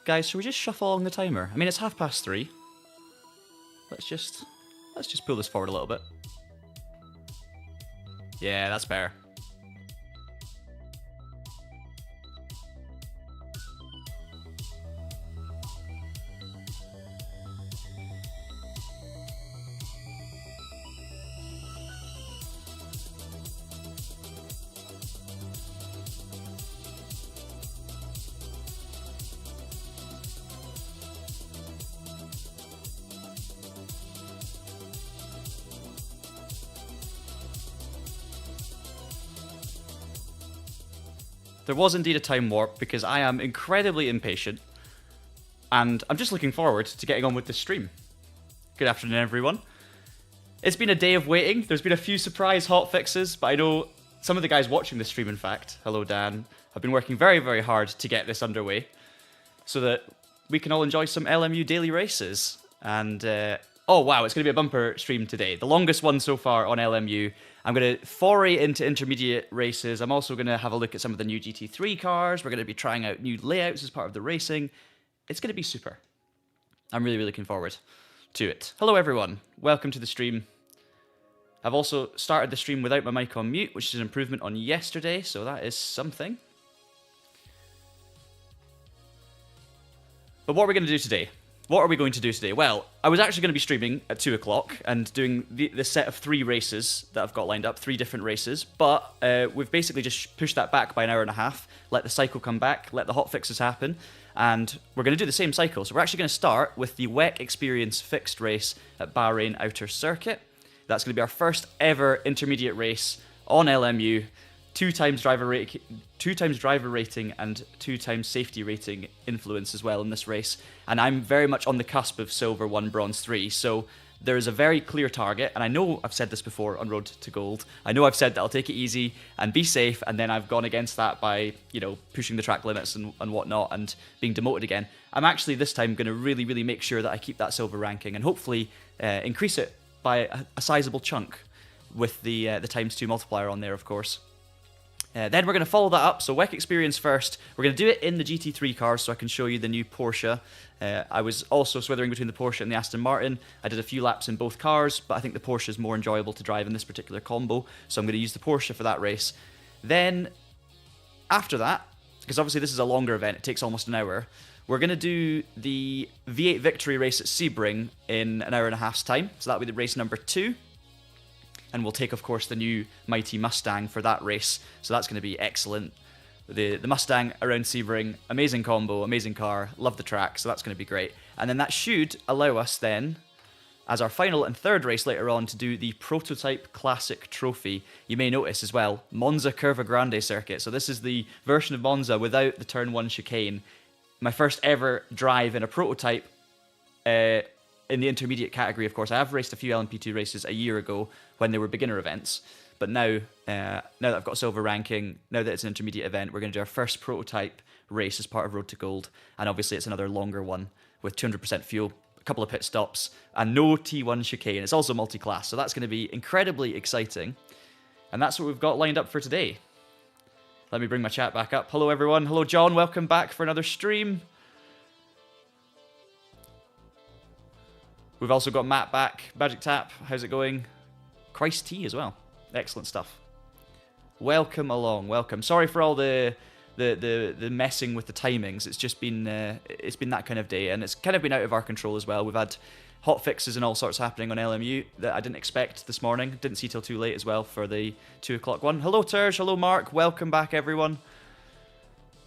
Guys, should we just shuffle along the timer? I mean, it's 3:30. Let's just pull this forward a little bit. Yeah, that's better. There was indeed a time warp because I am incredibly impatient and I'm just looking forward to getting on with this stream. Good afternoon, everyone. It's been a day of waiting. There's been a few surprise hotfixes, but I know some of the guys watching the stream, in fact, hello Dan, have been working very, very hard to get this underway so that we can all enjoy some LMU daily races. And, oh wow, it's going to be a bumper stream today. The longest one so far on LMU. I'm going to foray into intermediate races. I'm also going to have a look at some of the new GT3 cars. We're going to be trying out new layouts as part of the racing. It's going to be super. I'm really, really looking forward to it. Hello, everyone. Welcome to the stream. I've also started the stream without my mic on mute, which is an improvement on yesterday, so that is something. But what are we going to do today? What are we going to do today? Well, I was actually going to be streaming at 2 o'clock and doing the set of 3 races that I've got lined up, 3 different races, but we've basically just pushed that back by an hour and a half, let the cycle come back, let the hotfixes happen, and we're going to do the same cycle. So we're actually going to start with the WEC Experience fixed race at Bahrain Outer Circuit. That's going to be our first ever intermediate race on LMU. 2 times driver rating and 2 times safety rating influence as well in this race. And I'm very much on the cusp of silver 1, bronze 3. So there is a very clear target. And I know I've said this before on Road to Gold. I know I've said that I'll take it easy and be safe. And then I've gone against that by, you know, pushing the track limits and whatnot and being demoted again. I'm actually this time going to really, really make sure that I keep that silver ranking and hopefully increase it by a sizable chunk with the ×2 multiplier on there, of course. Then we're going to follow that up, so WEC Experience first. We're going to do it in the GT3 cars so I can show you the new Porsche. I was also swithering between the Porsche and the Aston Martin. I did a few laps in both cars, but I think the Porsche is more enjoyable to drive in this particular combo, so I'm going to use the Porsche for that race. Then, after that, because obviously this is a longer event, it takes almost an hour, we're going to do the V8 Victory race at Sebring in an hour and a half's time, so that'll be the race number 2. And we'll take, of course, the new mighty Mustang for that race. So that's going to be excellent. The Mustang around Sebring, amazing combo, amazing car, love the track, so that's going to be great. And then that should allow us then, as our final and third race later on, to do the Prototype Classic Trophy. You may notice as well, Monza Curva Grande circuit. So this is the version of Monza without the Turn 1 chicane. My first ever drive in a prototype in the intermediate category, of course. I have raced a few LMP2 races a year ago when they were beginner events, but now that I've got a silver ranking, now that it's an intermediate event, we're going to do our first prototype race as part of Road to Gold, and obviously it's another longer one with 200% fuel, a couple of pit stops, and no T1 chicane. It's also multi-class, so that's going to be incredibly exciting, and that's what we've got lined up for today. Let me bring my chat back up. Hello everyone, hello John, welcome back for another stream. We've also got Matt back. Magic Tap, how's it going? Christ T as well. Excellent stuff. Welcome along, welcome. Sorry for all the messing with the timings. It's just been that kind of day, and it's kind of been out of our control as well. We've had hot fixes and all sorts happening on LMU that I didn't expect this morning. Didn't see till too late as well for the 2 o'clock one. Hello Terj, hello Mark. Welcome back everyone.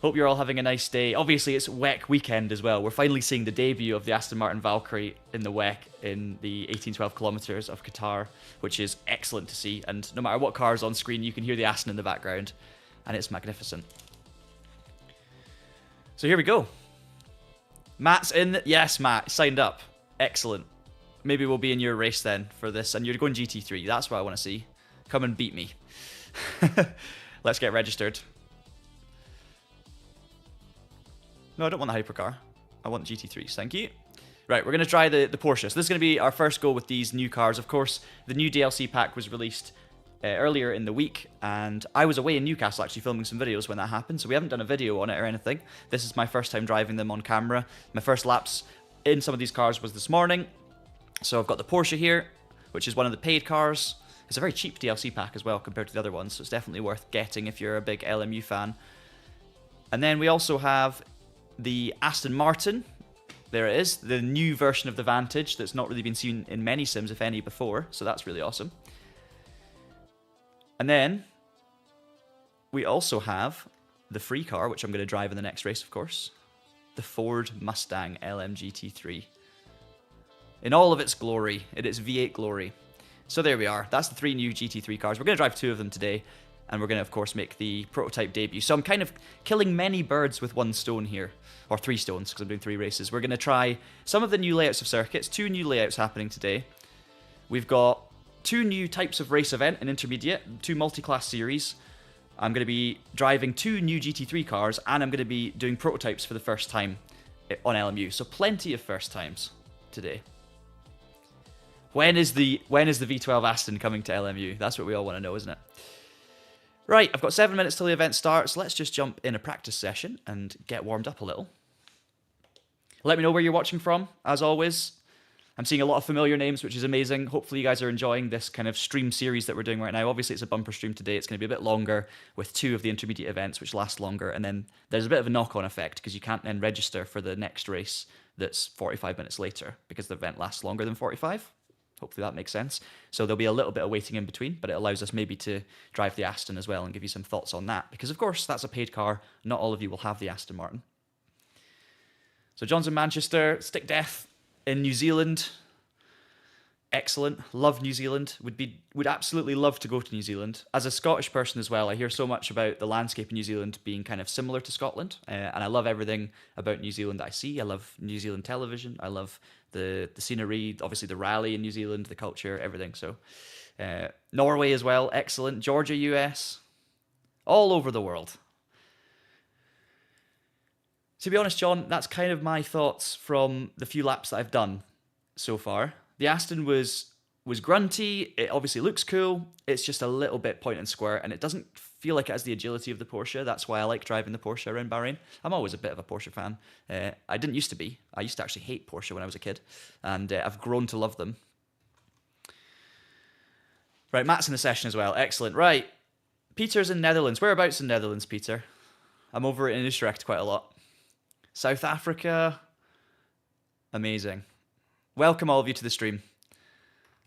Hope you're all having a nice day. Obviously, it's WEC weekend as well. We're finally seeing the debut of the Aston Martin Valkyrie in the WEC in the 1812 kilometers of Qatar, which is excellent to see. And no matter what car is on screen, you can hear the Aston in the background, and it's magnificent. So here we go. Matt's in. Yes, Matt, signed up. Excellent. Maybe we'll be in your race then for this, and you're going GT3. That's what I want to see. Come and beat me. Let's get registered. No, I don't want the hypercar. I want GT3s, thank you. Right, we're going to try the Porsche. So this is going to be our first go with these new cars. Of course, the new DLC pack was released earlier in the week, and I was away in Newcastle actually filming some videos when that happened, so we haven't done a video on it or anything. This is my first time driving them on camera. My first laps in some of these cars was this morning. So I've got the Porsche here, which is one of the paid cars. It's a very cheap DLC pack as well compared to the other ones, so it's definitely worth getting if you're a big LMU fan. And then we also have the Aston Martin. There it is, the new version of the Vantage that's not really been seen in many sims, if any, before, so that's really awesome. And then we also have the free car, which I'm going to drive in the next race, of course. The Ford Mustang LM GT3. In all of its glory, in its V8 glory. So there we are. That's the 3 new GT3 cars. We're going to drive 2 of them today, and we're going to, of course, make the prototype debut. So I'm kind of killing many birds with one stone here. Or 3 stones, because I'm doing 3 races. We're going to try some of the new layouts of circuits. 2 new layouts happening today. We've got 2 new types of race event and intermediate. 2 multi-class series. I'm going to be driving 2 new GT3 cars, and I'm going to be doing prototypes for the first time on LMU. So plenty of first times today. When is the V12 Aston coming to LMU? That's what we all want to know, isn't it? Right, I've got 7 minutes till the event starts. Let's just jump in a practice session and get warmed up a little. Let me know where you're watching from, as always. I'm seeing a lot of familiar names, which is amazing. Hopefully you guys are enjoying this kind of stream series that we're doing right now. Obviously it's a bumper stream today. It's going to be a bit longer with 2 of the intermediate events, which last longer. And then there's a bit of a knock-on effect because you can't then register for the next race that's 45 minutes later because the event lasts longer than 45. Hopefully that makes sense. So there'll be a little bit of waiting in between, but it allows us maybe to drive the Aston as well and give you some thoughts on that. Because of course, that's a paid car. Not all of you will have the Aston Martin. So John's in Manchester. Stick Death in New Zealand. Excellent. Love New Zealand. Would absolutely love to go to New Zealand. As a Scottish person as well, I hear so much about the landscape in New Zealand being kind of similar to Scotland. And I love everything about New Zealand that I see. I love New Zealand television. I love the scenery, obviously the rally in New Zealand, the culture, everything. So Norway as well. Excellent. Georgia, US. All over the world. To be honest, John, that's kind of my thoughts from the few laps that I've done so far. The Aston was grunty. It obviously looks cool. It's just a little bit point and square, and it doesn't feel like it has the agility of the Porsche. That's why I like driving the Porsche around Bahrain. I'm always a bit of a Porsche fan. I didn't used to be. I used to actually hate Porsche when I was a kid, and I've grown to love them. Right, Matt's in the session as well. Excellent. Right, Peter's in Netherlands. Whereabouts in Netherlands, Peter? I'm over in Utrecht quite a lot. South Africa. Amazing. Welcome all of you to the stream.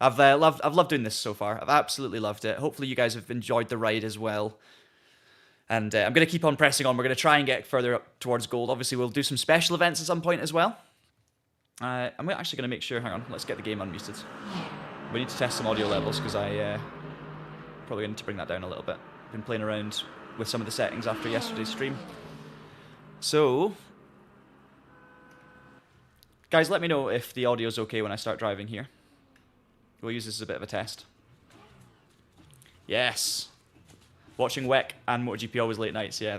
I've loved doing this so far. I've absolutely loved it. Hopefully you guys have enjoyed the ride as well. And I'm going to keep on pressing on. We're going to try and get further up towards gold. Obviously we'll do some special events at some point as well. I'm actually going to make sure, hang on, let's get the game unmuted. We need to test some audio levels because I probably need to bring that down a little bit. Been playing around with some of the settings after yesterday's stream. So, guys, let me know if the audio's okay when I start driving here. We'll use this as a bit of a test. Yes. Watching WEC and MotoGP always late nights, yeah.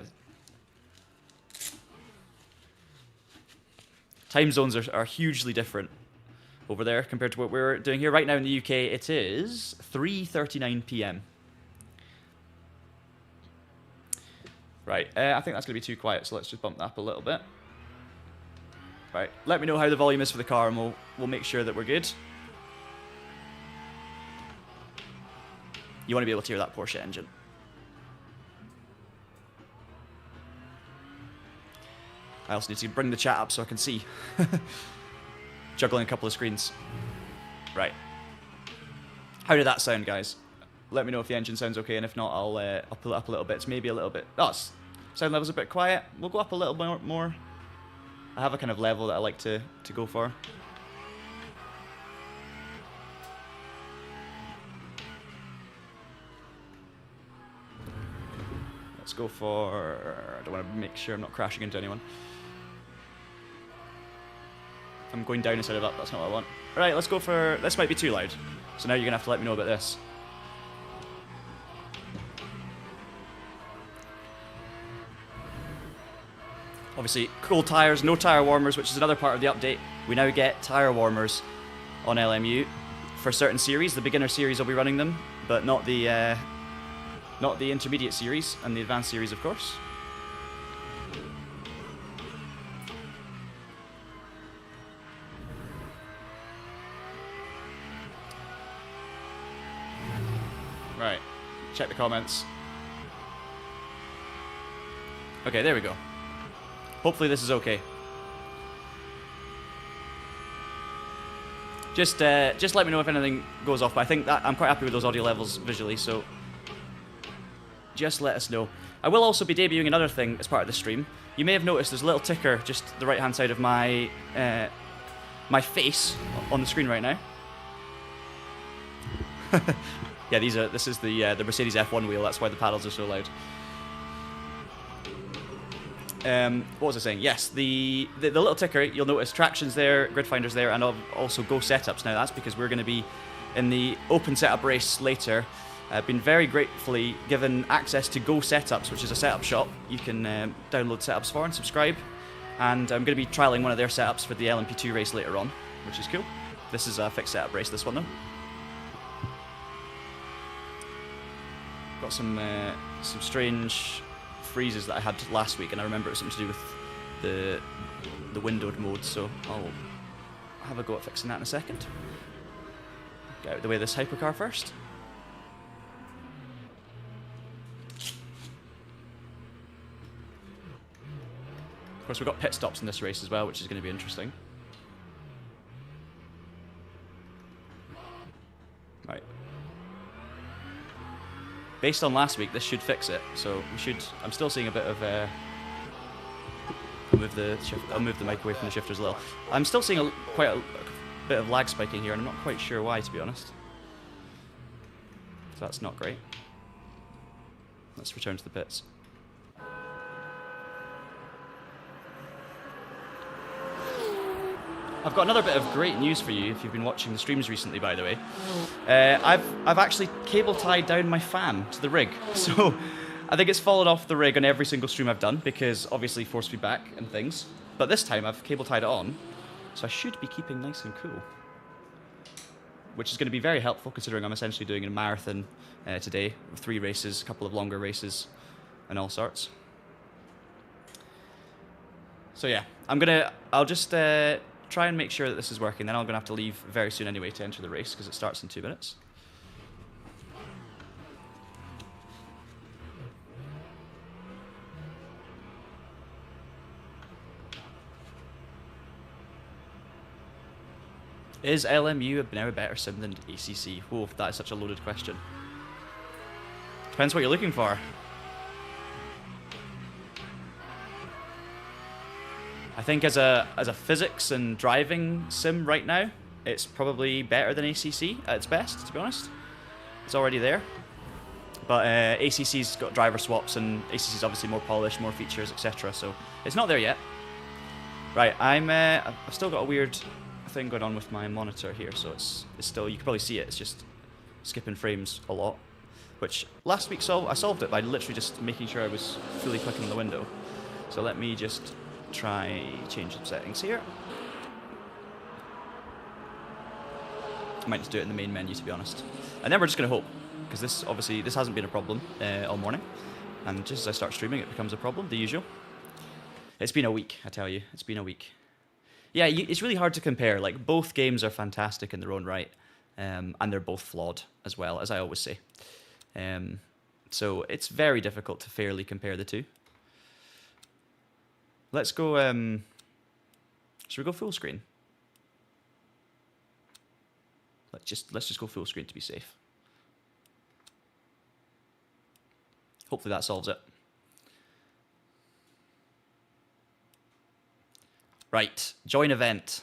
Time zones are hugely different over there compared to what we're doing here. Right now in the UK, it is 3:39 PM. Right, I think that's going to be too quiet, so let's just bump that up a little bit. Right, let me know how the volume is for the car and we'll make sure that we're good. You want to be able to hear that Porsche engine. I also need to bring the chat up so I can see. Juggling a couple of screens. Right. How did that sound, guys? Let me know if the engine sounds okay, and if not, I'll pull it up a little bit. It's maybe a little bit... Oh, sound level's a bit quiet. We'll go up a little more. I have a kind of level that I like to go for. Let's go for... I don't want to make sure I'm not crashing into anyone. I'm going down instead of up, that's not what I want. Alright, let's go for... This might be too loud. So now you're going to have to let me know about this. Obviously, cool tyres, no tyre warmers, which is another part of the update. We now get tyre warmers on LMU for certain series. The beginner series will be running them, but not the Not the intermediate series and the advanced series, of course. Right, check the comments. Okay, there we go. Hopefully this is okay. Just let me know if anything goes off, but I think that I'm quite happy with those audio levels visually, so just let us know. I will also be debuting another thing as part of the stream. You may have noticed there's a little ticker just the right-hand side of my my face on the screen right now. Yeah, this is the Mercedes F1 wheel. That's why the paddles are so loud. What was I saying? Yes, the little ticker. You'll notice Traction's there, Grid Finder's there, and also Go Setups. Now that's because we're going to be in the open setup race later. I've been very gratefully given access to Go Setups, which is a setup shop you can download setups for and subscribe. And I'm going to be trialing one of their setups for the LMP2 race later on, which is cool. This is a fixed setup race. This one though. Got some strange freezes that I had last week, and I remember it was something to do with the windowed mode, so I'll have a go at fixing that in a second. Get out of the way of this hypercar first. Of course, we've got pit stops in this race as well, which is going to be interesting. Right. Based on last week, this should fix it. So we should. I'm still seeing a bit of. I'll move the mic away from the shifters a little. I'm still seeing quite a bit of lag spiking here, and I'm not quite sure why, to be honest. So that's not great. Let's return to the pits. I've got another bit of great news for you if you've been watching the streams recently, by the way. I've actually cable tied down my fan to the rig. So I think it's fallen off the rig on every single stream I've done because obviously force feedback and things. But this time I've cable tied it on, so I should be keeping nice and cool. Which is going to be very helpful considering I'm essentially doing a marathon today with 3 races, a couple of longer races and all sorts. So yeah, I'll just try and make sure that this is working, then I'm going to have to leave very soon anyway to enter the race because it starts in 2 minutes. Is LMU now a better sim than ACC? Whoa, that is such a loaded question. Depends what you're looking for. I think as a physics and driving sim right now, it's probably better than ACC at its best, to be honest. It's already there. But ACC's got driver swaps, and ACC's obviously more polished, more features, etc. So it's not there yet. Right, I've still got a weird thing going on with my monitor here, so it's still, you can probably see it, it's just skipping frames a lot. Which last week I solved it by literally just making sure I was fully clicking on the window. So let me just try change the settings here. I might just do it in the main menu, to be honest. And then we're just going to hope, because this hasn't been a problem all morning. And just as I start streaming, it becomes a problem, the usual. It's been a week, I tell you. It's been a week. Yeah, it's really hard to compare. Like, both games are fantastic in their own right. And they're both flawed as well, as I always say. So it's very difficult to fairly compare the two. Let's go, should we go full screen? Let's just go full screen to be safe. Hopefully that solves it. Right, join event.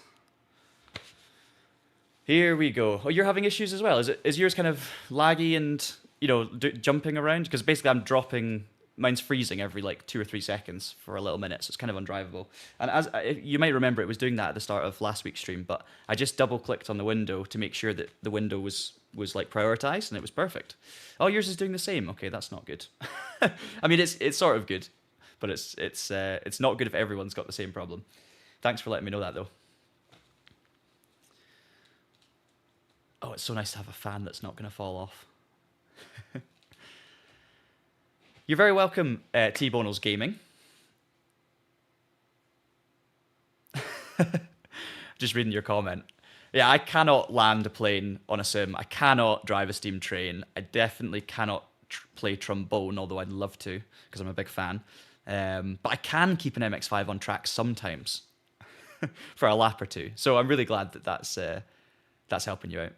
Here we go. Oh, you're having issues as well. Is yours kind of laggy and, you know, jumping around? Because basically I'm dropping, mine's freezing every like 2 or 3 seconds for a little minute, so it's kind of undrivable. And as you might remember, it was doing that at the start of last week's stream, but I just double clicked on the window to make sure that the window was like prioritized, and it was perfect. Oh, yours is doing the same. Okay, that's not good. I mean, it's sort of good, but it's not good if everyone's got the same problem. Thanks for letting me know that, though. Oh, it's so nice to have a fan that's not going to fall off. You're very welcome, T-Bonals Gaming. Just reading your comment. Yeah, I cannot land a plane on a sim. I cannot drive a steam train. I definitely cannot play trombone, although I'd love to, because I'm a big fan. But I can keep an MX-5 on track sometimes for a lap or two. So I'm really glad that that's helping you out.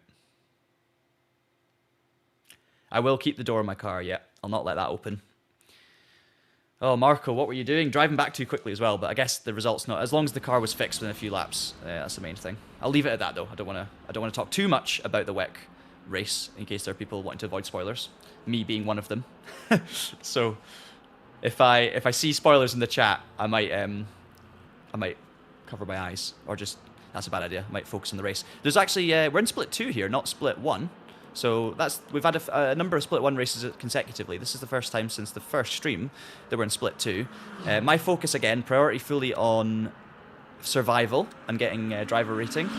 I will keep the door in my car, yeah. I'll not let that open. Oh, Marco, what were you doing? Driving back too quickly as well, but I guess the result's not... As long as the car was fixed within a few laps, that's the main thing. I'll leave it at that, though. I don't want to talk too much about the WEC race, in case there are people wanting to avoid spoilers. Me being one of them. So, if I see spoilers in the chat, I might cover my eyes, or just... That's a bad idea. I might focus on the race. There's actually... we're in Split 2 here, not Split 1. So we've had a number of Split 1 races consecutively. This is the first time since the first stream that we're in Split 2. My focus, again, priority fully on survival and getting driver rating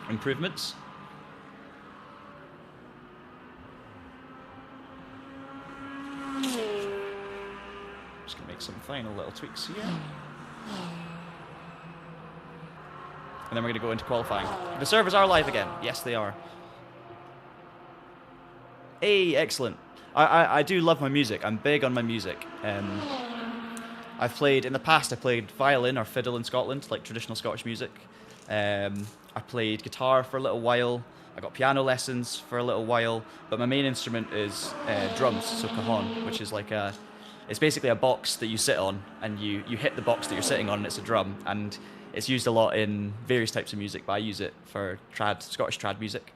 improvements. Just going to make some final little tweaks here. And then we're going to go into qualifying. The servers are live again. Yes, they are. Hey, excellent. I do love my music. I'm big on my music. I've played, in the past, I played violin or fiddle in Scotland, like traditional Scottish music. I played guitar for a little while. I got piano lessons for a little while. But my main instrument is drums, so cajon, which is like it's basically a box that you sit on, and you hit the box that you're sitting on, and it's a drum. And it's used a lot in various types of music, but I use it for Scottish trad music.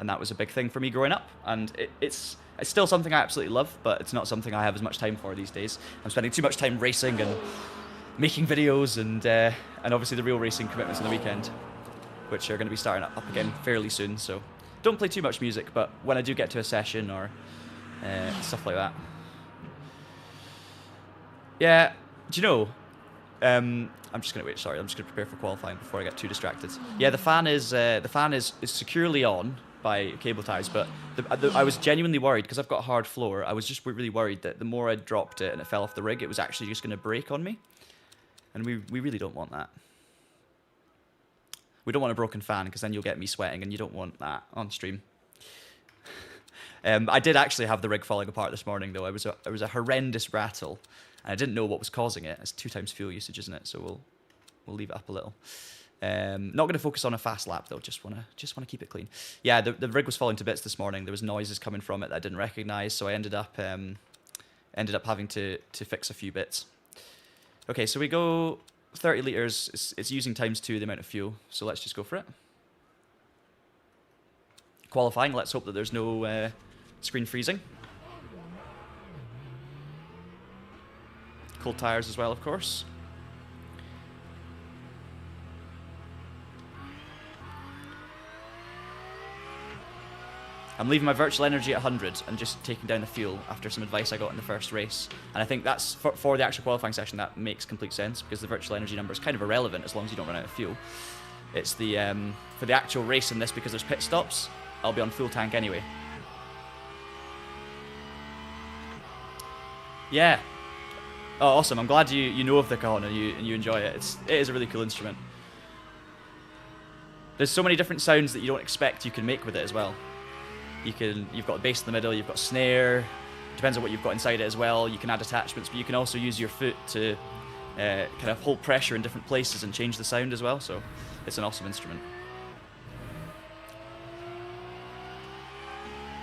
And that was a big thing for me growing up, and it's still something I absolutely love, but it's not something I have as much time for these days. I'm spending too much time racing and making videos, and obviously the real racing commitments on the weekend, which are going to be starting up again fairly soon. So don't play too much music, but when I do get to a session or stuff like that. Yeah, do you know? I'm just going to wait. Sorry, I'm just going to prepare for qualifying before I get too distracted. Yeah, the fan is securely on by cable ties, but I was genuinely worried because I've got a hard floor. I was just really worried that the more I dropped it and it fell off the rig, it was actually just going to break on me, and we really don't want that. We don't want a broken fan, because then you'll get me sweating, and you don't want that on stream. I did actually have the rig falling apart this morning, though. It was a horrendous rattle, and I didn't know what was causing it. It's 2 times fuel usage, isn't it? So we'll leave it up a little. Not going to focus on a fast lap, though. Just want to keep it clean. Yeah, the rig was falling to bits this morning. There was noises coming from it that I didn't recognize, so I ended up having to fix a few bits. Okay, so we go 30 liters. It's using times 2 the amount of fuel, so let's just go for it. Qualifying. Let's hope that there's no screen freezing. Cold tires as well, of course. I'm leaving my virtual energy at 100 and just taking down the fuel after some advice I got in the first race. And I think that's, for the actual qualifying session, that makes complete sense, because the virtual energy number is kind of irrelevant as long as you don't run out of fuel. It's the, for the actual race in this, because there's pit stops, I'll be on full tank anyway. Yeah. Oh, awesome. I'm glad you know of the cajon and you enjoy it. It is a really cool instrument. There's so many different sounds that you don't expect you can make with it as well. You've got a bass in the middle, you've got snare, depends on what you've got inside it as well. You can add attachments, but you can also use your foot to kind of hold pressure in different places and change the sound as well, so it's an awesome instrument.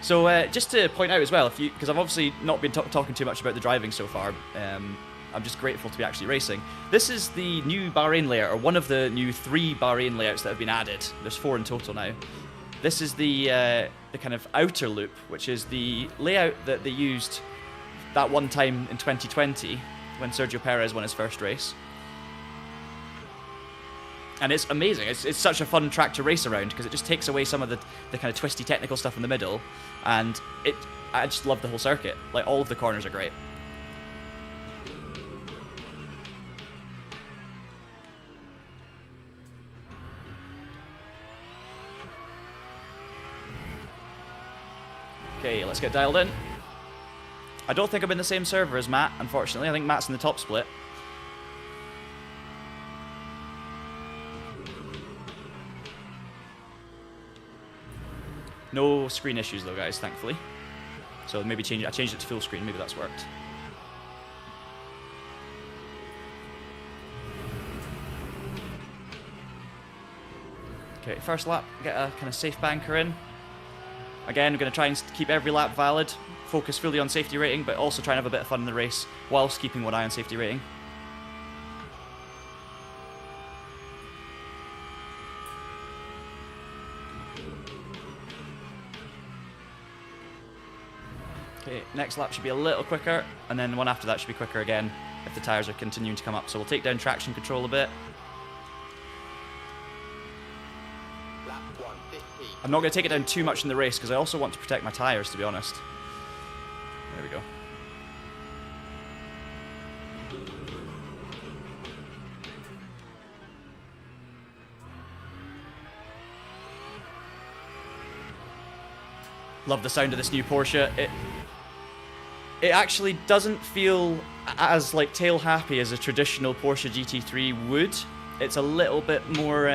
So just to point out as well, because I've obviously not been talking too much about the driving so far, I'm just grateful to be actually racing. This is the new Bahrain layout, or one of the new 3 Bahrain layouts that have been added. There's 4 in total now. This is the kind of outer loop, which is the layout that they used that one time in 2020 when Sergio Perez won his first race. And it's amazing. It's such a fun track to race around, because it just takes away some of the kind of twisty technical stuff in the middle, and I just love the whole circuit. Like, all of the corners are great. Okay, let's get dialed in. I don't think I'm in the same server as Matt, unfortunately. I think Matt's in the top split. No screen issues though, guys, thankfully. So maybe I changed it to full screen, maybe that's worked. Okay, first lap, get a kind of safe banker in. Again, we're going to try and keep every lap valid, focus fully on safety rating, but also try and have a bit of fun in the race, whilst keeping one eye on safety rating. Okay, next lap should be a little quicker, and then the one after that should be quicker again, if the tyres are continuing to come up. So we'll take down traction control a bit. I'm not going to take it down too much in the race because I also want to protect my tyres, to be honest. There we go. Love the sound of this new Porsche. It actually doesn't feel as like tail happy as a traditional Porsche GT3 would. It's a little bit more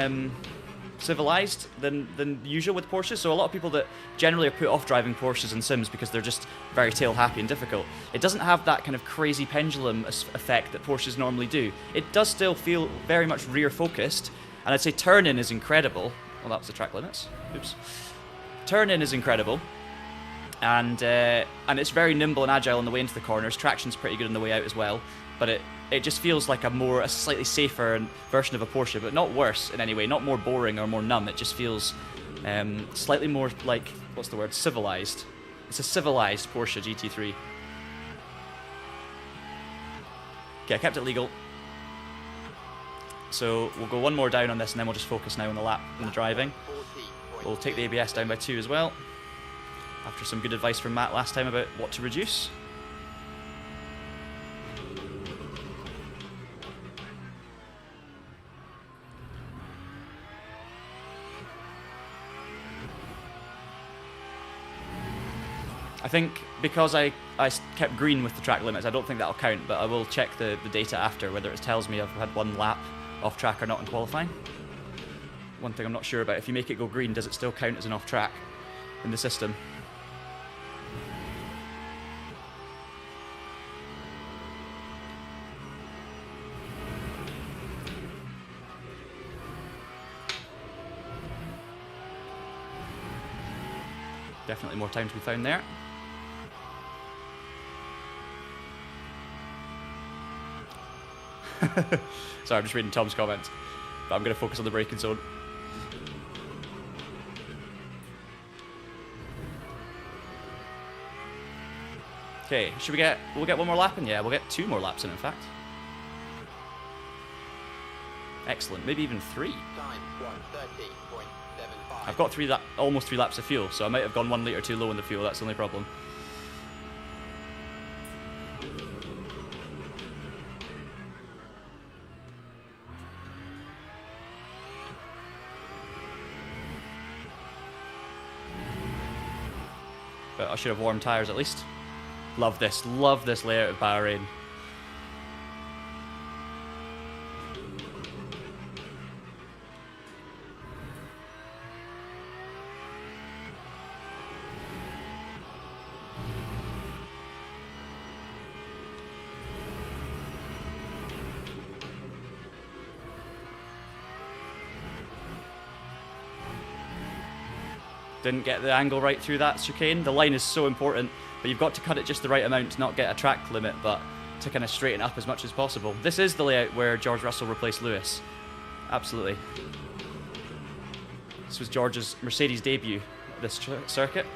civilized than usual with Porsches. So a lot of people that generally are put off driving Porsches and Sims because they're just very tail happy and difficult. It doesn't have that kind of crazy pendulum effect that Porsches normally do. It does still feel very much rear focused, and I'd say turn-in is incredible. Well, that was the track limits. Oops. Turn-in is incredible, and it's very nimble and agile on the way into the corners. Traction's pretty good on the way out as well, but it just feels like a slightly safer version of a Porsche, but not worse in any way, not more boring or more numb. It just feels slightly more like, what's the word, civilized. It's a civilized Porsche GT3. Okay, I kept it legal. So we'll go one more down on this, and then we'll just focus now on the lap and the driving. We'll take the ABS down by 2 as well, after some good advice from Matt last time about what to reduce. I think because I kept green with the track limits, I don't think that'll count, but I will check the data after, whether it tells me I've had one lap off track or not in qualifying. One thing I'm not sure about, if you make it go green, does it still count as an off track in the system? Definitely more time to be found there. Sorry, I'm just reading Tom's comments, but I'm going to focus on the braking zone. Okay, we'll get one more lap in? Yeah, we'll get 2 more laps in fact. Excellent, maybe even 3. I've got almost 3 laps of fuel, so I might have gone 1 litre too low in the fuel, that's the only problem. But I should have warm tyres at least. Love this layout of Bahrain. Didn't get the angle right through that chicane. The line is so important, but you've got to cut it just the right amount to not get a track limit, but to kind of straighten up as much as possible. This is the layout where George Russell replaced Lewis. Absolutely. This was George's Mercedes debut, this circuit.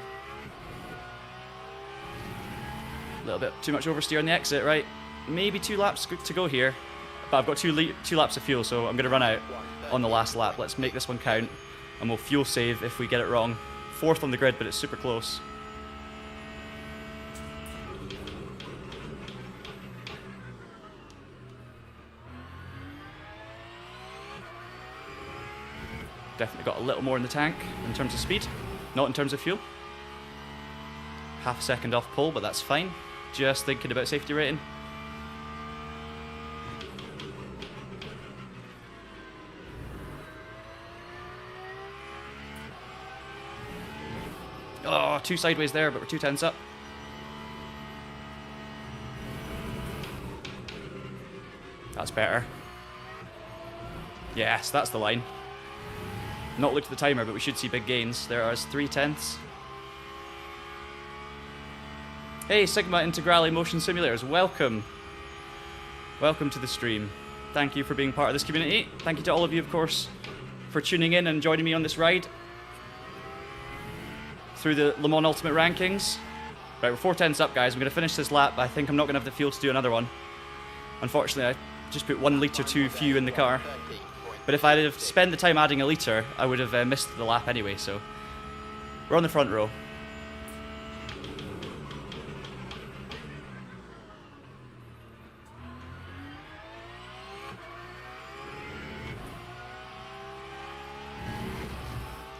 A little bit too much oversteer on the exit, right? Maybe 2 laps to go here, but I've got 2 laps of fuel, so I'm going to run out on the last lap. Let's make this one count, and we'll fuel save if we get it wrong. 4th on the grid, but it's super close. Definitely got a little more in the tank in terms of speed, not in terms of fuel. Half a second off pole, but that's fine. just thinking about safety rating. Oh, 2 sideways there, but we're 2 tenths up. That's better. Yes, that's the line. Not looked at the timer, but we should see big gains. There are 3 tenths. Hey, Sigma Integrale Motion Simulators, welcome. Welcome to the stream. Thank you for being part of this community. Thank you to all of you, of course, for tuning in and joining me on this ride through the Le Mans Ultimate Rankings. Right, we're 4 tenths up, guys. I'm going to finish this lap, but I think I'm not going to have the fuel to do another one. Unfortunately, I just put 1 litre too few in the car. But if I'd have spent the time adding a litre, I would have missed the lap anyway, so... We're on the front row.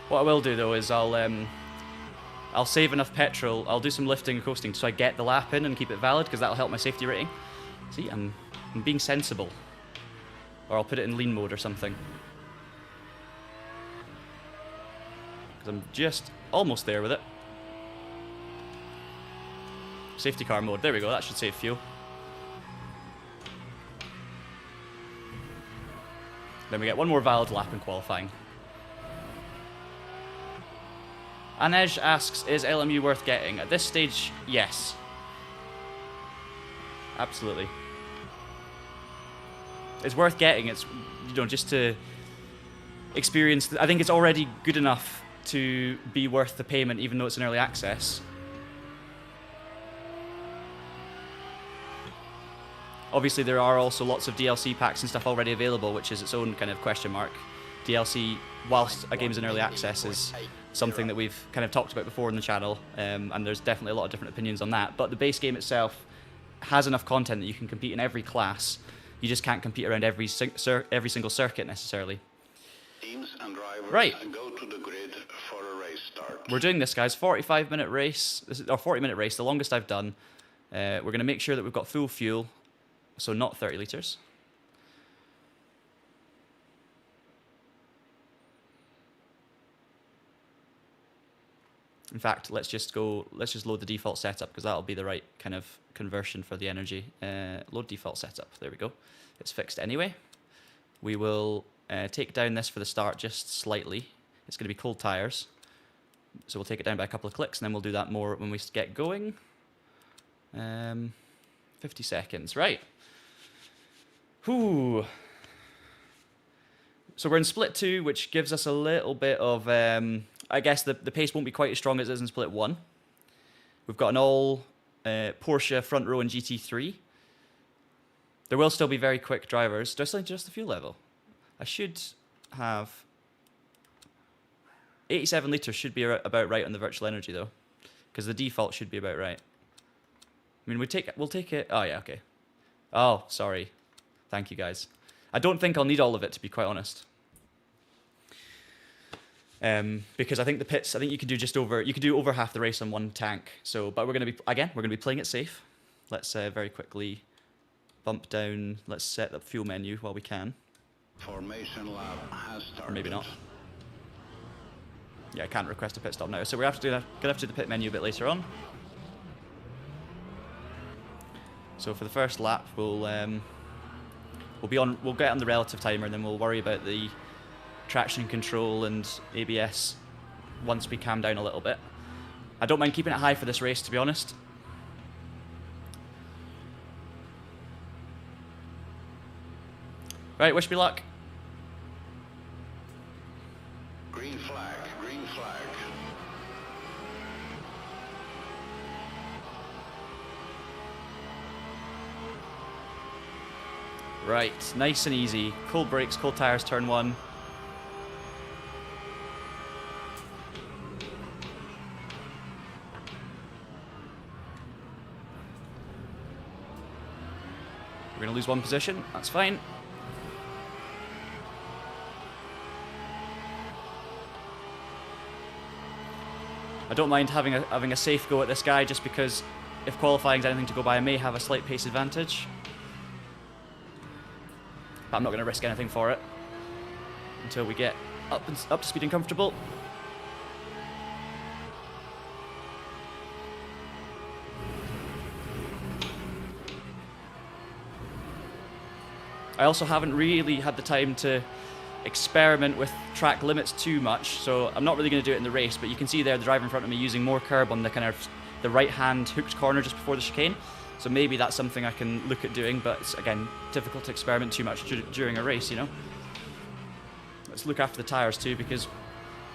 What I will do, though, is I'll save enough petrol, I'll do some lifting and coasting so I get the lap in and keep it valid, because that'll help my safety rating. See, I'm being sensible. Or I'll put it in lean mode or something. Because I'm just almost there with it. Safety car mode, there we go, that should save fuel. Then we get 1 more valid lap in qualifying. Anej asks, is LMU worth getting? At this stage, yes. Absolutely. It's worth getting. It's, you know, just to experience... I think it's already good enough to be worth the payment, even though it's an early access. Obviously, there are also lots of DLC packs and stuff already available, which is its own kind of question mark. DLC, whilst a game's in early access, is something that we've kind of talked about before in the channel, and there's definitely a lot of different opinions on that. But the base game itself has enough content that you can compete in every class. You just can't compete around every single circuit necessarily. Teams and drivers right. Go to the grid for a race start. We're doing this, guys. 45-minute race. This is our 40-minute race, the longest I've done. We're going to make sure that we've got full fuel, so not 30 litres. In fact, let's just load the default setup, because that'll be the right kind of conversion for the energy. Load default setup, there we go. It's fixed anyway. We will take down this for the start just slightly. It's going to be cold tires. So we'll take it down by a couple of clicks, and then we'll do that more when we get going. 50 seconds, right. Whew. So we're in split 2, which gives us a little bit of... I guess the pace won't be quite as strong as it is in split 1. We've got an all Porsche front row in GT3. There will still be very quick drivers. Do I still adjust the fuel level? I should have... 87 litres should be about right on the virtual energy, though. Because the default should be about right. I mean, we'll take it... Oh, yeah, okay. Oh, sorry. Thank you, guys. I don't think I'll need all of it, to be quite honest. Because I think the pits, I think you could do over half the race on 1 tank. So, but we're going to be playing it safe. Let's very quickly bump down. Let's set the fuel menu while we can. Formation lap has started. Or maybe not. Yeah, I can't request a pit stop now. So we're gonna have to do the pit menu a bit later on. So for the first lap, we'll get on the relative timer, and then we'll worry about the traction control and ABS once we calm down a little bit. I don't mind keeping it high for this race, to be honest. Right, wish me luck. Green flag, green flag. Right, nice and easy. Cold brakes, cold tires, turn 1. We're going to lose 1 position, that's fine. I don't mind having a safe go at this guy, just because if qualifying is anything to go by, I may have a slight pace advantage. But I'm not going to risk anything for it until we get up to speed and comfortable. I also haven't really had the time to experiment with track limits too much, so I'm not really going to do it in the race, but you can see there the driver in front of me using more curb on the kind of the right-hand hooked corner just before the chicane, so maybe that's something I can look at doing, but it's, again, difficult to experiment too much during a race, you know. Let's look after the tyres too, because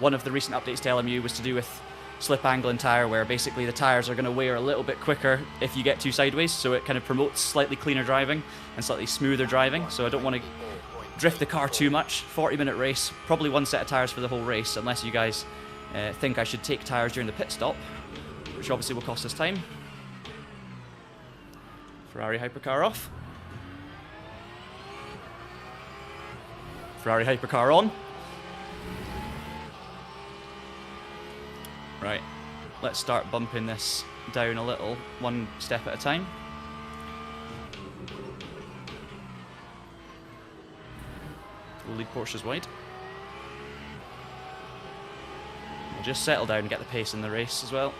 one of the recent updates to LMU was to do with slip angle and tyre, where basically the tyres are going to wear a little bit quicker if you get too sideways, so it kind of promotes slightly cleaner driving and slightly smoother driving, so I don't want to drift the car too much. 40-minute race, probably one set of tyres for the whole race, unless you guys think I should take tyres during the pit stop, which obviously will cost us time. Ferrari hypercar off. Ferrari hypercar on. Right, let's start bumping this down a little, one step at a time. We'll lead Porsche's wide. We'll just settle down and get the pace in the race as well.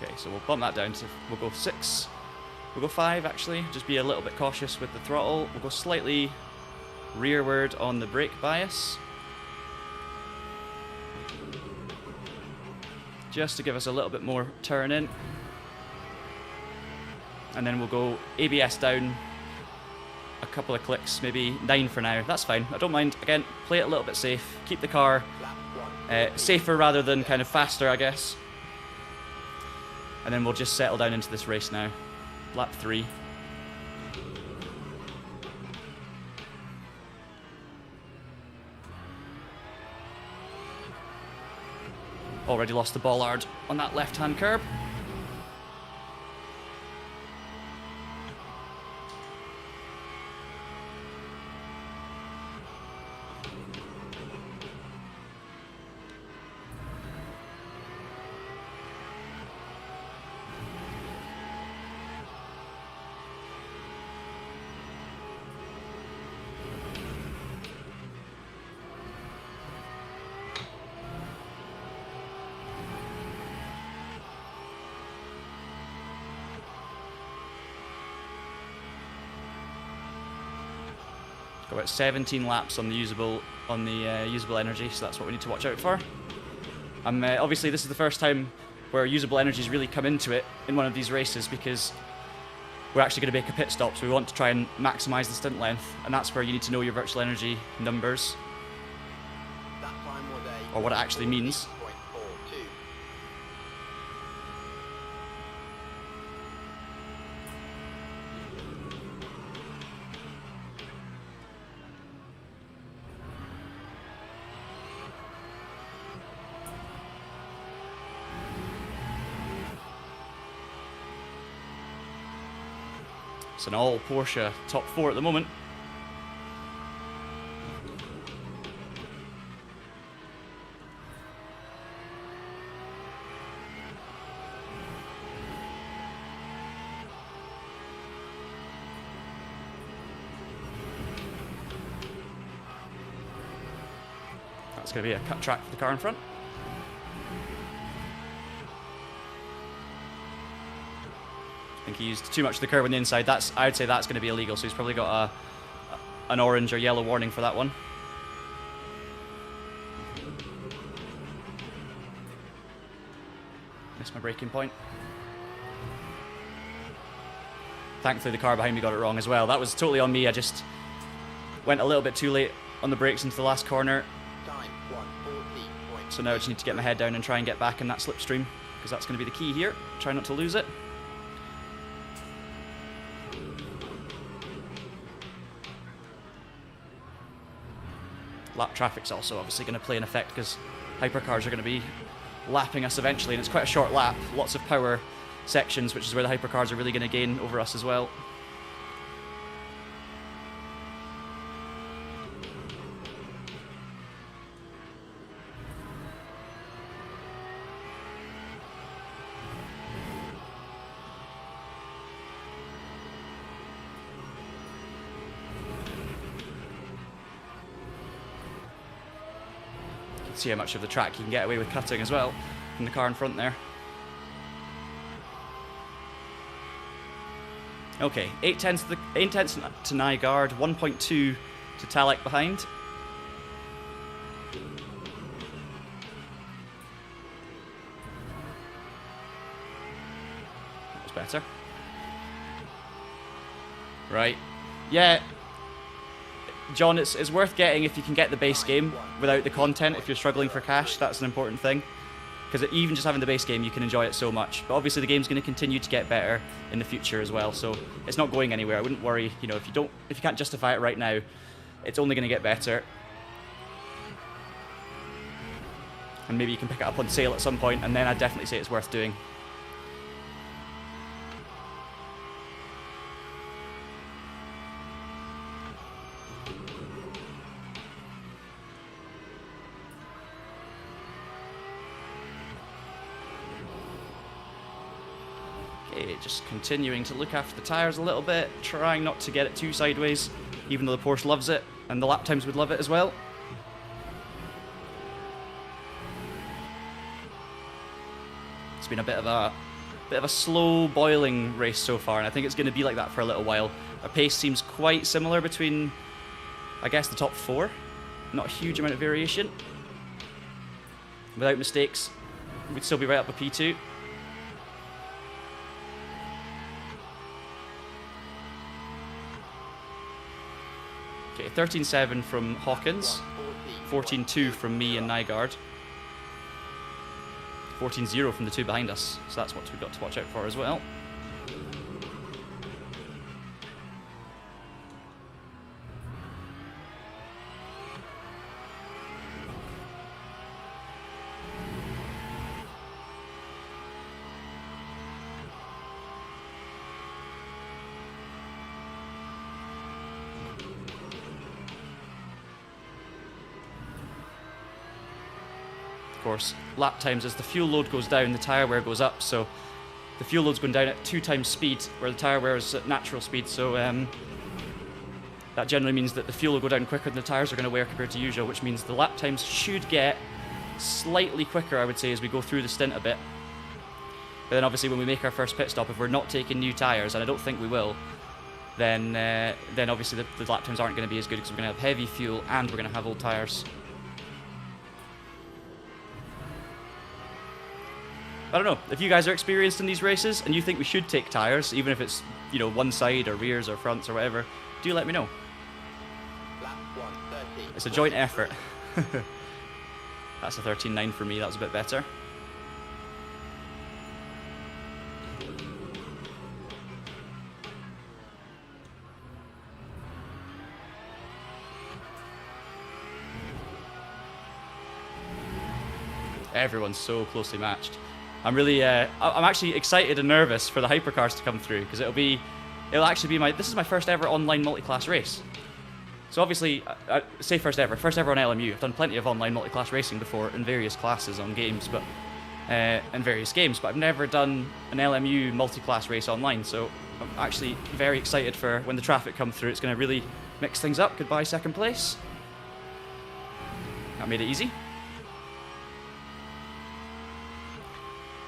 Okay, so we'll bump that down to, we'll go 6. We'll go 5 actually, just be a little bit cautious with the throttle. We'll go slightly rearward on the brake bias, just to give us a little bit more turn in. And then we'll go ABS down a couple of clicks, maybe 9 for now. That's fine, I don't mind. Again, play it a little bit safe, keep the car safer rather than kind of faster, I guess. And then we'll just settle down into this race now. Lap 3. Already lost the bollard on that left-hand curb. Got about 17 laps on the usable energy, so that's what we need to watch out for. Obviously, this is the first time where usable energy's really come into it in one of these races, because we're actually going to make a pit stop, so we want to try and maximise the stint length, and that's where you need to know your virtual energy numbers, or what it actually means. It's an all Porsche top 4 at the moment. That's going to be a cut track for the car in front. I think he used too much of the curb on the inside. I would say that's going to be illegal, so he's probably got an orange or yellow warning for that one. Missed my braking point. Thankfully the car behind me got it wrong as well. That was totally on me. I just went a little bit too late on the brakes into the last corner. So now I just need to get my head down and try and get back in that slipstream, because that's going to be the key here. Try not to lose it. Lap traffic's also obviously going to play an effect, because hypercars are going to be lapping us eventually, and it's quite a short lap, lots of power sections, which is where the hypercars are really going to gain over us as well. See how much of the track you can get away with cutting as well from the car in front there. Okay, 8 tenths to Nygaard, 1.2 to Talek behind. That was better. Right. Yeah. John, it's worth getting if you can get the base game without the content. If you're struggling for cash, that's an important thing. Because even just having the base game, you can enjoy it so much. But obviously the game's going to continue to get better in the future as well, so it's not going anywhere. I wouldn't worry, you know, if you can't justify it right now, it's only going to get better. And maybe you can pick it up on sale at some point, and then I'd definitely say it's worth doing. Okay, just continuing to look after the tyres a little bit, trying not to get it too sideways, even though the Porsche loves it, and the lap times would love it as well. It's been a bit of a slow boiling race so far, and I think it's going to be like that for a little while. Our pace seems quite similar between, I guess, the top 4. Not a huge amount of variation. Without mistakes, we'd still be right up a P2. Okay, 13.7 from Hawkins, 14.2 from me and Nygaard, 14.0 from the two behind us, so that's what we've got to watch out for as well. Course, lap times, as the fuel load goes down, the tyre wear goes up, so the fuel load's going down at 2 times speed, where the tyre wear is at natural speed, so that generally means that the fuel will go down quicker than the tyres are going to wear compared to usual, which means the lap times should get slightly quicker, I would say, as we go through the stint a bit. But then obviously when we make our first pit stop, if we're not taking new tyres, and I don't think we will, then obviously the lap times aren't going to be as good, because we're going to have heavy fuel and we're going to have old tyres. I don't know, if you guys are experienced in these races and you think we should take tyres, even if it's, you know, one side or rears or fronts or whatever, do let me know. It's a joint effort. That's a 13.9 for me, that was a bit better. Everyone's so closely matched. I'm really, I'm actually excited and nervous for the hypercars to come through, because it'll actually be this is my first ever online multi-class race. So obviously, say first ever on LMU. I've done plenty of online multi-class racing before in various classes on games, but in various games, but I've never done an LMU multi-class race online. So I'm actually very excited for when the traffic comes through. It's going to really mix things up. Goodbye second place. That made it easy.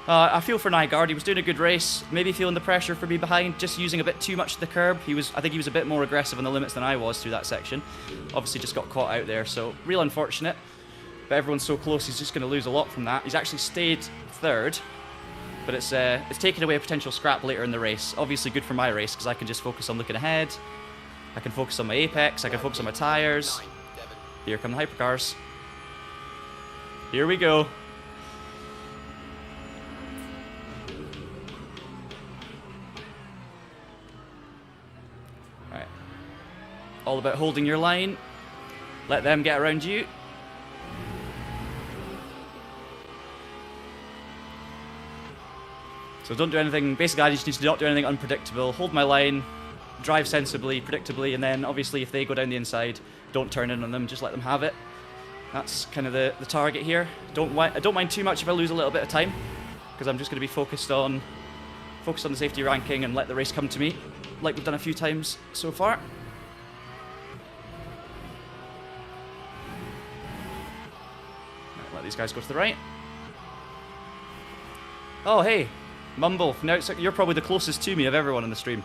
I feel for Nygaard. He was doing a good race, maybe feeling the pressure for me behind, just using a bit too much of the curb. I think he was a bit more aggressive on the limits than I was through that section. Obviously just got caught out there, so real unfortunate. But everyone's so close, he's just going to lose a lot from that. He's actually stayed third, but it's taken away a potential scrap later in the race. Obviously good for my race, because I can just focus on looking ahead. I can focus on my apex, I can focus on my tyres. Here come the hypercars. Here we go. All about holding your line. Let them get around you. So don't do anything, basically I just need to not do anything unpredictable. Hold my line, drive sensibly, predictably, and then obviously if they go down the inside, don't turn in on them, just let them have it. That's kind of the target here. I don't mind too much if I lose a little bit of time, because I'm just going to be focused on the safety ranking and let the race come to me, like we've done a few times so far. these guys go to the right. Oh, hey, Mumble. Now you're probably the closest to me of everyone in the stream.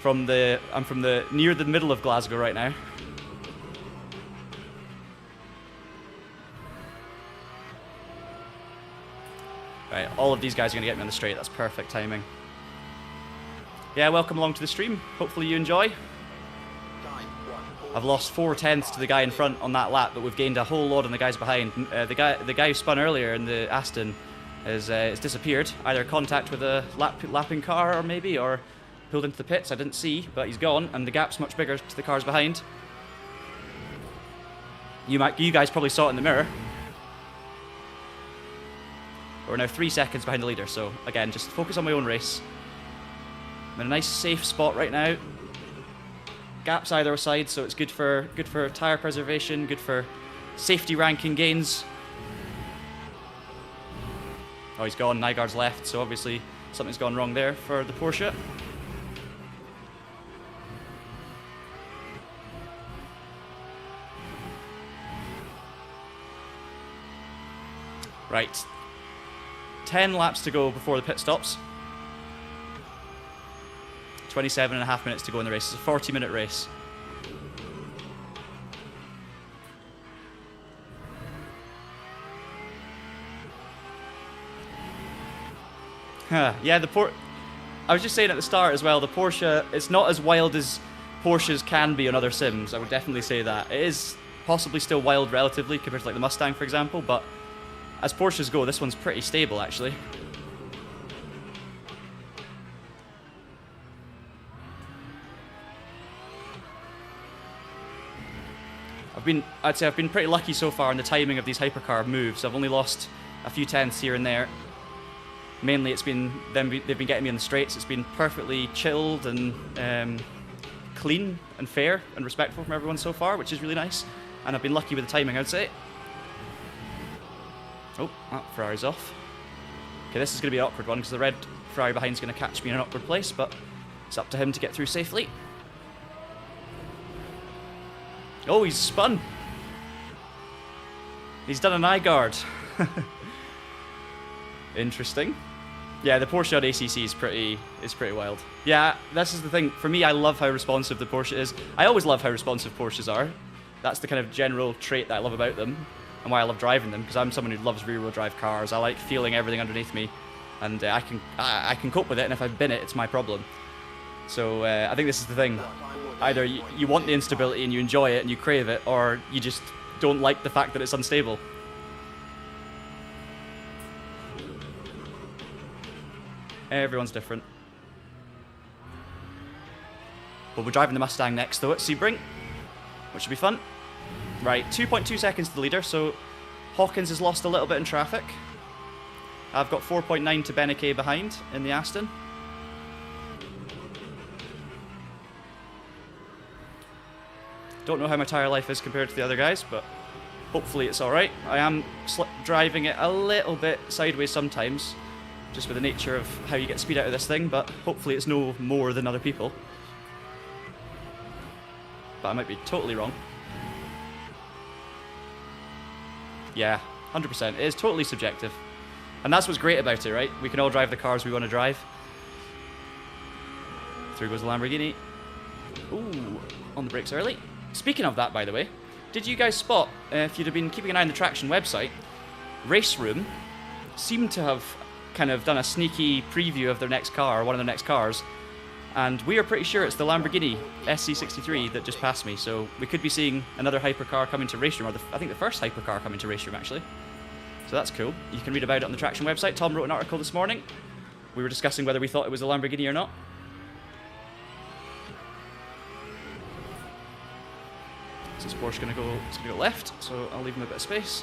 I'm from the near the middle of Glasgow right now. Right, all of these guys are going to get me on the straight. That's perfect timing. Yeah, welcome along to the stream. Hopefully you enjoy. I've lost 4/10 to the guy in front on that lap, but we've gained a whole lot on the guys behind. The guy who spun earlier in the Aston has disappeared. Either contact with a lapping car or pulled into the pits. I didn't see, but he's gone, and the gap's much bigger to the cars behind. You guys probably saw it in the mirror. We're now 3 seconds behind the leader, so again, just focus on my own race. I'm in a nice safe spot right now. Gaps either side, so it's good for tyre preservation, good for safety ranking gains. Oh, he's gone. Nygaard's left, so obviously something's gone wrong there for the Porsche. Right. 10 laps to go before the pit stops. 27.5 minutes to go in the race. It's a 40-minute race. Yeah, I was just saying at the start as well, the Porsche, it's not as wild as Porsches can be on other sims. I would definitely say that. It is possibly still wild relatively compared to like the Mustang, for example, but as Porsches go, this one's pretty stable, actually. I'd say I've been pretty lucky so far in the timing of these hypercar moves. I've only lost a few tenths here and there. Mainly it's been they've been getting me on the straights. It's been perfectly chilled and clean and fair and respectful from everyone so far, which is really nice. And I've been lucky with the timing, I'd say. Oh, Ferrari's off. Okay, this is going to be an awkward one because the red Ferrari behind is going to catch me in an awkward place, but it's up to him to get through safely. Oh, he's spun. He's done an Nygaard. Interesting. Yeah, the Porsche on ACC is pretty wild. Yeah, this is the thing. For me, I love how responsive the Porsche is. I always love how responsive Porsches are. That's the kind of general trait that I love about them and why I love driving them, because I'm someone who loves rear-wheel drive cars. I like feeling everything underneath me, and I can cope with it, and if I bin it, it's my problem. So I think this is the thing. Either you want the instability and you enjoy it and you crave it, or you just don't like the fact that it's unstable. Everyone's different. But we're driving the Mustang next, though, at Sebring, which should be fun. Right, 2.2 seconds to the leader, so Hawkins has lost a little bit in traffic. I've got 4.9 to Beneke behind in the Aston. Don't know how my tyre life is compared to the other guys, but hopefully it's alright. I am driving it a little bit sideways sometimes, just with the nature of how you get speed out of this thing, but hopefully it's no more than other people. But I might be totally wrong. Yeah, 100%. It is totally subjective. And that's what's great about it, right? We can all drive the cars we want to drive. Through goes the Lamborghini. Ooh, on the brakes early. Speaking of that, by the way, did you guys spot, if you'd have been keeping an eye on the Traxion website, Race Room seemed to have kind of done a sneaky preview of their next car, or one of their next cars, and we are pretty sure it's the Lamborghini SC63 that just passed me, so we could be seeing another hypercar coming to Race Room, or I think the first hypercar coming to Race Room, actually. So that's cool. You can read about it on the Traxion website. Tom wrote an article this morning. We were discussing whether we thought it was a Lamborghini or not. So this Porsche going to go left, so I'll leave him a bit of space.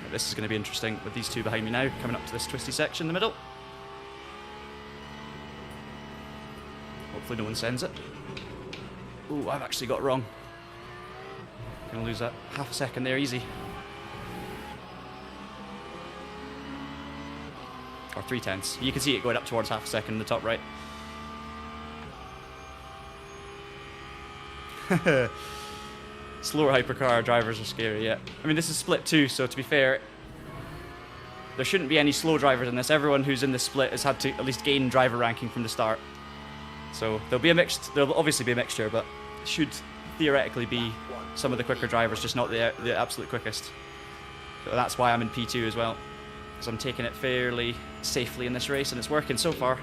Now this is going to be interesting with these two behind me now, coming up to this twisty section in the middle. Hopefully no one sends it. Ooh, I've actually got it wrong. Gonna lose that half a second there, easy. or 3/10. You can see it going up towards half a second in the top right. Slower hypercar drivers are scary, yeah. I mean, this is split 2, so to be fair, there shouldn't be any slow drivers in this. Everyone who's in this split has had to at least gain driver ranking from the start. So there'll obviously be a mixture, but should theoretically be some of the quicker drivers, just not the absolute quickest. So that's why I'm in P2 as well, because I'm taking it fairly safely in this race, and it's working so far.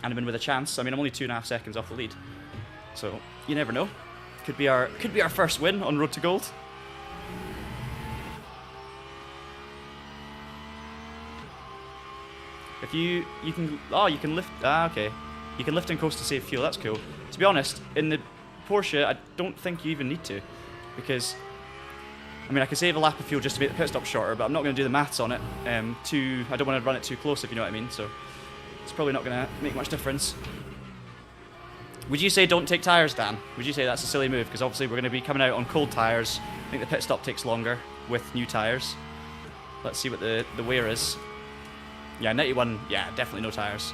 And I'm in with a chance. I mean, I'm only 2.5 seconds off the lead, so you never know. Could be our first win on Road to Gold. If you can lift, okay. You can lift and coast to save fuel, that's cool. To be honest, in the Porsche, I don't think you even need to, because, I mean, I can save a lap of fuel just to make the pit stop shorter, but I'm not going to do the maths on it. I don't want to run it too close, if you know what I mean, so it's probably not going to make much difference. Would you say don't take tyres, Dan? Would you say that's a silly move? Because obviously we're going to be coming out on cold tyres. I think the pit stop takes longer with new tyres. Let's see what the wear is. Yeah, 91, yeah, definitely no tyres.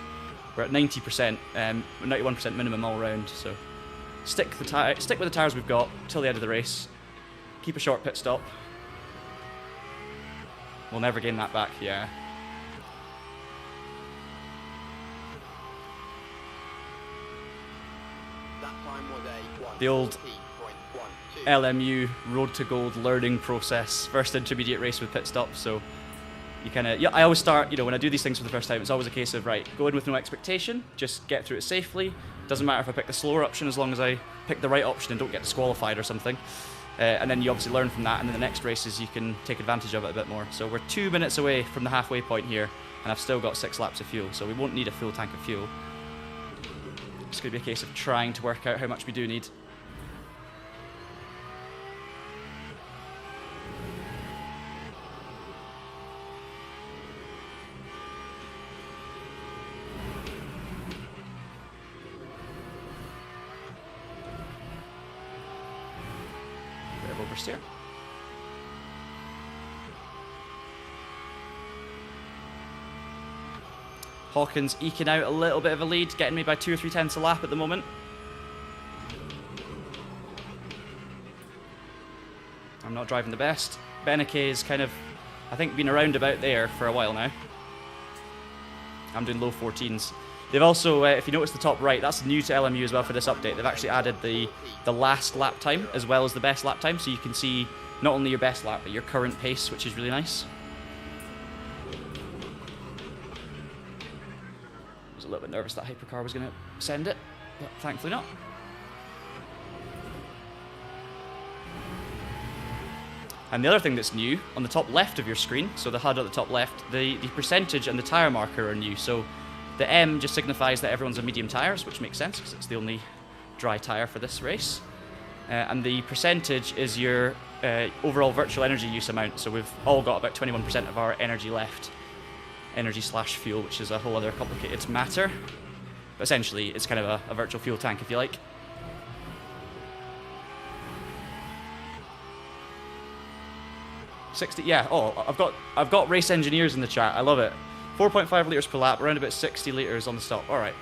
We're at 90%, 91% minimum all round, so stick with the tyres we've got till the end of the race. Keep a short pit stop. We'll never gain that back, yeah. The old LMU Road to Gold learning process, first intermediate race with pit stop, so you kind of, yeah, I always start, when I do these things for the first time, it's always a case of, right, go in with no expectation, just get through it safely. Doesn't matter if I pick the slower option as long as I pick the right option and don't get disqualified or something. And then you obviously learn from that, and in the next races you can take advantage of it a bit more. So we're 2 minutes away from the halfway point here, and I've still got 6 laps of fuel, so we won't need a full tank of fuel. It's going to be a case of trying to work out how much we do need. Here. Hawkins eking out a little bit of a lead, getting me by 2 or 3 tenths a lap at the moment. I'm not driving the best. Beneke is kind of, I think, been around about there for a while now. I'm doing low 14s. They've also, if you notice the top right, that's new to LMU as well for this update. They've actually added the last lap time as well as the best lap time, so you can see not only your best lap, but your current pace, which is really nice. I was a little bit nervous that hypercar was going to send it, but thankfully not. And the other thing that's new, on the top left of your screen, so the HUD at the top left, the percentage and the tyre marker are new. So the M just signifies that everyone's on medium tyres, which makes sense because it's the only dry tyre for this race. And the percentage is your overall virtual energy use amount. So we've all got about 21% of our energy left. Energy/fuel, which is a whole other complicated matter. But essentially, it's kind of a virtual fuel tank, if you like. Yeah. Oh, I've got race engineers in the chat. I love it. 4.5 litres per lap, around about 60 litres on the stop. All right.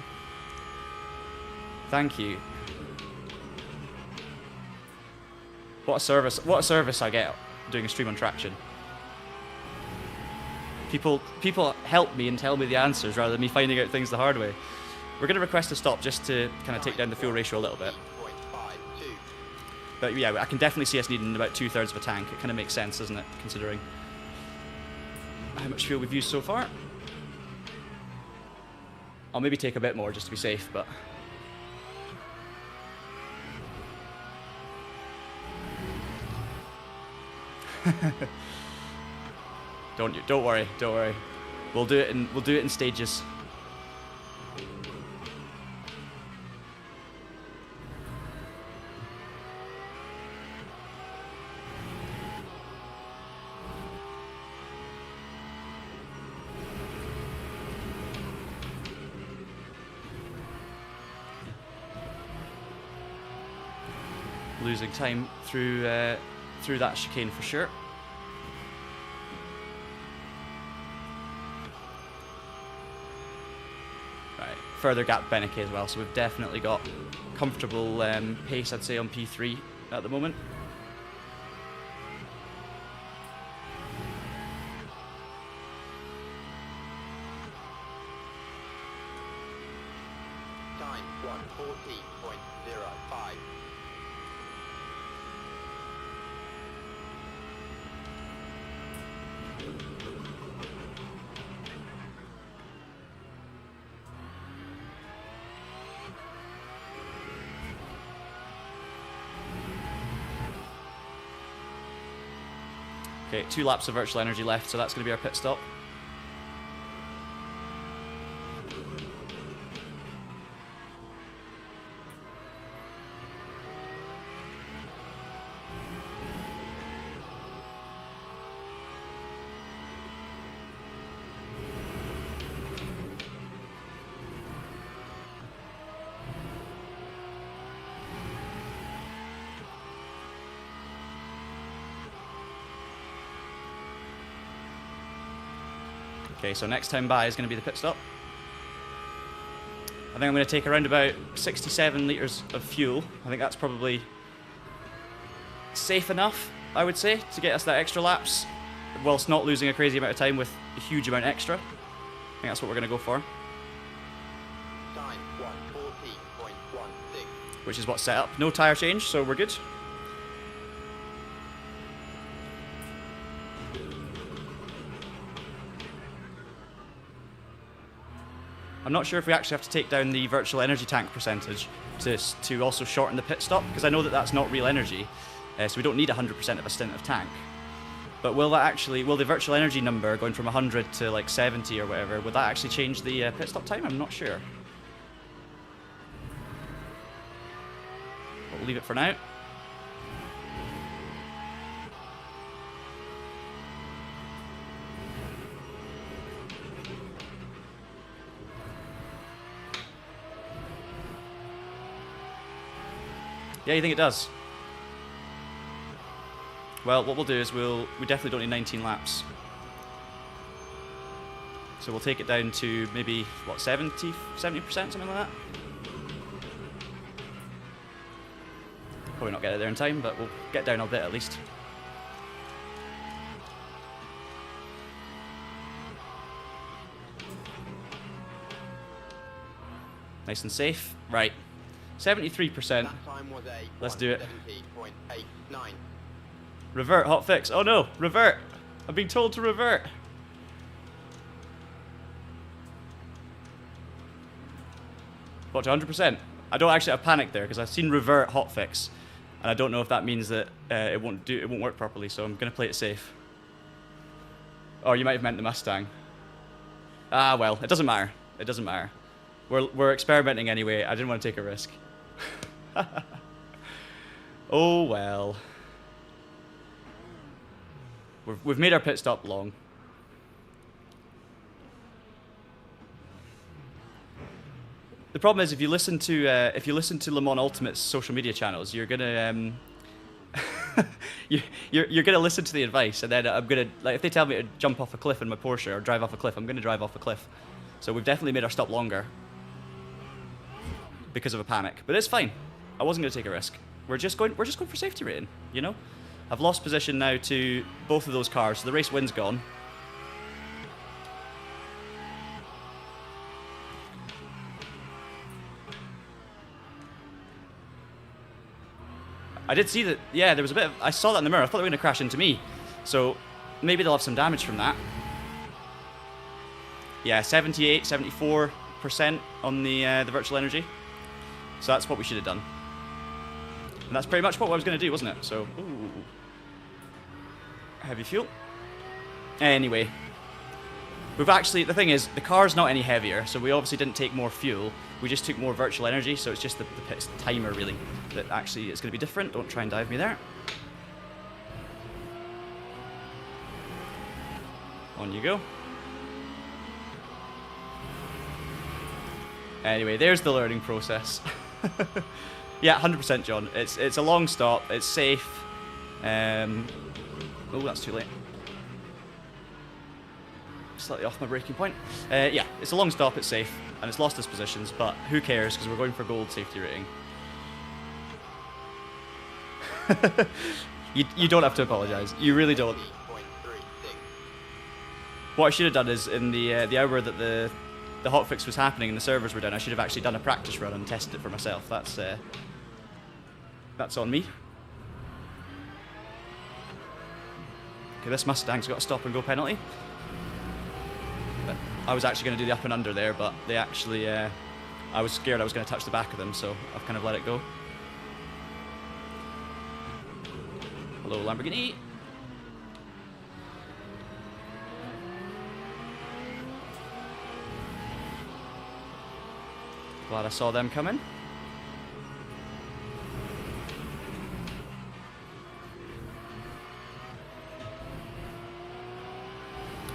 Thank you. What a service I get doing a stream on Traction. People help me and tell me the answers rather than me finding out things the hard way. We're going to request a stop just to kind of take down the fuel ratio a little bit. But yeah, I can definitely see us needing about 2/3 of a tank. It kind of makes sense, doesn't it, considering how much fuel we've used so far. I'll maybe take a bit more just to be safe, but don't worry. We'll do it in stages. Losing time through that chicane for sure. further gap Beneke as well, so we've definitely got comfortable pace, I'd say, on P3 at the moment. Time 1:14.05. Okay, 2 laps of virtual energy left, so that's going to be our pit stop. Okay, so next time by is going to be the pit stop. I think I'm going to take around about 67 litres of fuel. I think that's probably safe enough, I would say, to get us that extra laps, whilst not losing a crazy amount of time with a huge amount extra. I think that's what we're going to go for. Time 1:14.16. Which is what's set up. No tyre change, so we're good. I'm not sure if we actually have to take down the virtual energy tank percentage to also shorten the pit stop, because I know that that's not real energy, so we don't need 100% of a stint of tank. But will the virtual energy number going from 100 to like 70 or whatever, would that actually change the pit stop time? I'm not sure. But we'll leave it for now. Yeah, you think it does? Well, what we'll do is we definitely don't need 19 laps. So we'll take it down to maybe, what, 70%, something like that? Probably not get it there in time, but we'll get down a bit at least. Nice and safe. Right. 73%. That time was a Let's do it. 1:17.89. Revert, hot fix. Oh no, revert. I'm being told to revert. What, to 100%? I don't actually have panic there because I've seen revert hot fix, and I don't know if that means that it won't work properly. So I'm gonna play it safe. Oh, you might have meant the Mustang. Ah, well, it doesn't matter. It doesn't matter. We're experimenting anyway. I didn't want to take a risk. Oh well. We've made our pit stop long. The problem is if you listen to Le Mans Ultimate's social media channels, you're gonna you're gonna listen to the advice, and then I'm gonna, like, if they tell me to jump off a cliff in my Porsche or drive off a cliff, I'm gonna drive off a cliff. So we've definitely made our stop longer because of a panic, but it's fine. I wasn't gonna take a risk. We're just going for safety rating, you know. I've lost position now to both of those cars, so the race win's gone. I did see that, yeah, there was a bit of, I saw that in the mirror. I thought they were going to crash into me. So maybe they'll have some damage from that. Yeah, 78, 74% on the virtual energy. So that's what we should have done. And that's pretty much what I was going to do, wasn't it? So, ooh. Heavy fuel. Anyway. We've actually, the thing is, the car's not any heavier, so we obviously didn't take more fuel. We just took more virtual energy, so it's just the pit's timer, really, that actually is going to be different. Don't try and dive me there. On you go. Anyway, there's the learning process. Yeah, 100% John. It's a long stop. It's safe. Oh, that's too late. slightly off my braking point. Yeah, it's a long stop, it's safe, and it's lost its positions, but who cares, because we're going for gold safety rating. You don't have to apologise. You really don't. 18.36. What I should have done is, in the hour that the hotfix was happening and the servers were down, I should have actually done a practice run and tested it for myself. That's on me. Okay, this Mustang's got a stop and go penalty. But I was actually going to do the up and under there, but they actually, I was scared I was going to touch the back of them, so I've kind of let it go. Hello, Lamborghini. Glad I saw them coming.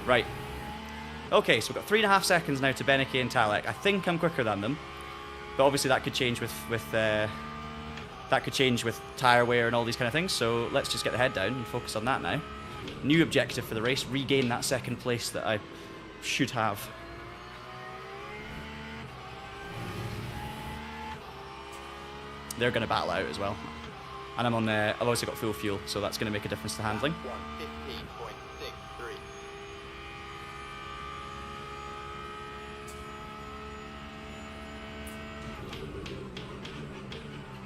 Right. Okay, so we've got 3.5 seconds now to Beneke and Talek. I think I'm quicker than them, but obviously that could change with tyre wear and all these kind of things. So let's just get the head down and focus on that now. New objective for the race: regain that second place that I should have. They're going to battle out as well, and I'm on. I've also got full fuel, so that's going to make a difference to handling. 1:15.63.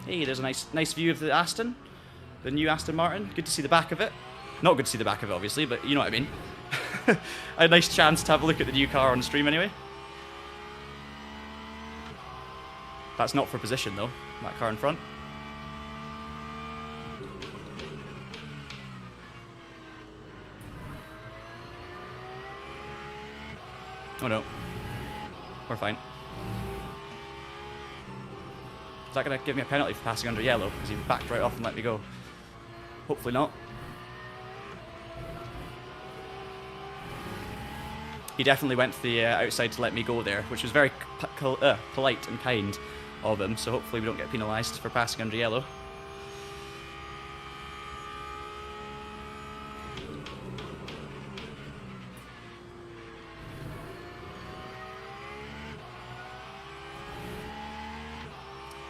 Hey, there's a nice view of the Aston, the new Aston Martin. Good to see the back of it. Not good to see the back of it, obviously, but you know what I mean. A nice chance to have a look at the new car on stream anyway. That's not for position though, that car in front. Oh no, we're fine. Is that going to give me a penalty for passing under yellow? Because he backed right off and let me go. Hopefully not. He definitely went to the outside to let me go there, which was very polite and kind of him, so hopefully we don't get penalised for passing under yellow.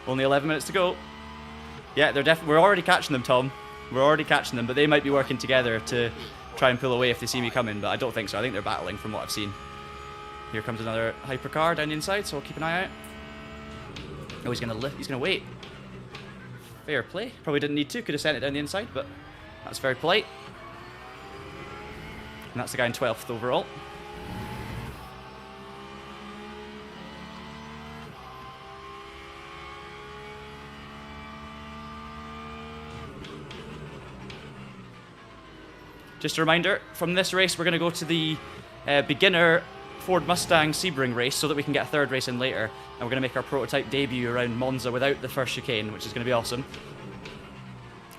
Only 11 minutes to go. Yeah, we're already catching them, Tom. We're already catching them, but they might be working together to try and pull away if they see me coming, but I don't think so. I think they're battling from what I've seen. Here comes another hypercar down the inside, so I'll keep an eye out. Oh, he's gonna wait. Fair play. Probably didn't need to, could have sent it down the inside, but that's very polite. And that's the guy in 12th overall. Just a reminder, from this race we're going to go to the beginner Ford Mustang Sebring race so that we can get a third race in later. And we're going to make our prototype debut around Monza without the first chicane, which is going to be awesome.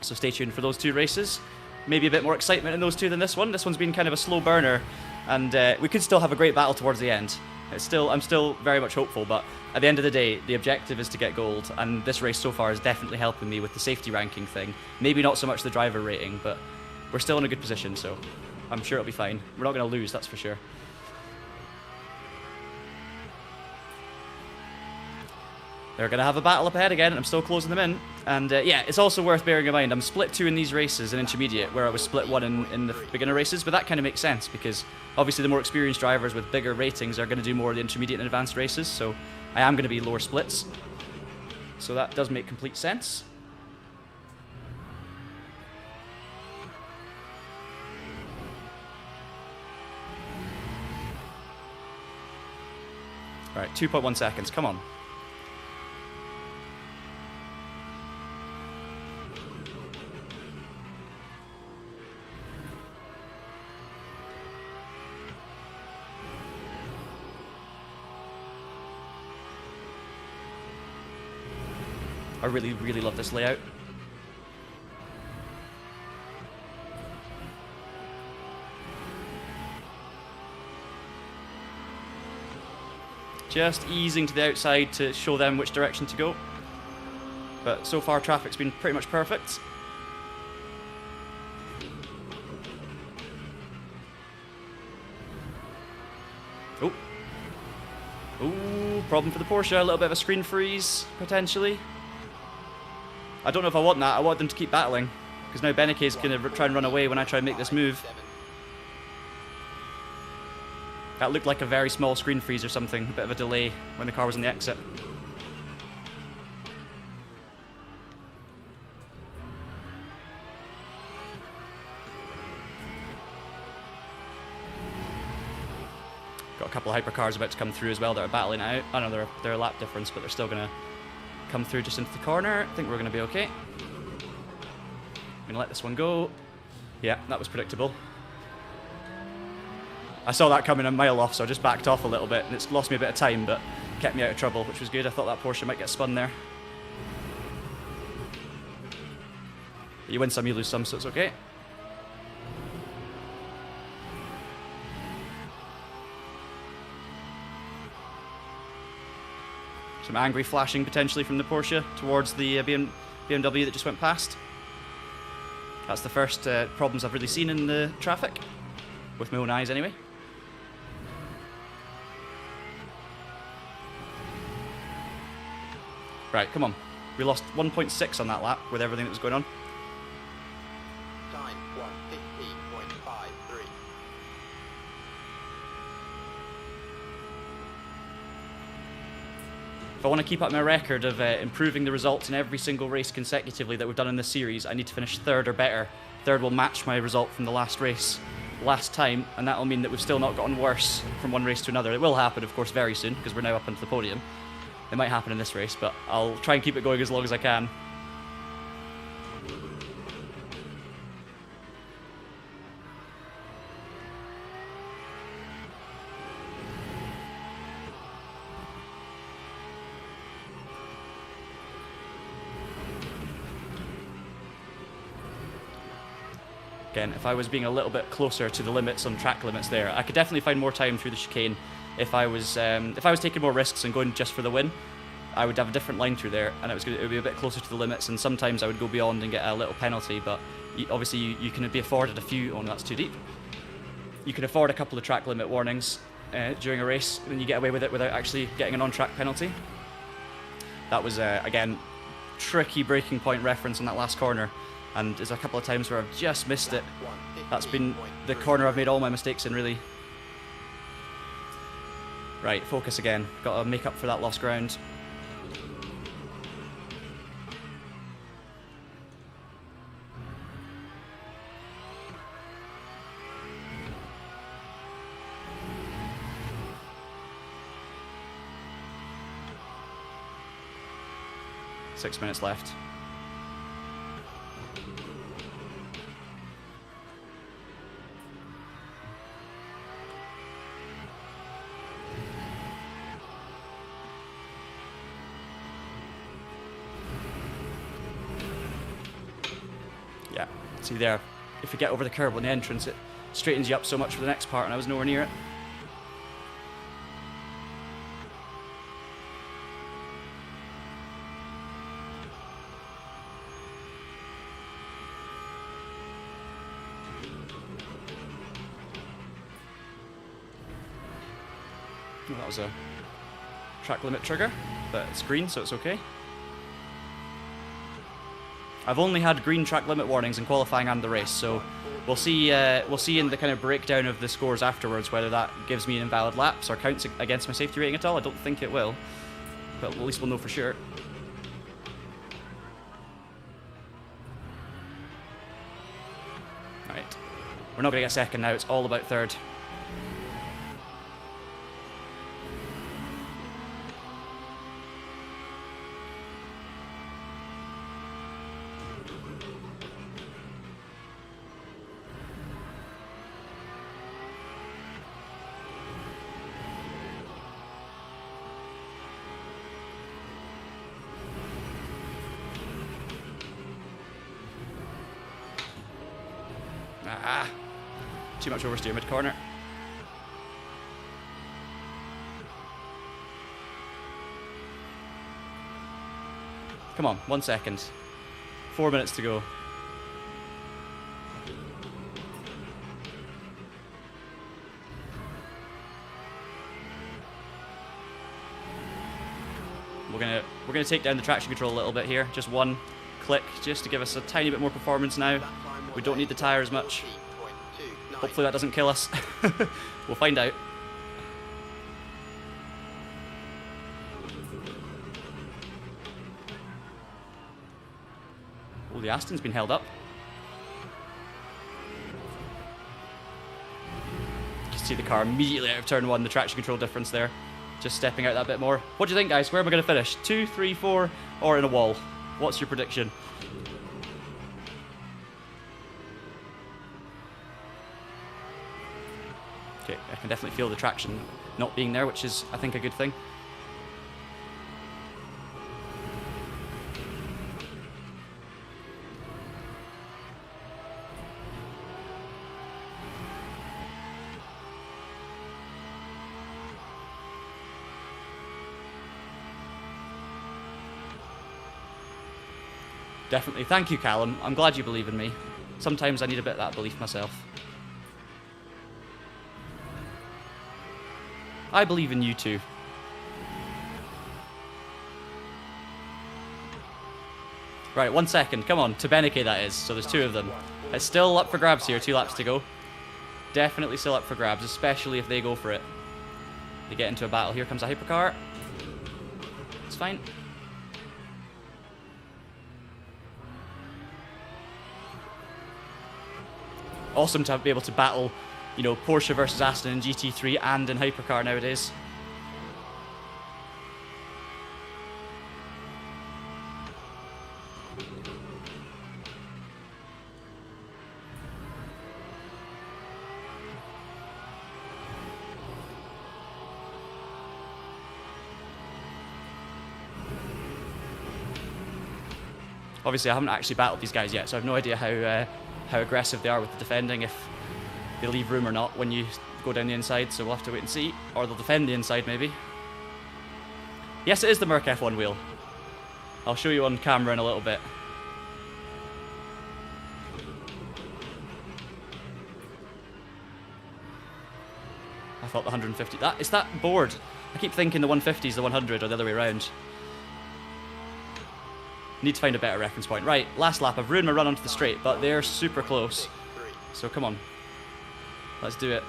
So stay tuned for those two races. Maybe a bit more excitement in those two than this one. This one's been kind of a slow burner, and we could still have a great battle towards the end. I'm still very much hopeful, but at the end of the day, the objective is to get gold, and this race so far is definitely helping me with the safety ranking thing. Maybe not so much the driver rating, but we're still in a good position, so I'm sure it'll be fine. We're not going to lose, that's for sure. They're going to have a battle up ahead again, and I'm still closing them in. And yeah, it's also worth bearing in mind, I'm split 2 in these races in intermediate, where I was split 1 in the beginner races, but that kind of makes sense, because obviously the more experienced drivers with bigger ratings are going to do more of the intermediate and advanced races, so I am going to be lower splits. So that does make complete sense. Alright, 2.1 seconds, come on. I really, really love this layout. Just easing to the outside to show them which direction to go. But so far traffic's been pretty much perfect. Oh. Ooh, problem for the Porsche. A little bit of a screen freeze, potentially. I don't know if I want that. I want them to keep battling. Because now Beneke's going to try and run away when I try and make this move. That looked like a very small screen freeze or something. A bit of a delay when the car was on the exit. Got a couple of hypercars about to come through as well that are battling out. I know they're a lap difference, but they're still going to come through just into the corner. I think we're going to be okay. I'm going to let this one go. Yeah, that was predictable. I saw that coming a mile off, so I just backed off a little bit, and it's lost me a bit of time, but kept me out of trouble, which was good. I thought that Porsche might get spun there. But you win some, you lose some, so it's okay. Some angry flashing potentially from the Porsche towards the BMW that just went past. That's the first problems I've really seen in the traffic, with my own eyes anyway. Right, come on. We lost 1.6 on that lap with everything that was going on. Time 1:15.53. If I want to keep up my record of improving the results in every single race consecutively that we've done in this series, I need to finish third or better. Third will match my result from the last race last time, and that will mean that we've still not gotten worse from one race to another. It will happen, of course, very soon, because we're now up onto the podium. It might happen in this race, but I'll try and keep it going as long as I can. Again, if I was being a little bit closer to the limits on track limits there, I could definitely find more time through the chicane. If I was taking more risks and going just for the win, I would have a different line through there, and it would be a bit closer to the limits. And sometimes I would go beyond and get a little penalty. But obviously, you can be afforded a few. Oh no, that's too deep. You can afford a couple of track limit warnings during a race, and you get away with it without actually getting an on-track penalty. That was again tricky breaking point reference on that last corner, and there's a couple of times where I've just missed it. That's been the corner I've made all my mistakes in, really. Right, focus again. Got to make up for that lost ground. Six minutes left. Yeah, see there, if you get over the curb on the entrance, it straightens you up so much for the next part, and I was nowhere near it. Well, that was a track limit trigger, but it's green, so it's okay. I've only had green track limit warnings in qualifying and the race, so we'll see in the kind of breakdown of the scores afterwards whether that gives me an invalid laps or counts against my safety rating at all. I don't think it will, but at least we'll know for sure. Right, we're not going to get second now, it's all about third. Ah, too much oversteer mid-corner. Come on, 1 second. 4 minutes to go. going to take down the traction control a little bit here. Just one click, just to give us a tiny bit more performance now. We don't need the tyre as much. Hopefully that doesn't kill us. We'll find out. Oh, the Aston's been held up. You can see the car immediately out of turn 1, the traction control difference there. Just stepping out that bit more. What do you think, guys? Where am I going to finish? 2, 3, 4, or in a wall? What's your prediction? Okay, I can definitely feel the traction not being there, which is, I think, a good thing. Definitely. Thank you, Callum. I'm glad you believe in me. Sometimes I need a bit of that belief myself. I believe in you too. Right, 1 second. Come on. Tabeneke, that is. So there's 2 of them. It's still up for grabs here. 2 laps to go. Definitely still up for grabs, especially if they go for it. They get into a battle. Here comes a hypercar. It's fine. Awesome to be able to battle, you know, Porsche versus Aston in GT3 and in hypercar nowadays. Obviously, I haven't actually battled these guys yet, so I have no idea how aggressive they are with the defending, if they leave room or not when you go down the inside, so we'll have to wait and see. Or they'll defend the inside, maybe. Yes, it is the Merc F1 wheel. I'll show you on camera in a little bit. I thought the 150... It's that board. I keep thinking the 150 is the 100 or the other way around. Need to find a better reference point. Right, last lap. I've ruined my run onto the straight, but they're super close. So come on. Let's do it.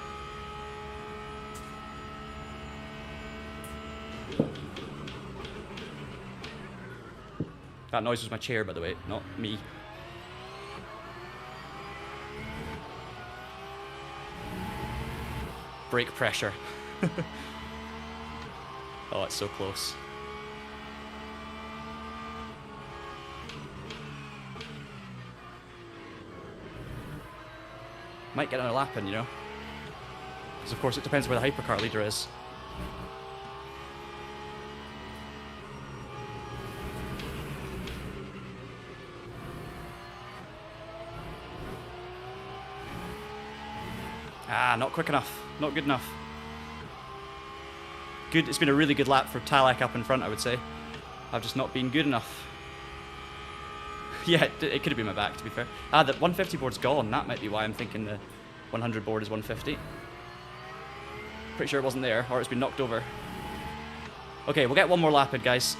That noise was my chair, by the way, not me. Brake pressure. Oh, it's so close. Might get another lap in, you know. Because of course it depends where the hypercar leader is. Ah, not quick enough. Not good enough. Good. It's been a really good lap for Talek up in front, I would say. I've just not been good enough. Yeah, it could have been my back, to be fair. Ah, the 150 board's gone. That might be why I'm thinking the 100 board is 150. Pretty sure it wasn't there, or it's been knocked over. Okay, we'll get one more lap in, guys.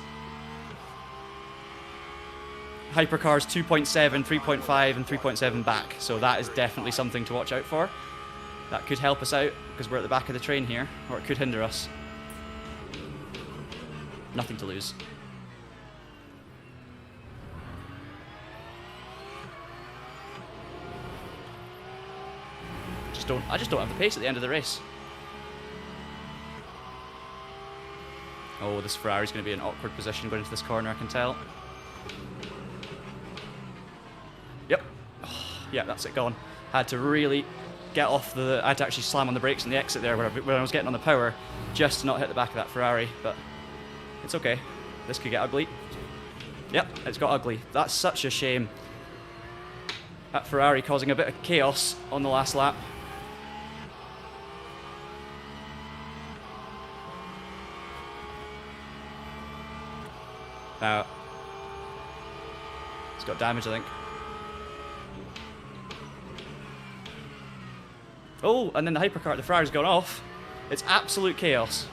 Hypercars 2.7, 3.5, and 3.7 back. So that is definitely something to watch out for. That could help us out, because we're at the back of the train here, or it could hinder us. Nothing to lose. I just don't have the pace at the end of the race. Oh, this Ferrari's going to be in an awkward position going into this corner, I can tell. Yep. Oh, yeah, that's it, gone. Had to really get off the... I had to actually slam on the brakes in the exit there when I was getting on the power, just to not hit the back of that Ferrari, but it's okay. This could get ugly. Yep, it's got ugly. That's such a shame. That Ferrari causing a bit of chaos on the last lap. Now, it's got damage, I think. Oh, and then the hypercar, the Ferrari's gone off. It's absolute chaos.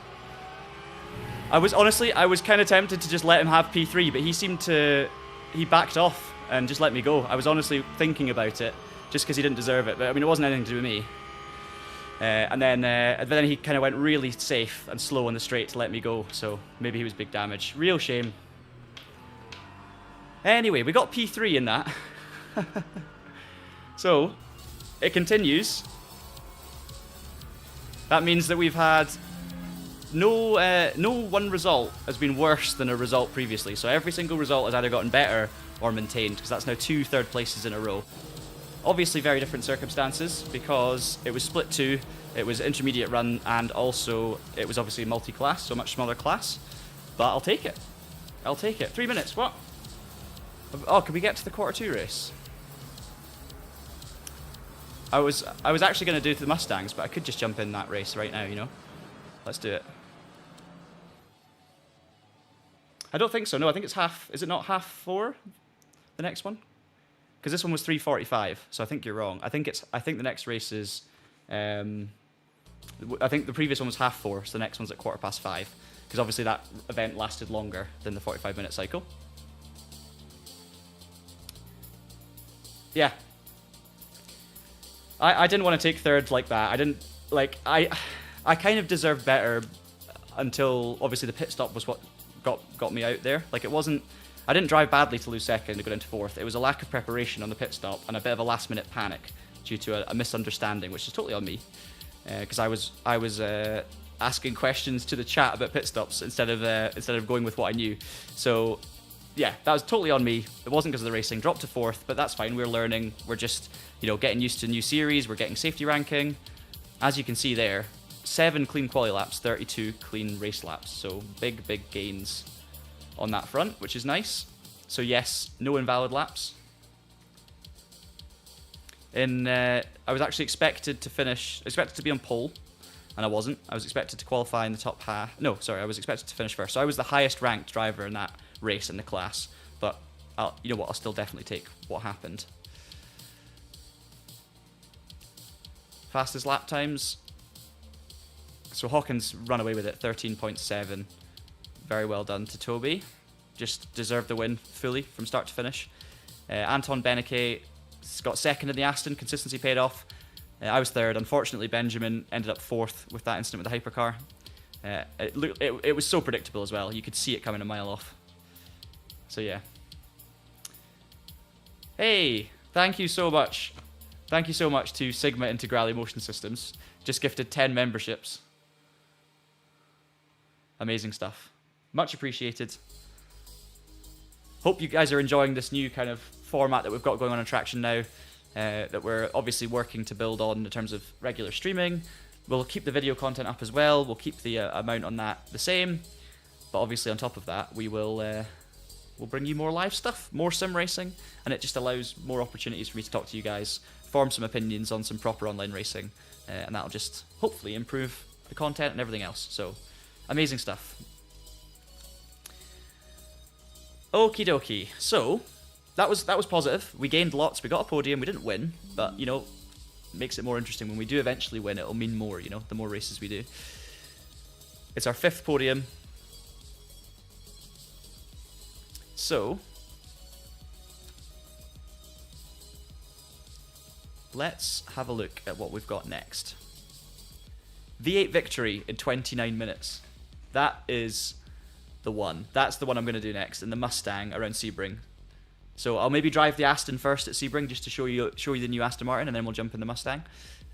I was honestly, I was kind of tempted to just let him have P3, but he backed off and just let me go. I was honestly thinking about it, just because he didn't deserve it. But I mean, it wasn't anything to do with me. And then he kind of went really safe and slow on the straight to let me go. So maybe he was big damage. Real shame. Anyway, we got P3 in that. So it continues. That means that we've had no one result has been worse than a result previously. So every single result has either gotten better or maintained, because that's now 2 third places in a row. Obviously very different circumstances, because it was split 2, it was intermediate run, and also it was obviously multi-class, so a much smaller class. But I'll take it. I'll take it. 3 minutes, what? Oh, can we get to the quarter 2 race? I was actually going to do it to the Mustangs, but I could just jump in that race right now, you know? Let's do it. I don't think so. No, I think it's half. Is it not half 4? The next one? Because this one was 3:45, so I think you're wrong. I think the next race is. I think the previous one was half 4, so the next one's at 5:15. Because obviously that event lasted longer than the 45-minute cycle. Yeah. I didn't want to take third like that. I didn't like. I kind of deserved better until obviously the pit stop was what got me out there. Like, it wasn't. I didn't drive badly to lose second to go into fourth. It was a lack of preparation on the pit stop and a bit of a last-minute panic due to a misunderstanding, which is totally on me, because I was asking questions to the chat about pit stops instead of going with what I knew. So yeah, that was totally on me. It wasn't because of the racing. Dropped to fourth, but that's fine. We're learning. We're just, you know, getting used to new series. We're getting safety ranking. As you can see there, 7 clean quali laps, 32 clean race laps. So big gains on that front, which is nice. So yes, no invalid laps. I was actually expected to be on pole, and I wasn't. I was expected to qualify in the top half. No, sorry, I was expected to finish first. So I was the highest ranked driver in that race in the class. But you know what? I'll still definitely take what happened. Fastest lap times. So Hawkins run away with it, 13.7. Very well done to Toby. Just deserved the win fully from start to finish. Anton Beneke got second in the Aston. Consistency paid off. I was third. Unfortunately, Benjamin ended up fourth with that incident with the hypercar. It was so predictable as well. You could see it coming a mile off. So yeah. Hey, thank you so much. Thank you so much to Sigma Integrale Motion Systems. Just gifted 10 memberships. Amazing stuff. Much appreciated. Hope you guys are enjoying this new kind of format that we've got going on Traction now, that we're obviously working to build on in terms of regular streaming. We'll keep the video content up as well. We'll keep the amount on that the same. But obviously on top of that, we'll bring you more live stuff, more sim racing, and it just allows more opportunities for me to talk to you guys, form some opinions on some proper online racing, and that'll just hopefully improve the content and everything else. So, amazing stuff. Okie dokie. So, that was positive. We gained lots. We got a podium. We didn't win, but you know, makes it more interesting. When we do eventually win, it'll mean more. You know, the more races we do. It's our 5th podium. So, let's have a look at what we've got next. V8 victory in 29 minutes. That is the one. That's the one I'm going to do next, in the Mustang around Sebring. So I'll maybe drive the Aston first at Sebring just to show you the new Aston Martin, and then we'll jump in the Mustang.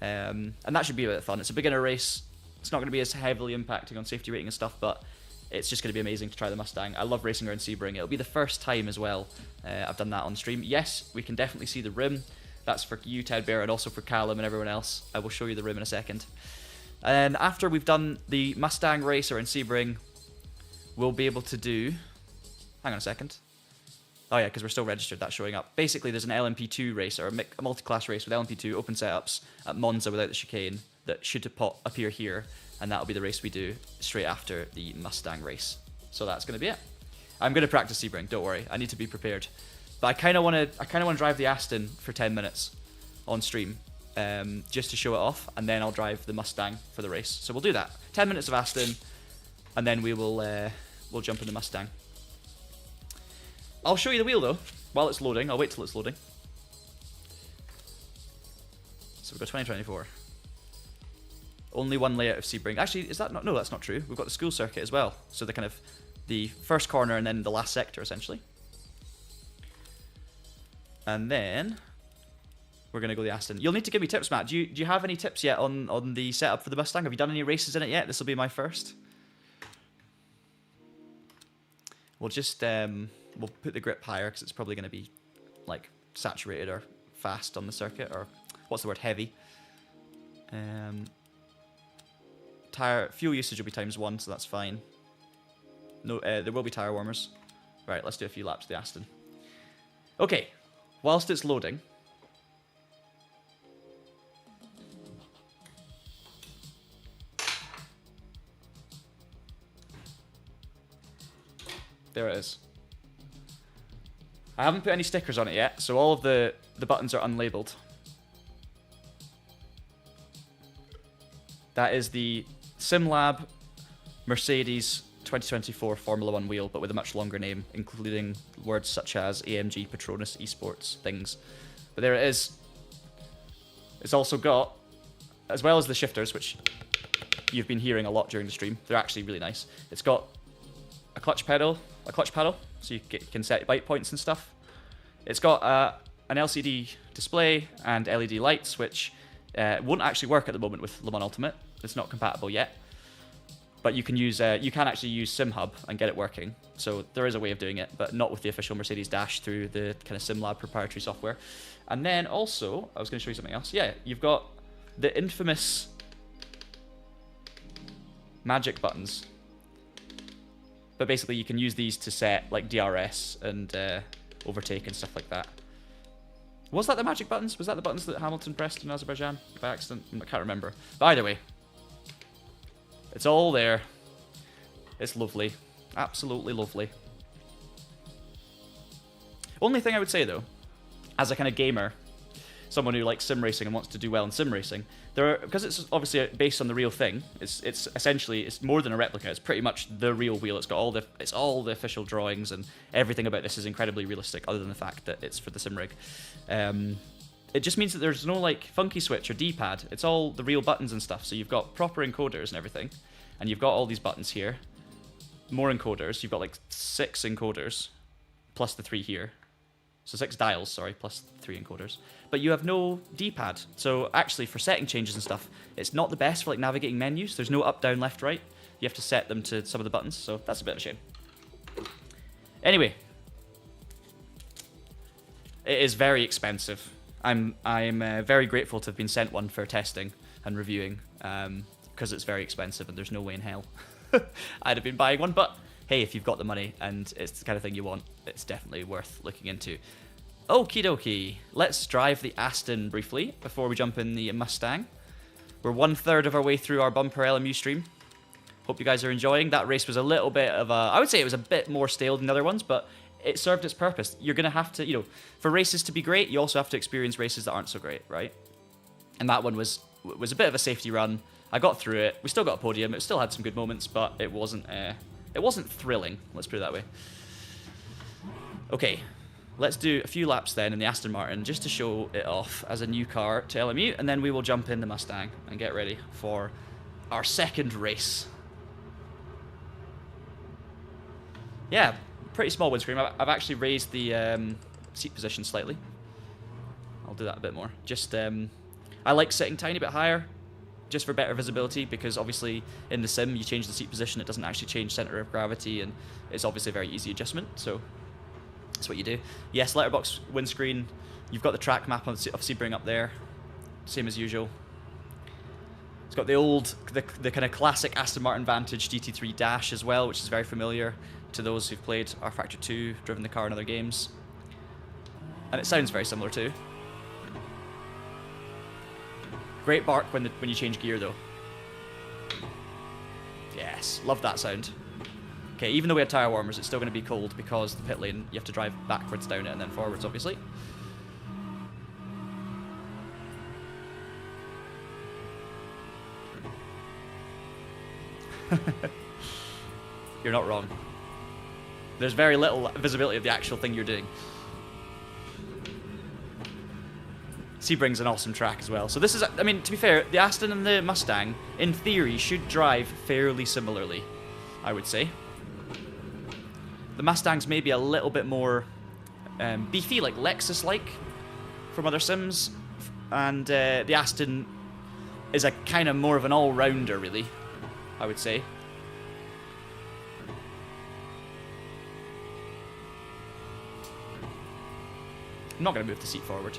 And that should be a bit of fun. It's a beginner race. It's not going to be as heavily impacting on safety rating and stuff, but it's just going to be amazing to try the Mustang. I love racing around Sebring. It'll be the first time as well I've done that on stream. Yes, we can definitely see the rim. That's for you, Ted Bear, and also for Callum and everyone else. I will show you the rim in a second. And after we've done the Mustang race around Sebring, we'll be able to do... Hang on a second. Oh yeah, because we're still registered, that's showing up. Basically, there's an LMP2 race, or a multi-class race with LMP2 open setups at Monza without the chicane that should appear here, and that'll be the race we do straight after the Mustang race. So that's going to be it. I'm going to practice Sebring, don't worry. I need to be prepared. But I kind of want to drive the Aston for 10 minutes on stream, just to show it off, and then I'll drive the Mustang for the race. So we'll do that. 10 minutes of Aston, and then we'll jump in the Mustang. I'll show you the wheel though while it's loading. I'll wait till it's loading. So we've got 2024. Only one layout of Sebring. Actually, is that not? No, that's not true. We've got the school circuit as well. So the kind of the first corner and then the last sector essentially. And then we're gonna go the Aston. You'll need to give me tips, Matt. Do you have any tips yet on the setup for the Mustang? Have you done any races in it yet? This will be my first. We'll just we'll put the grip higher because it's probably gonna be like saturated or fast on the circuit, or what's the word, heavy. Tire fuel usage will be ×1, so that's fine. No, there will be tire warmers. Right, let's do a few laps of the Aston. Okay, whilst it's loading. There it is. I haven't put any stickers on it yet, so all of the buttons are unlabeled. That is the SimLab Mercedes 2024 Formula 1 wheel, but with a much longer name, including words such as AMG, Petronas, Esports, things. But there it is. It's also got, as well as the shifters, which you've been hearing a lot during the stream, they're actually really nice. It's got a clutch paddle, so you can set bite points and stuff. It's got an LCD display and LED lights, which won't actually work at the moment with Le Mans Ultimate. It's not compatible yet. But you can use you can actually use SimHub and get it working. So there is a way of doing it, but not with the official Mercedes dash through the kind of SimLab proprietary software. And then also, I was going to show you something else. Yeah, you've got the infamous magic buttons. But basically, you can use these to set like DRS and overtake and stuff like that. Was that the magic buttons? Was that the buttons that Hamilton pressed in Azerbaijan by accident? I can't remember. But either way, it's all there. It's lovely. Absolutely lovely. Only thing I would say though, as a kind of gamer, someone who likes sim racing and wants to do well in sim racing, because it's obviously based on the real thing. It's essentially more than a replica. It's pretty much the real wheel. It's got all the official drawings, and everything about this is incredibly realistic, other than the fact that it's for the sim rig. It just means that there's no like funky switch or D-pad. It's all the real buttons and stuff. So you've got proper encoders and everything, and you've got all these buttons here. More encoders. You've got like 6 encoders, plus the 3 here. So 6 dials, sorry, plus 3 encoders. But you have no D-pad. So actually, for setting changes and stuff, it's not the best for like navigating menus. There's no up, down, left, right. You have to set them to some of the buttons. So that's a bit of a shame. Anyway, it is very expensive. I'm very grateful to have been sent one for testing and reviewing, because it's very expensive and there's no way in hell I'd have been buying one. But hey, if you've got the money and it's the kind of thing you want, it's definitely worth looking into. Okie dokie, let's drive the Aston briefly before we jump in the Mustang. We're 1/3 of our way through our bumper LMU stream. Hope you guys are enjoying. That race was a little bit of I would say it was a bit more stale than the other ones, but it served its purpose. You're going to have to, for races to be great, you also have to experience races that aren't so great, right? And that one was a bit of a safety run. I got through it. We still got a podium. It still had some good moments, but it wasn't thrilling, let's put it that way. Okay, let's do a few laps then in the Aston Martin just to show it off as a new car to LMU, and then we will jump in the Mustang and get ready for our second race. Yeah, pretty small windscreen. I've actually raised the seat position slightly. I'll do that a bit more. Just, I like sitting tiny bit higher, just for better visibility, because obviously in the sim you change the seat position, it doesn't actually change center of gravity, and it's obviously a very easy adjustment, so that's what you do. Yes, letterbox windscreen. You've got the track map of Sebring up there, same as usual. It's got the kind of classic Aston Martin Vantage GT3 dash as well, which is very familiar to those who've played R Factor 2, driven the car in other games. And it sounds very similar too. Great bark when you change gear though. Yes, love that sound. Okay, even though we had tyre warmers, it's still going to be cold because the pit lane, you have to drive backwards down it and then forwards, obviously. You're not wrong. There's very little visibility of the actual thing you're doing. Sebring's an awesome track as well. So this is, I mean, to be fair, the Aston and the Mustang, in theory, should drive fairly similarly, I would say. The Mustang's maybe a little bit more beefy, like Lexus-like, from other sims. And the Aston is a kind of more of an all-rounder, really, I would say. I'm not going to move the seat forward.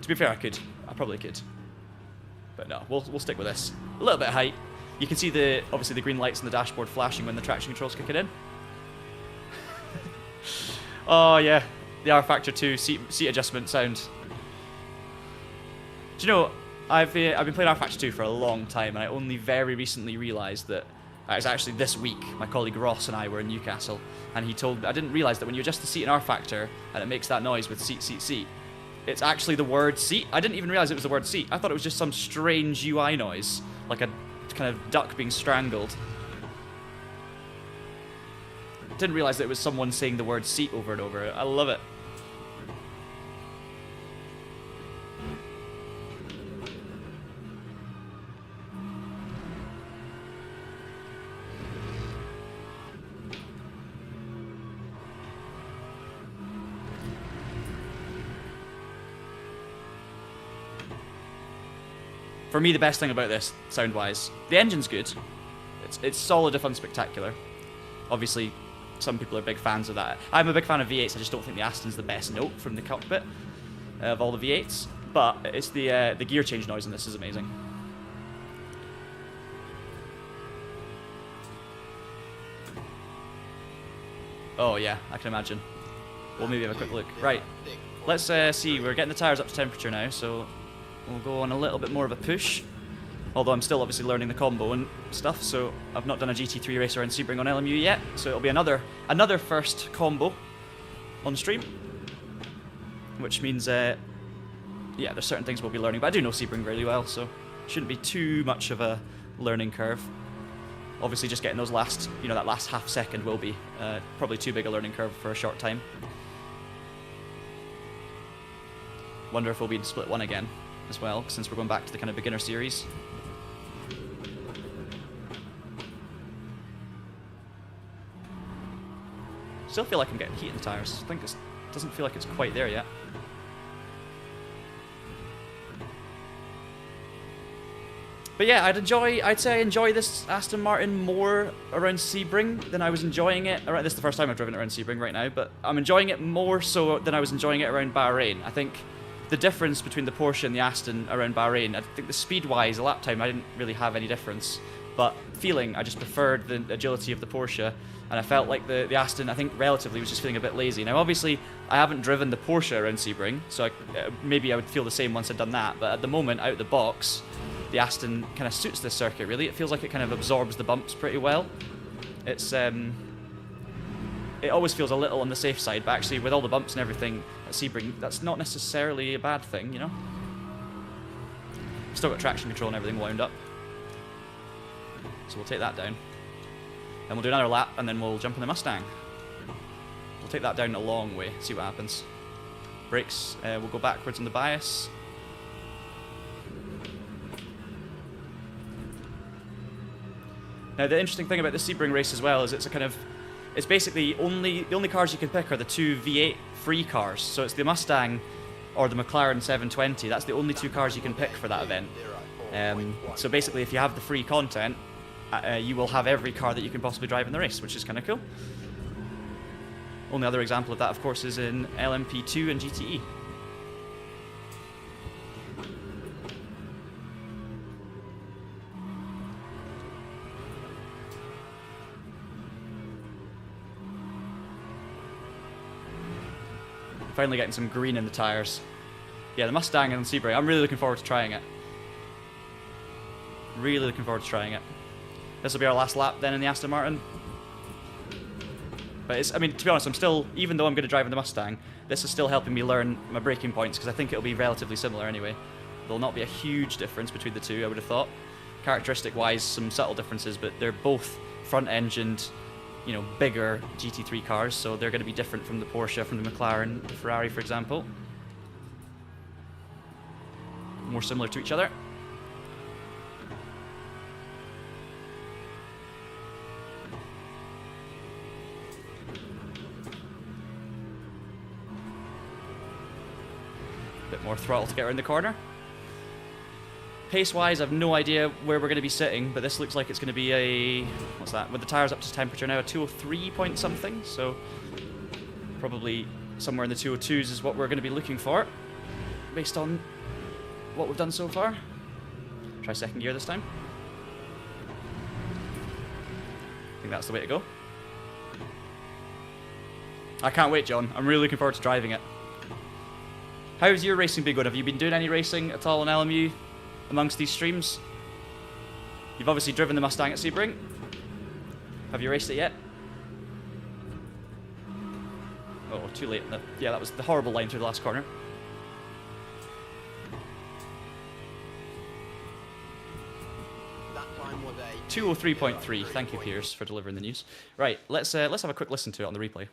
To be fair, I could. I probably could. But no, we'll stick with this. A little bit of height. You can see obviously the green lights on the dashboard flashing when the traction control's kicking in. Oh yeah, the R Factor 2 seat adjustment sound. Do you know, I've been playing R Factor 2 for a long time, and I only very recently realised that it was actually this week. My colleague Ross and I were in Newcastle, and he told me, I didn't realise that when you adjust the seat in R Factor and it makes that noise with seat, it's actually the word seat. I didn't even realise it was the word seat. I thought it was just some strange UI noise, like a kind of duck being strangled. Didn't realise that it was someone saying the word seat over and over. I love it. For me, the best thing about this, sound-wise, the engine's good. It's solid if unspectacular. Obviously, some people are big fans of that. I'm a big fan of V8s, I just don't think the Aston's the best note from the cockpit of all the V8s. But it's the gear change noise in this is amazing. Oh yeah, I can imagine. We'll maybe have a quick look. Right, let's see, we're getting the tyres up to temperature now, so we'll go on a little bit more of a push. Although I'm still obviously learning the combo and stuff, so I've not done a GT3 race around Sebring on LMU yet, so it'll be another first combo on stream. Which means, yeah, there's certain things we'll be learning, but I do know Sebring really well, so it shouldn't be too much of a learning curve. Obviously just getting those last, that last half second will be probably too big a learning curve for a short time. Wonder if we'll be in split 1 again as well, since we're going back to the kind of beginner series. Still feel like I'm getting heat in the tyres. I think it doesn't feel like it's quite there yet. But yeah, I'd say I enjoy this Aston Martin more around Sebring than I was enjoying it. This is the first time I've driven it around Sebring right now, but I'm enjoying it more so than I was enjoying it around Bahrain. I think the difference between the Porsche and the Aston around Bahrain, I think the speed-wise, the lap time, I didn't really have any difference. But feeling, I just preferred the agility of the Porsche, and I felt like the Aston, I think, relatively was just feeling a bit lazy. Now, obviously, I haven't driven the Porsche around Sebring, so maybe I would feel the same once I'd done that. But at the moment, out the box, the Aston kind of suits this circuit, really. It feels like it kind of absorbs the bumps pretty well. It always feels a little on the safe side, but actually with all the bumps and everything at Sebring, that's not necessarily a bad thing, Still got traction control and everything wound up. So we'll take that down. Then we'll do another lap, and then we'll jump in the Mustang. We'll take that down a long way, see what happens. Brakes, we'll go backwards on the bias. Now the interesting thing about the Sebring race as well is it's basically the only cars you can pick are the 2 V8 free cars. So it's the Mustang or the McLaren 720. That's the only 2 cars you can pick for that event. So basically, if you have the free content, you will have every car that you can possibly drive in the race, which is kind of cool. Only other example of that, of course, is in LMP2 and GTE. Finally getting some green in the tyres. Yeah, the Mustang and the Sebring, I'm really looking forward to trying it. Really looking forward to trying it. This will be our last lap then in the Aston Martin. But to be honest, I'm still, even though I'm going to drive in the Mustang, this is still helping me learn my braking points, because I think it'll be relatively similar anyway. There'll not be a huge difference between the two, I would have thought. characteristic-wise, some subtle differences, but they're both front-engined, you know, bigger GT3 cars, so they're going to be different from the Porsche, from the McLaren, the Ferrari, for example. More similar to each other. Bit more throttle to get around the corner. Pace-wise, I've no idea where we're going to be sitting, but this looks like it's going to be a... What's that? With the tyres up to temperature now, a 203 point something, so probably somewhere in the 202s is what we're going to be looking for, based on what we've done so far. Try second gear this time. I think that's the way to go. I can't wait, John. I'm really looking forward to driving it. How's your racing been going? Have you been doing any racing at all on LMU amongst these streams? You've obviously driven the Mustang at Sebring. Have you raced it yet? Oh, too late. Yeah, that was the horrible line through the last corner. That time was a 203.3. Thank you, Piers, for delivering the news. Right, let's have a quick listen to it on the replay.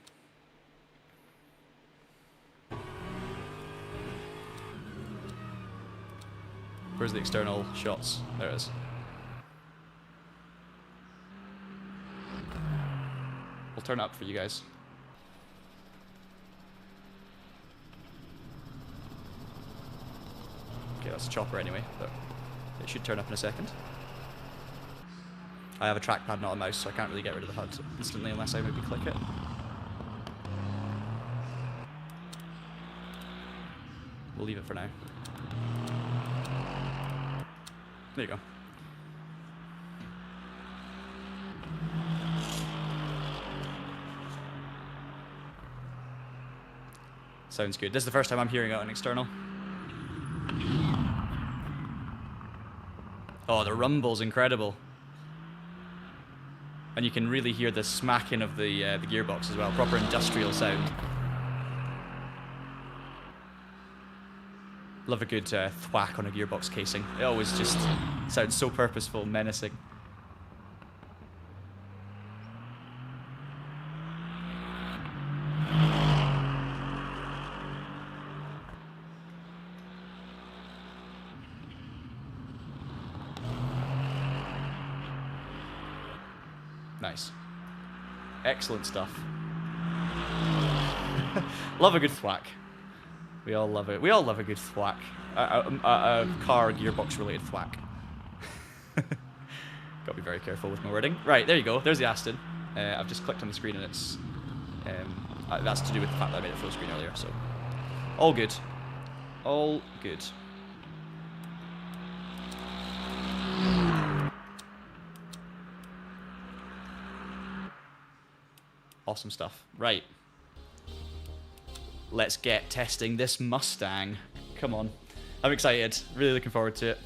Where's the external shots? There it is. We'll turn it up for you guys. Okay, that's a chopper anyway, but it should turn up in a second. I have a trackpad, not a mouse, so I can't really get rid of the HUD instantly unless I maybe click it. We'll leave it for now. There you go. Sounds good. This is the first time I'm hearing it on external. Oh, the rumble's incredible. And you can really hear the smacking of the gearbox as well. Proper industrial sound. Love a good thwack on a gearbox casing. It always just sounds so purposeful, menacing. Nice. Excellent stuff. Love a good thwack. We all love it. We all love a good thwack. A car gearbox related thwack. Gotta be very careful with my wording. Right, there you go. There's the Aston. I've just clicked on the screen and it's... that's to do with the fact that I made it full screen earlier, so... All good. All good. Awesome stuff. Right. Let's get testing this Mustang. Come on. I'm excited. Really looking forward to it.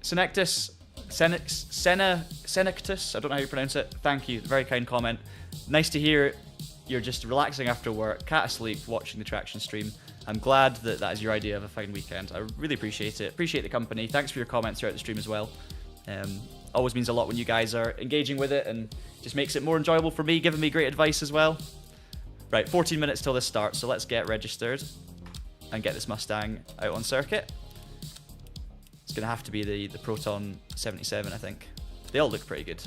Senectus, Senectus, I don't know how you pronounce it. Thank you. Very kind comment. Nice to hear you're just relaxing after work, cat asleep, watching the Traction stream. I'm glad that that is your idea of a fine weekend. I really appreciate it. Appreciate the company. Thanks for your comments throughout the stream as well. Always means a lot when you guys are engaging with it and just makes it more enjoyable for me, giving me great advice as well. Right, 14 minutes till this starts, so let's get registered and get this Mustang out on circuit. It's going to have to be the Proton 77, I think. They all look pretty good.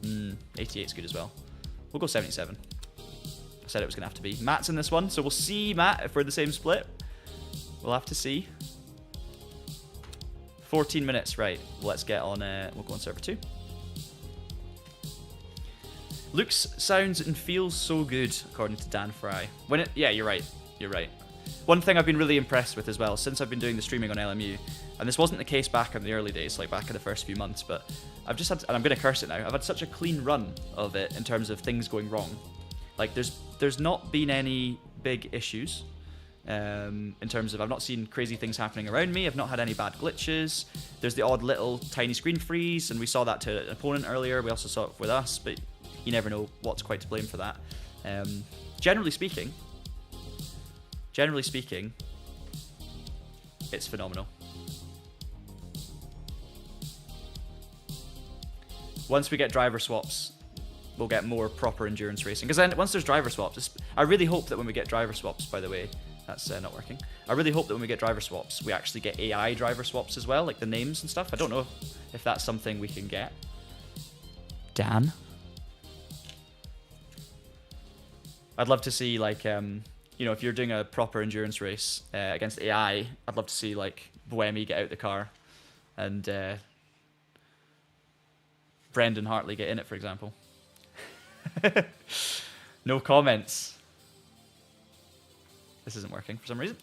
88's good as well. We'll go 77. I said it was going to have to be. Matt's in this one, so we'll see, Matt, if we're the same split. We'll have to see. 14 minutes, right. Let's get on, we'll go on server 2. Looks, sounds, and feels so good, according to Dan Fry. Yeah, you're right. You're right. One thing I've been really impressed with as well, since I've been doing the streaming on LMU, and this wasn't the case back in the early days, like back in the first few months, but I've just had, and I'm going to curse it now, I've had such a clean run of it in terms of things going wrong. Like, there's not been any big issues. In terms of, I've not seen crazy things happening around me, I've not had any bad glitches, there's the odd little tiny screen freeze, and we saw that to an opponent earlier, we also saw it with us, but you never know what's quite to blame for that. Generally speaking, it's phenomenal. Once we get driver swaps, we'll get more proper endurance racing. Because then once there's driver swaps, I really hope that when we get driver swaps, by the way, that's not working. I really hope that when we get driver swaps, we actually get AI driver swaps as well, like the names and stuff. I don't know if that's something we can get. Dan? I'd love to see, like, you know, if you're doing a proper endurance race against AI, I'd love to see, like, Buemi get out the car and Brendan Hartley get in it, for example. No comments. This isn't working for some reason.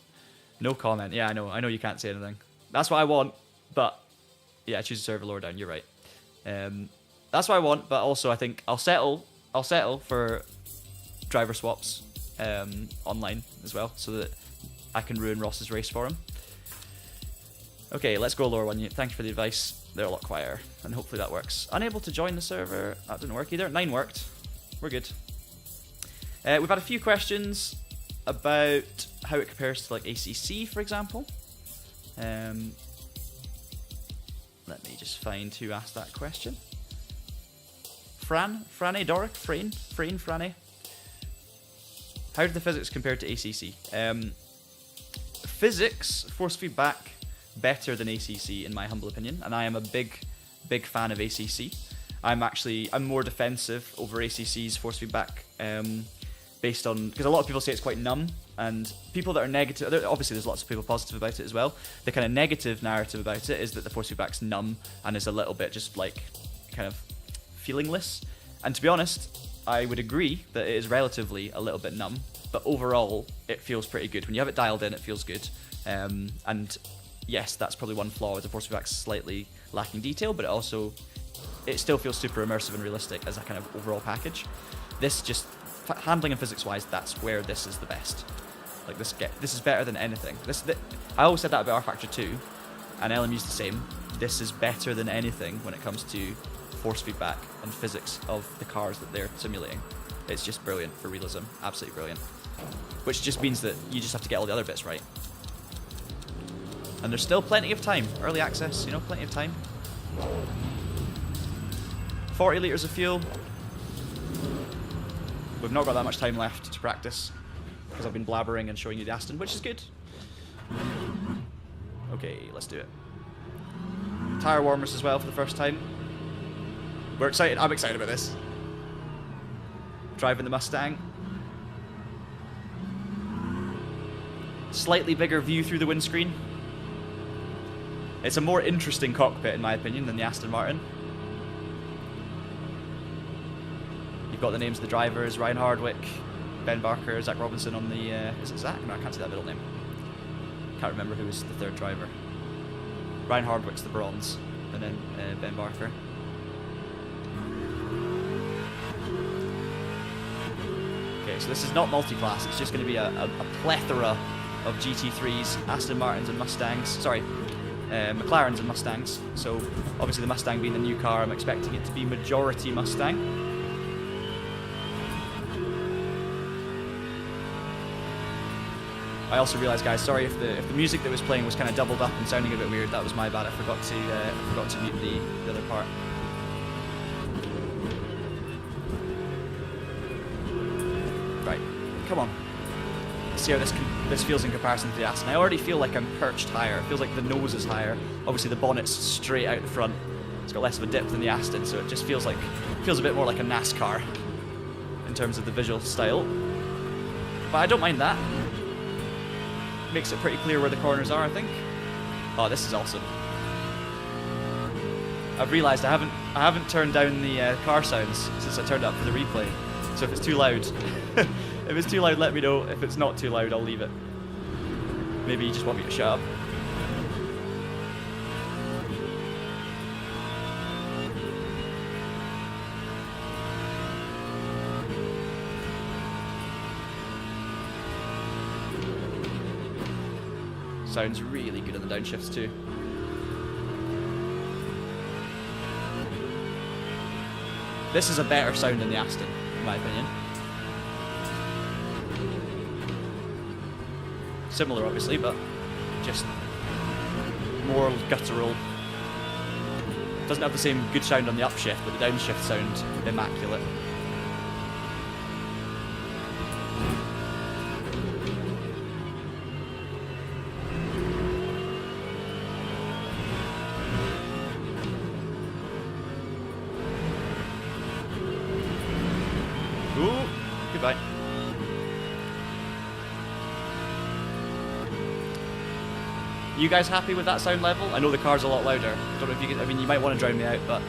No comment. Yeah, I know you can't say anything. That's what I want, but yeah, choose to serve a lower down. You're right. That's what I want, but also I think I'll settle for driver swaps online as well, so that I can ruin Ross's race for him. Okay, let's go lower one. Thanks for the advice. They're a lot quieter, and hopefully that works. Unable to join the server. That didn't work either. 9 worked. We're good. We've had a few questions about how it compares to like ACC, for example. Let me just find who asked that question. Franny Doric? Franny. How did the physics compare to ACC? Physics, force feedback, better than ACC in my humble opinion, and I am a big fan of ACC. I'm more defensive over ACC's force feedback, based on, because a lot of people say it's quite numb, and people that are negative, obviously there's lots of people positive about it as well. The kind of negative narrative about it is that the force feedback's numb and is a little bit just like kind of feelingless. And to be honest, I would agree that it is relatively a little bit numb, but overall it feels pretty good. When you have it dialed in, it feels good. And yes, that's probably one flaw, with the force feedback's slightly lacking detail, but it still feels super immersive and realistic as a kind of overall package. This just, handling and physics wise, that's where this is the best. Like this is better than anything. I always said that about R-Factor 2, and LMU's the same. This is better than anything when it comes to force feedback and physics of the cars that they're simulating. It's just brilliant for realism, absolutely brilliant. Which just means that you just have to get all the other bits right. And there's still plenty of time. Early access, you know, plenty of time. 40 litres of fuel. We've not got that much time left to practice, because I've been blabbering and showing you the Aston, which is good. Okay, let's do it. Tyre warmers as well for the first time. We're excited. I'm excited about this. Driving the Mustang. Slightly bigger view through the windscreen. It's a more interesting cockpit, in my opinion, than the Aston Martin. You've got the names of the drivers: Ryan Hardwick, Ben Barker, Zach Robinson on the... is it Zach? No, I can't see that middle name. Can't remember who was the third driver. Ryan Hardwick's the bronze, and then Ben Barker. Okay, so this is not multi-class, it's just going to be a plethora of GT3's, Aston Martins and Mustangs. Sorry, McLarens and Mustangs. So obviously the Mustang being the new car, I'm expecting it to be majority Mustang. I also realised, guys, sorry if the music that was playing was kind of doubled up and sounding a bit weird. That was my bad. I forgot to mute the other part. Right, come on. Let's see how this feels in comparison to the Aston. I already feel like I'm perched higher. It feels like the nose is higher. Obviously the bonnet's straight out the front. It's got less of a dip than the Aston, so it just feels a bit more like a NASCAR in terms of the visual style. But I don't mind that. Makes it pretty clear where the corners are, I think. Oh, this is awesome. I've realised I haven't turned down the car sounds since I turned it up for the replay. So if it's too loud, if it's too loud, let me know. If it's not too loud, I'll leave it. Maybe you just want me to shut up. Sounds really good on the downshifts too. This is a better sound than the Aston, in my opinion. Similar, obviously, but just more guttural. Doesn't have the same good sound on the upshift, but the downshift sound immaculate. Ooh, goodbye. You guys happy with that sound level? I know the car's a lot louder. I don't know if you can, I mean, you might want to drown me out, but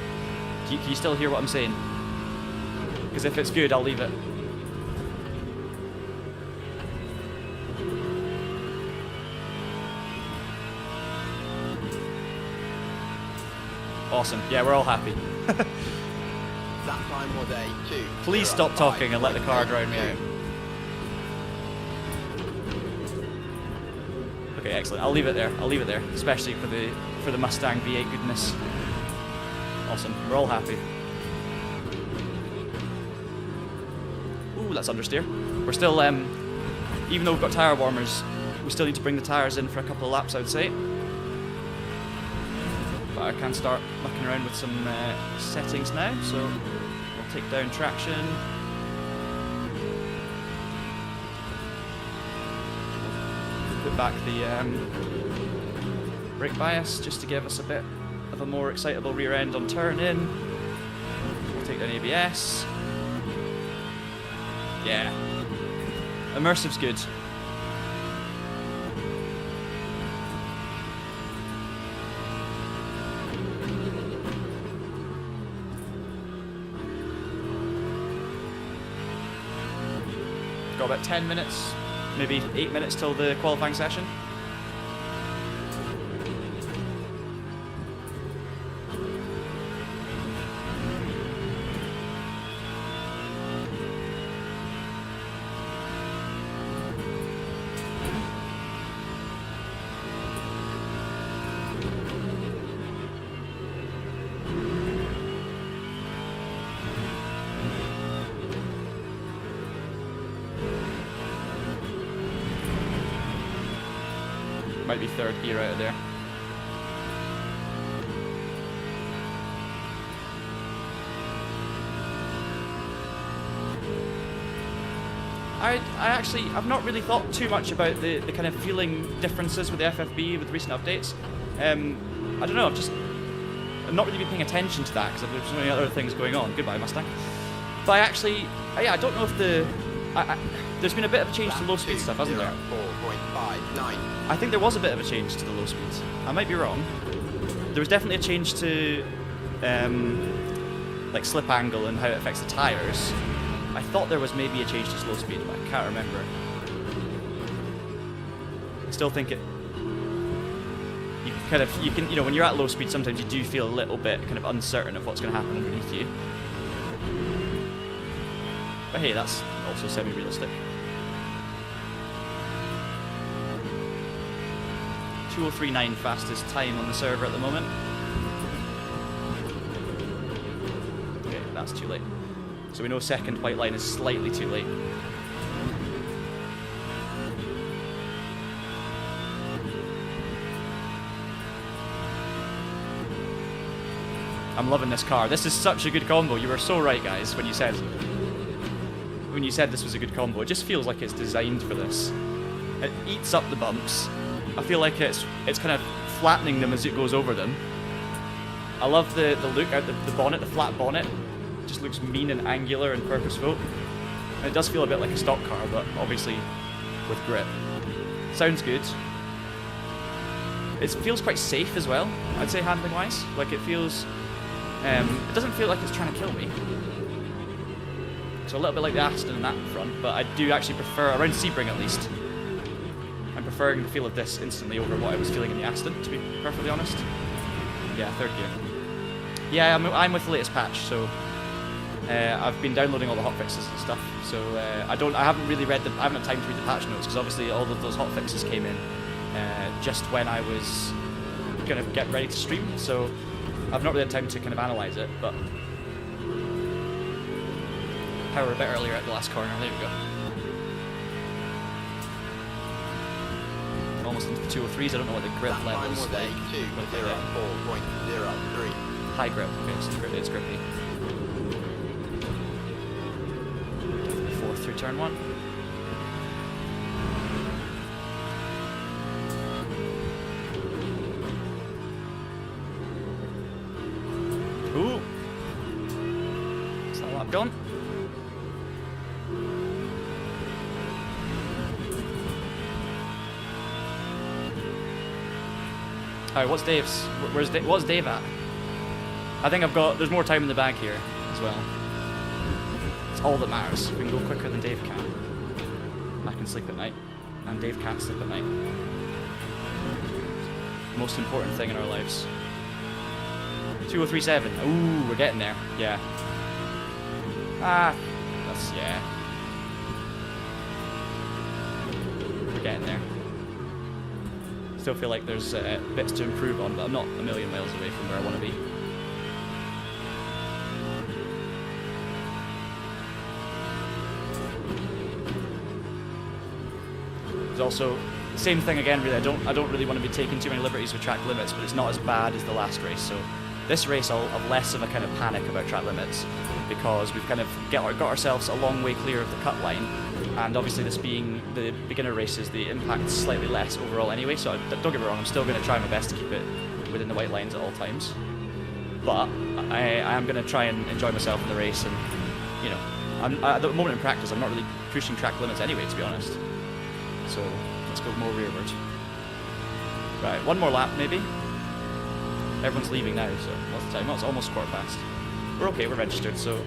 can you still hear what I'm saying? Because if it's good, I'll leave it. Awesome. Yeah, we're all happy. That time was a 2. Please stop talking and let the car drown me out. Okay, excellent. I'll leave it there. I'll leave it there, especially for the Mustang V8 goodness. Awesome. We're all happy. Ooh, that's understeer. We're still, even though we've got tyre warmers, we still need to bring the tyres in for a couple of laps, I would say. But I can start mucking around with some settings now, so we'll take down traction. Put back the brake bias just to give us a bit of a more excitable rear end on turn in. We'll take down ABS. Yeah. Immersive's good. Got about 10 minutes, maybe 8 minutes till the qualifying session. Might be third gear out of there. I've not really thought too much about the kind of feeling differences with the FFB with recent updates. I don't know, I've not really been paying attention to that because there's so many other things going on. Goodbye, Mustang. But I don't know if there's been a bit of a change to low speed stuff, hasn't there? 4.59. I think there was a bit of a change to the low speeds. I might be wrong. There was definitely a change to like slip angle and how it affects the tyres. I thought there was maybe a change to slow speed, but I can't remember. I still think you know, when you're at low speed, sometimes you do feel a little bit kind of uncertain of what's going to happen underneath you. But hey, that's also semi-realistic. 2039 fastest time on the server at the moment. Okay, that's too late. So we know second white line is slightly too late. I'm loving this car. This is such a good combo. You were so right, guys, when you said this was a good combo. It just feels like it's designed for this. It eats up the bumps. I feel like it's kind of flattening them as it goes over them. I love the look out the bonnet, the flat bonnet. It just looks mean and angular and purposeful. And it does feel a bit like a stock car, but obviously with grip. Sounds good. It feels quite safe as well, I'd say, handling wise. Like it feels, it doesn't feel like it's trying to kill me. So a little bit like the Aston in that front, but I do actually prefer, around Sebring at least, I'm preferring the feel of this instantly over what I was feeling in the Aston, to be perfectly honest. Yeah, third gear. Yeah, I'm with the latest patch, so I've been downloading all the hotfixes and stuff. So I haven't had time to read the patch notes because obviously all of those hotfixes came in just when I was gonna get ready to stream. So I've not really had time to kind of analyze it, but power a bit earlier at the last corner. There we go. almost into the 203s. I don't know what the grip That level time is was like. a but yeah. 2:04.03. High grip. Okay, so it's grippy. Fourth through turn 1. Ooh. Is that lap gone? Alright, what's Dave's? What's Dave at? I think there's more time in the bag here as well. It's all that matters. We can go quicker than Dave can. I can sleep at night. And Dave can't sleep at night. Most important thing in our lives. 2037. Ooh, we're getting there. Yeah. Yeah. We're getting there. Still feel like there's bits to improve on, but I'm not a million miles away from where I want to be. There's also the same thing again. Really, I don't really want to be taking too many liberties with track limits, but it's not as bad as the last race. So this race, I'll have less of a kind of panic about track limits because we've kind of got ourselves a long way clear of the cut line, and obviously this being the beginner races, the impact's slightly less overall anyway. So don't get me wrong, I'm still going to try my best to keep it within the white lines at all times. But I am going to try and enjoy myself in the race, and you know, at the moment in practice, I'm not really pushing track limits anyway, to be honest. So let's go more rearward. Right, one more lap maybe. Everyone's leaving now, so what's the time? Well, it's almost 15:15. We're okay, we're registered, so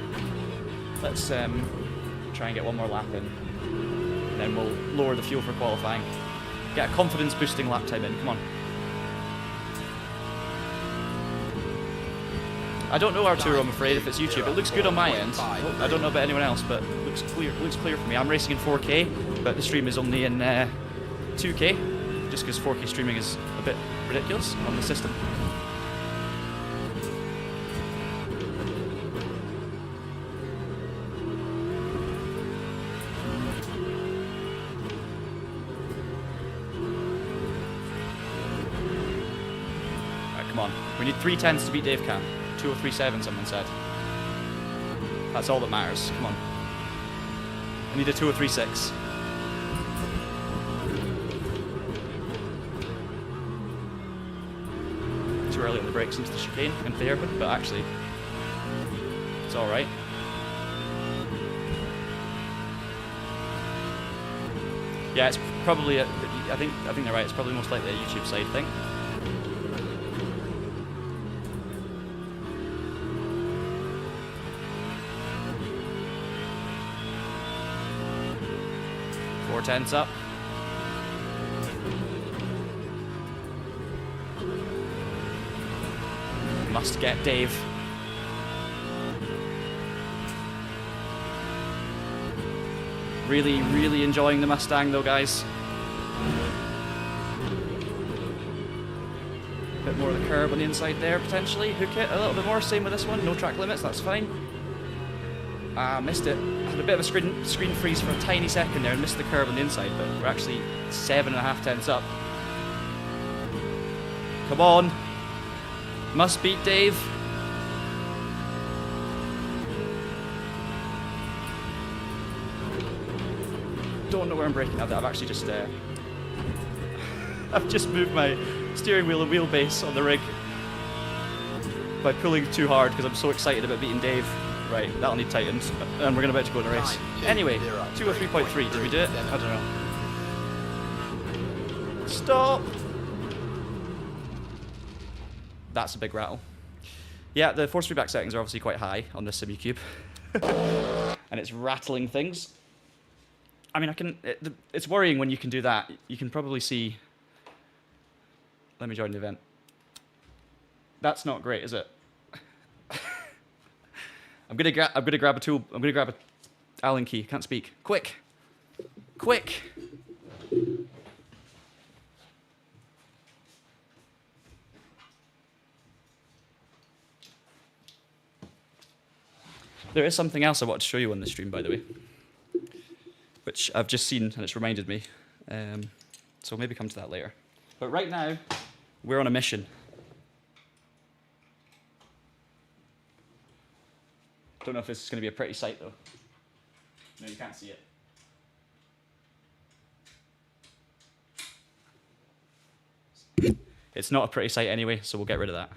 let's try and get one more lap in. And then we'll lower the fuel for qualifying. Get a confidence boosting lap time in, come on. I don't know Arturo, I'm afraid, if it's YouTube. It looks good on my end. I don't know about anyone else, but it looks clear for me. I'm racing in 4K, but the stream is only in 2K, just because 4K streaming is a bit ridiculous on the system. Alright, come on. We need 310s to beat Dave Cam. 2037, someone said. That's all that matters. Come on. I need a 2036. Too early on the brakes into the chicane, into the hairpin, but actually, it's alright. Yeah, it's probably, I think they're right, it's probably most likely a YouTube side thing. Tense up. Must get Dave. Really, really enjoying the Mustang though, guys. A bit more of the curb on the inside there, potentially. Hook it a little bit more. Same with this one. No track limits, that's fine. Missed it. Had a bit of a screen freeze for a tiny second there and missed the curve on the inside, but we're actually 7.5 tenths up. Come on. Must beat Dave. Don't know where I'm braking. I've actually just I've just moved my steering wheel and wheelbase on the rig by pulling too hard because I'm so excited about beating Dave. Right, that'll need tightens, and we're about to go in a race. Anyway, 203.3, did we do it? I don't know. Stop! That's a big rattle. Yeah, the force feedback settings are obviously quite high on this SimuCube. And it's rattling things. I mean, it's worrying when you can do that. You can probably see... Let me join the event. That's not great, is it? I'm gonna grab a tool. I'm gonna grab a Allen key. Can't speak. Quick, quick. There is something else I want to show you on the stream, by the way, which I've just seen and it's reminded me. So maybe come to that later. But right now, we're on a mission. Don't know if this is going to be a pretty sight though. No, you can't see it. It's not a pretty sight anyway, so we'll get rid of that.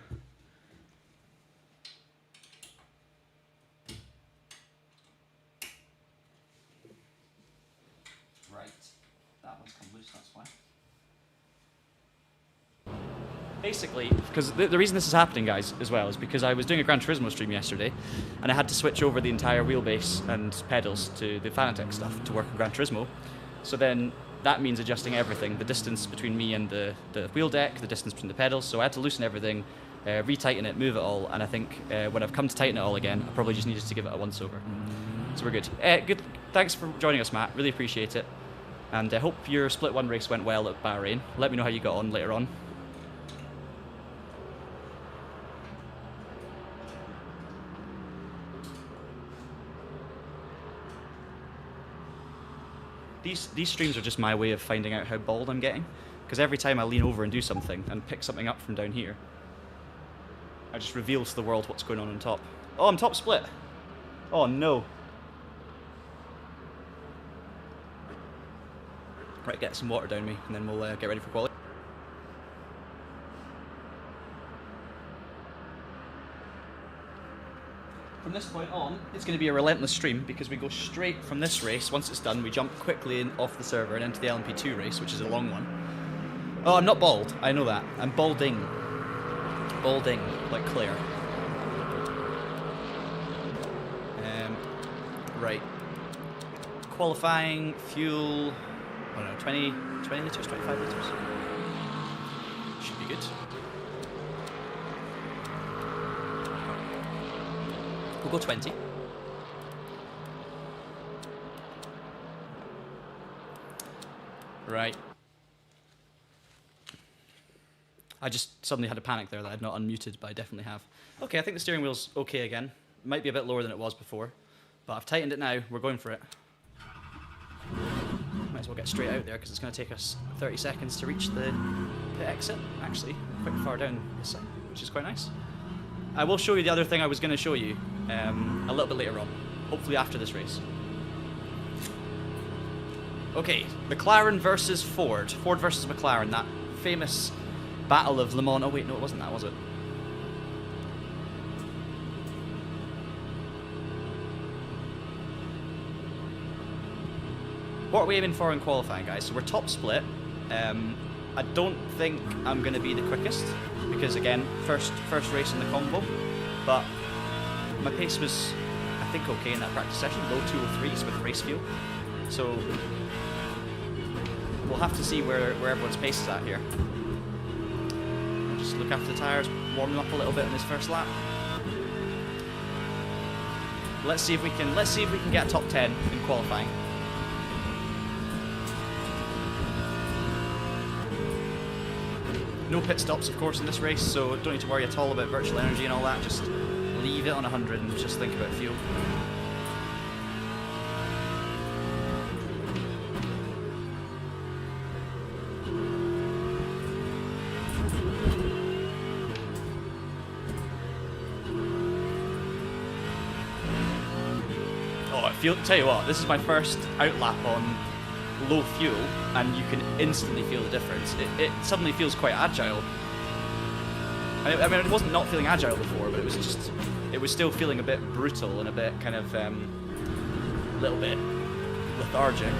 Right, that one's come loose, that's why. Basically, because the reason this is happening, guys, as well, is because I was doing a Gran Turismo stream yesterday, and I had to switch over the entire wheelbase and pedals to the Fanatec stuff to work on Gran Turismo. So then that means adjusting everything, the distance between me and the wheel deck, the distance between the pedals, so I had to loosen everything, retighten it, move it all, and I think when I've come to tighten it all again, I probably just needed to give it a once-over. So we're good. Good. Thanks for joining us, Matt. Really appreciate it. And I hope your Split 1 race went well at Bahrain. Let me know how you got on later on. These streams are just my way of finding out how bald I'm getting, because every time I lean over and do something and pick something up from down here, I just reveal to the world what's going on top. Oh, I'm top split. Oh no. Right, get some water down me, and then we'll get ready for quality. From this point on, it's going to be a relentless stream because we go straight from this race. Once it's done, we jump quickly off the server and into the LMP2 race, which is a long one. Oh, I'm not bald. I know that. I'm balding. Balding, like Claire. Right. Qualifying, fuel, I don't know, 20 litres, 25 litres. Should be good. We'll go 20. Right. I just suddenly had a panic there that I'd not unmuted, but I definitely have. Okay, I think the steering wheel's okay again. Might be a bit lower than it was before, but I've tightened it now. We're going for it. Might as well get straight out there because it's going to take us 30 seconds to reach the pit exit. Actually, quite far down this side, which is quite nice. I will show you the other thing I was going to show you a little bit later on, hopefully after this race. Okay, McLaren versus Ford. Ford versus McLaren, that famous Battle of Le Mans. Oh wait, no, it wasn't that, was it? What are we aiming for in qualifying, guys? So we're top split. I don't think I'm going to be the quickest because, again, first race in the combo, but my pace was, I think, okay in that practice session, low 203s with race fuel. So we'll have to see where everyone's pace is at here. I'll just look after the tyres, warm them up a little bit in this first lap. Let's see if we can get a top 10 in qualifying. No pit stops, of course, in this race, so don't need to worry at all about virtual energy and all that. Just leave it on 100 and just think about fuel. Oh, tell you what, this is my first outlap on low fuel, and you can instantly feel the difference. It suddenly feels quite agile. I mean, it wasn't not feeling agile before, but it was still feeling a bit brutal and a bit kind of a little bit lethargic.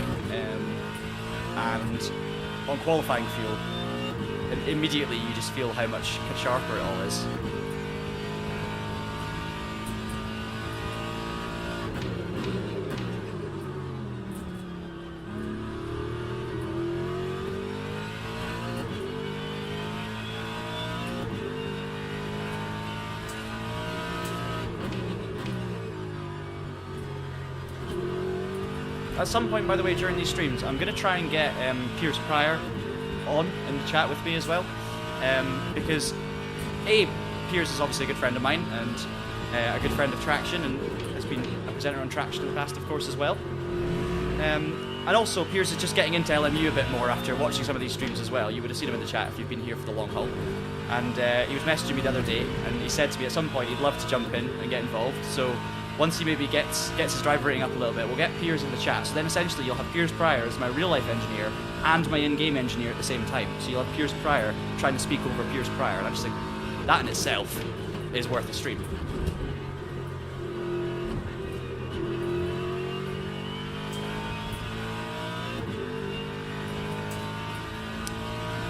And on qualifying fuel, immediately you just feel how much sharper it all is. At some point, by the way, during these streams, I'm going to try and get Piers Pryor on in the chat with me as well, because Piers is obviously a good friend of mine and a good friend of Traction, and has been a presenter on Traction in the past, of course, as well. And also, Piers is just getting into LMU a bit more after watching some of these streams as well. You would have seen him in the chat if you've been here for the long haul. And he was messaging me the other day, and he said to me at some point he'd love to jump in and get involved. So once he maybe gets his driver rating up a little bit, we'll get Piers in the chat. So then essentially you'll have Piers Pryor as my real-life engineer and my in-game engineer at the same time. So you'll have Piers Pryor trying to speak over Piers Pryor. And I'm just like, that in itself is worth a stream.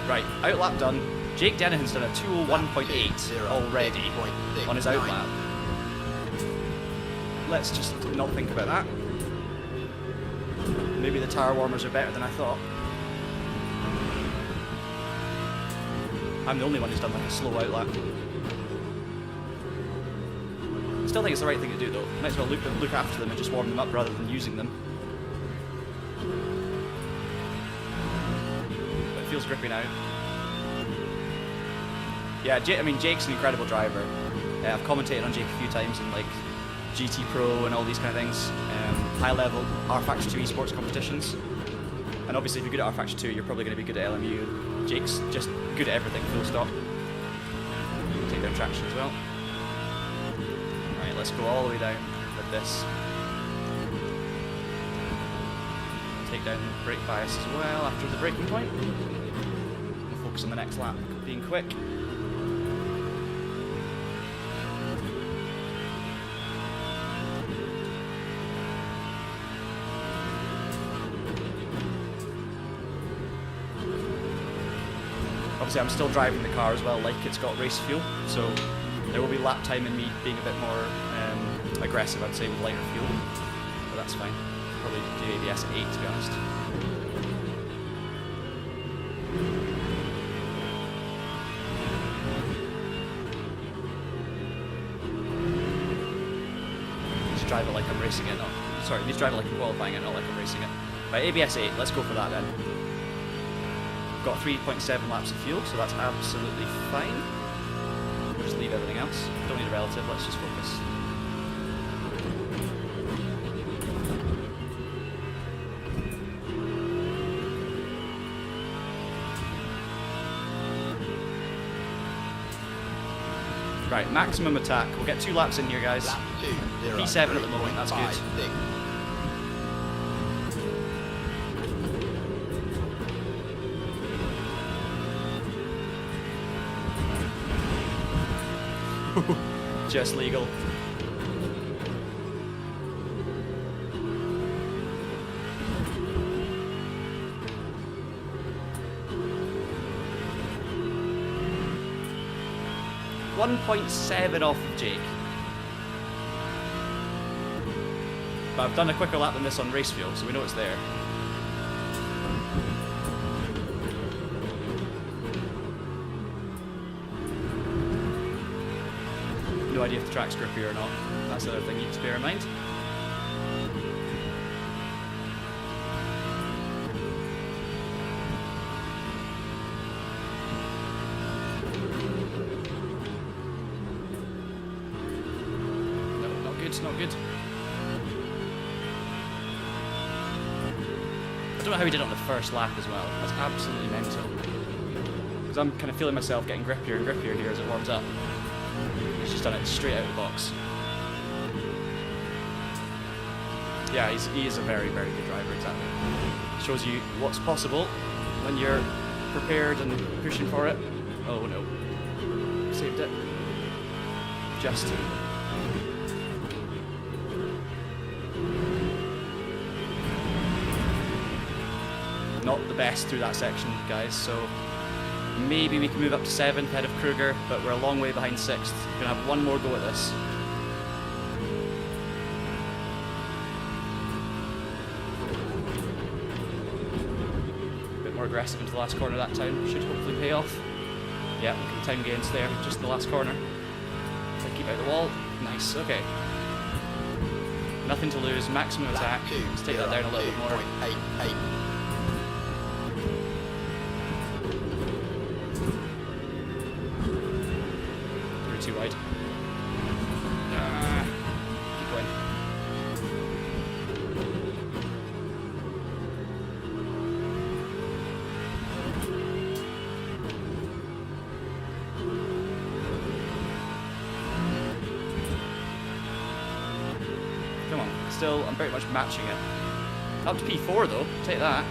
Right, outlap done. Jake Dennehan's done a 201.8 already on his outlap. Let's just not think about that. Maybe the tire warmers are better than I thought. I'm the only one who's done like a slow outlap. I still think it's the right thing to do though. Might as well look after them and just warm them up rather than using them. But it feels grippy now. Yeah, Jake's an incredible driver. I've commentated on Jake a few times in like GT Pro and all these kind of things. High level R Factor 2 esports competitions. And obviously if you're good at R Factor 2, you're probably going to be good at LMU. Jake's just good at everything, full stop. Take down traction as well. Alright, let's go all the way down with this. Take down brake bias as well after the braking point. We'll focus on the next lap, being quick. Obviously I'm still driving the car as well like it's got race fuel, so there will be lap time in me being a bit more aggressive, I'd say, with lighter fuel, but that's fine. Probably do ABS at 8 to be honest. Just drive it like I'm racing it, sorry, just drive it like I'm qualifying it, not like I'm racing it. Right, ABS 8, let's go for that then. Got 3.7 laps of fuel, so that's absolutely fine. We'll just leave everything else. Don't need a relative, let's just focus. Right, maximum attack. We'll get 2 laps in here, guys. P7 at the moment, that's good. Just legal. .7 off of Jake. But I've done a quicker lap than this on race fuel, so we know it's there. No idea if the track's grippy or not. That's the other thing you need to bear in mind. No, not good, not good. I don't know how he did on the first lap as well. That's absolutely mental. Because I'm kind of feeling myself getting grippier and grippier here as it warms up. He's just done it straight out of the box. Yeah, he is a very, very good driver, exactly. Shows you what's possible when you're prepared and pushing for it. Oh no. Saved it. Just. Not the best through that section, guys, so maybe we can move up to 7th ahead of Kruger, but we're a long way behind 6th. We're going to have one more go at this. A bit more aggressive into the last corner that time. Should hopefully pay off. Yeah, look at the time gains there, just the last corner. So keep out the wall. Nice, okay. Nothing to lose, maximum attack. Let's take that down a little bit more. Too wide. Keep going. still, I'm very much matching it. Up to P4 though, take that.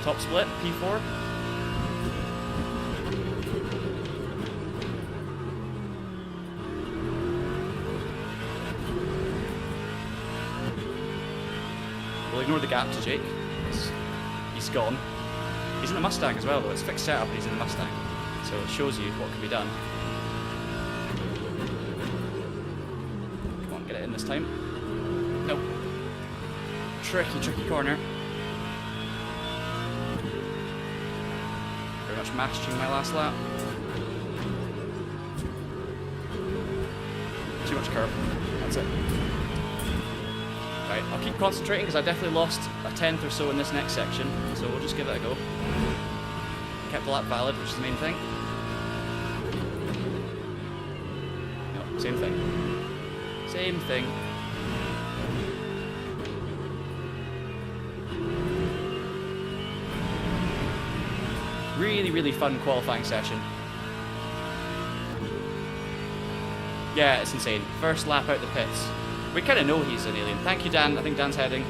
Top split, P4. We'll ignore the gap to Jake. He's gone. He's in the Mustang as well though, it's fixed setup and he's in the Mustang. So it shows you what can be done. Come on, get it in this time. Nope. Tricky corner. Very much matching my last lap. Too much curve. That's it. Right, I'll keep concentrating because I definitely lost a tenth or so in this next section, so we'll just give it a go. Kept the lap valid, which is the main thing. No, same thing. Same thing. Really fun qualifying session. Yeah, it's insane. First lap out the pits. We kind of know he's an alien. Thank you, Dan. I think Dan's heading.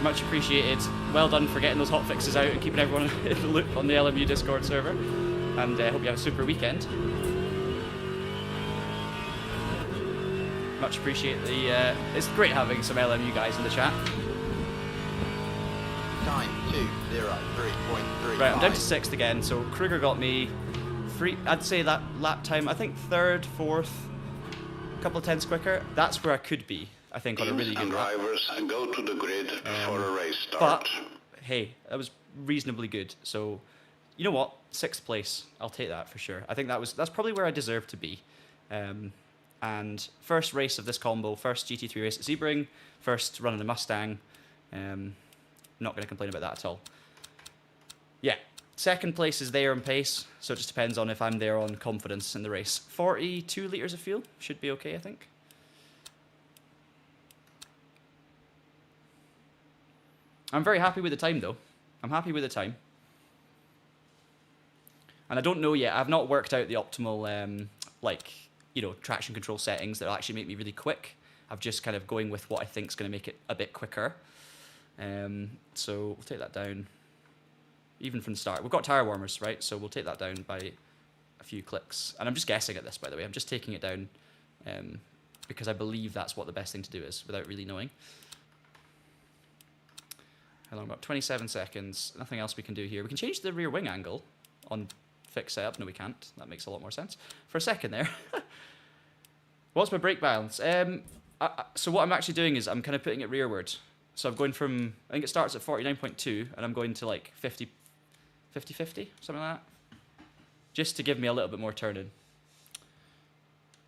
Much appreciated. Well done for getting those hot fixes out and keeping everyone in the loop on the LMU Discord server. And I hope you have a super weekend. Much appreciate the... it's great having some LMU guys in the chat. Time 2:03.35. Right, I'm down to 6th again, so Kruger got me free. I'd say that lap time, I think 3rd, 4th, a couple of tenths quicker. That's where I could be, I think, on a really good and lap. drivers go to the grid for a race start. But, hey, that was reasonably good. So, you know what? 6th place, I'll take that for sure. I think that's probably where I deserve to be. And first race of this combo, first GT3 race at Sebring, first run in the Mustang. Not going to complain about that at all. Yeah, 2nd place is there on pace, so it just depends on if I'm there on confidence in the race. 42 litres of fuel, should be okay, I think. I'm very happy with the time, though. I'm happy with the time. And I don't know yet, I've not worked out the optimal, traction control settings that will actually make me really quick. I'm just kind of going with what I think is going to make it a bit quicker. So we'll take that down, even from the start. We've got tyre warmers, right? So we'll take that down by a few clicks. And I'm just guessing at this, by the way. I'm just taking it down because I believe that's what the best thing to do is, without really knowing. How long? About 27 seconds. Nothing else we can do here. We can change the rear wing angle on fixed setup. No, we can't. That makes a lot more sense. For a second there. What's my brake balance? So what I'm actually doing is I'm kind of putting it rearward. So I'm going from, I think it starts at 49.2, and I'm going to like 50, something like that. Just to give me a little bit more turning.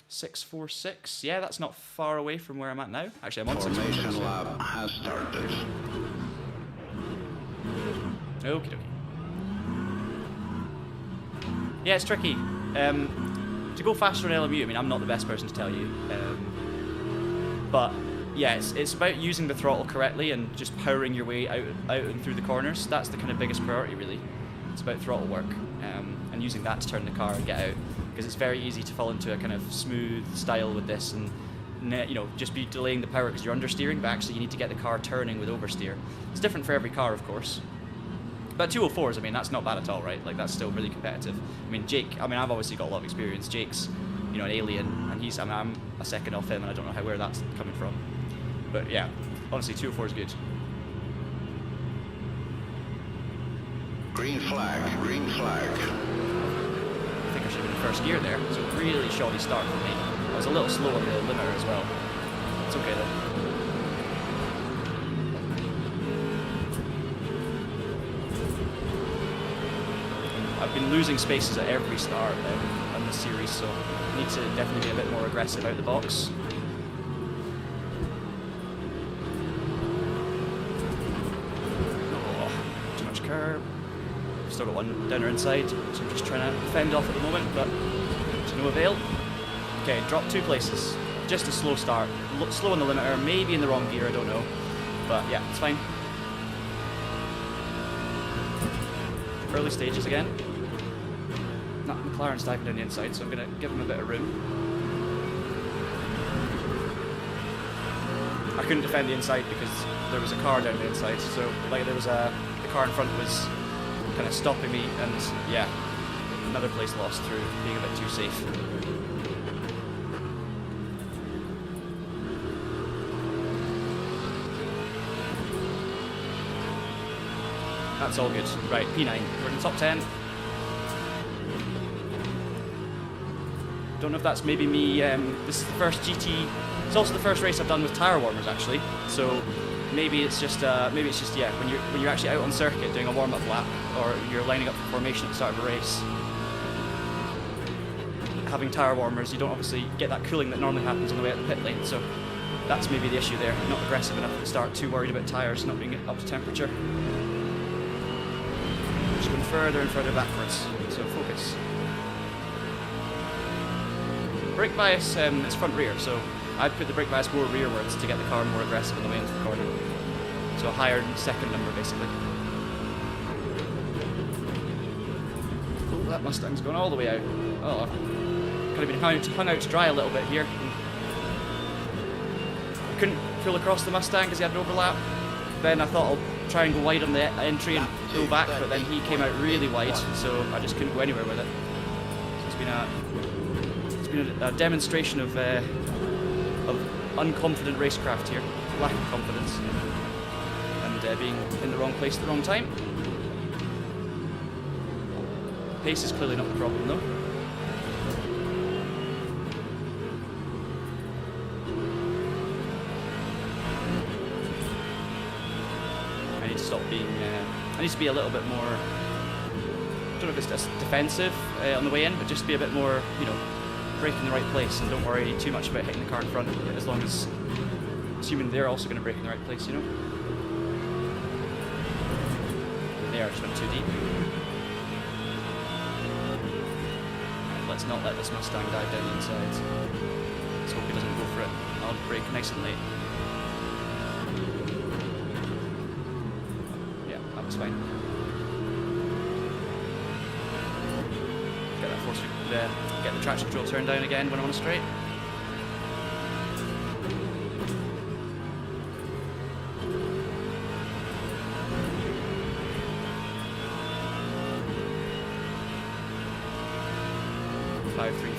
646, yeah, that's not far away from where I'm at now. Actually, I'm on 646. Formation lap has started. Okie dokie. Yeah, it's tricky. To go faster on LMU, I mean, I'm not the best person to tell you. But yeah, it's about using the throttle correctly and just powering your way out and through the corners. That's the kind of biggest priority, really. It's about throttle work and using that to turn the car and get out. Because it's very easy to fall into a kind of smooth style with this and just be delaying the power because you're understeering, but actually you need to get the car turning with oversteer. It's different for every car, of course. But 204s, I mean, that's not bad at all, right? Like, that's still really competitive. I mean, Jake, I mean, I've obviously got a lot of experience. Jake's, an alien, and I'm a second off him, and I don't know where that's coming from. But yeah, honestly, 204 is good. Green flag, green flag. I think I should have been in first gear there. It's a really shoddy start for me. I was a little slow on the limiter as well. It's okay though. I've been losing spaces at every start on this series, so I need to definitely be a bit more aggressive out the box. Oh, too much curb. Still got one down our inside, so I'm just trying to fend off at the moment, but to no avail. Okay, drop 2 places. Just a slow start. Slow on the limiter, maybe in the wrong gear, I don't know. But yeah, it's fine. Early stages again. McLaren's diving down the inside, so I'm going to give him a bit of room. I couldn't defend the inside because there was a car down the inside. So like there was the car in front was kind of stopping me, and yeah, another place lost through being a bit too safe. That's all good. Right, P9. We're in the top 10. Don't know if that's maybe me. This is the first GT. It's also the first race I've done with tyre warmers actually. So maybe it's just yeah. When you're actually out on circuit doing a warm-up lap, or you're lining up for formation at the start of a race, having tyre warmers, you don't obviously get that cooling that normally happens on the way out the pit lane. So that's maybe the issue there. Not aggressive enough at the start. Too worried about tyres not being up to temperature. Just going further and further backwards. So focus. Brake bias is front rear, so I'd put the brake bias more rearwards to get the car more aggressive on the way into the corner. So a higher second number basically. Oh, that Mustang's gone all the way out. Oh, could have been hung out to dry a little bit here. I couldn't pull across the Mustang because he had an overlap. Then I thought I'll try and go wide on the entry and pull back, but then he came out really wide, so I just couldn't go anywhere with it. So it's been a demonstration of unconfident racecraft here, lack of confidence, and being in the wrong place at the wrong time. Pace is clearly not the problem though. I need to stop being. I need to be a little bit more. I don't know if it's just defensive on the way in, but just be a bit more, you know, brake in the right place, and don't worry too much about hitting the car in front, as long as, assuming they're also going to brake in the right place, you know. There, I just went too deep. Let's not let this Mustang dive down the inside. Let's hope he doesn't go for it. I'll brake nice and late. Yeah, that was fine. Get that force, get the traction control turned down again when I'm on a straight.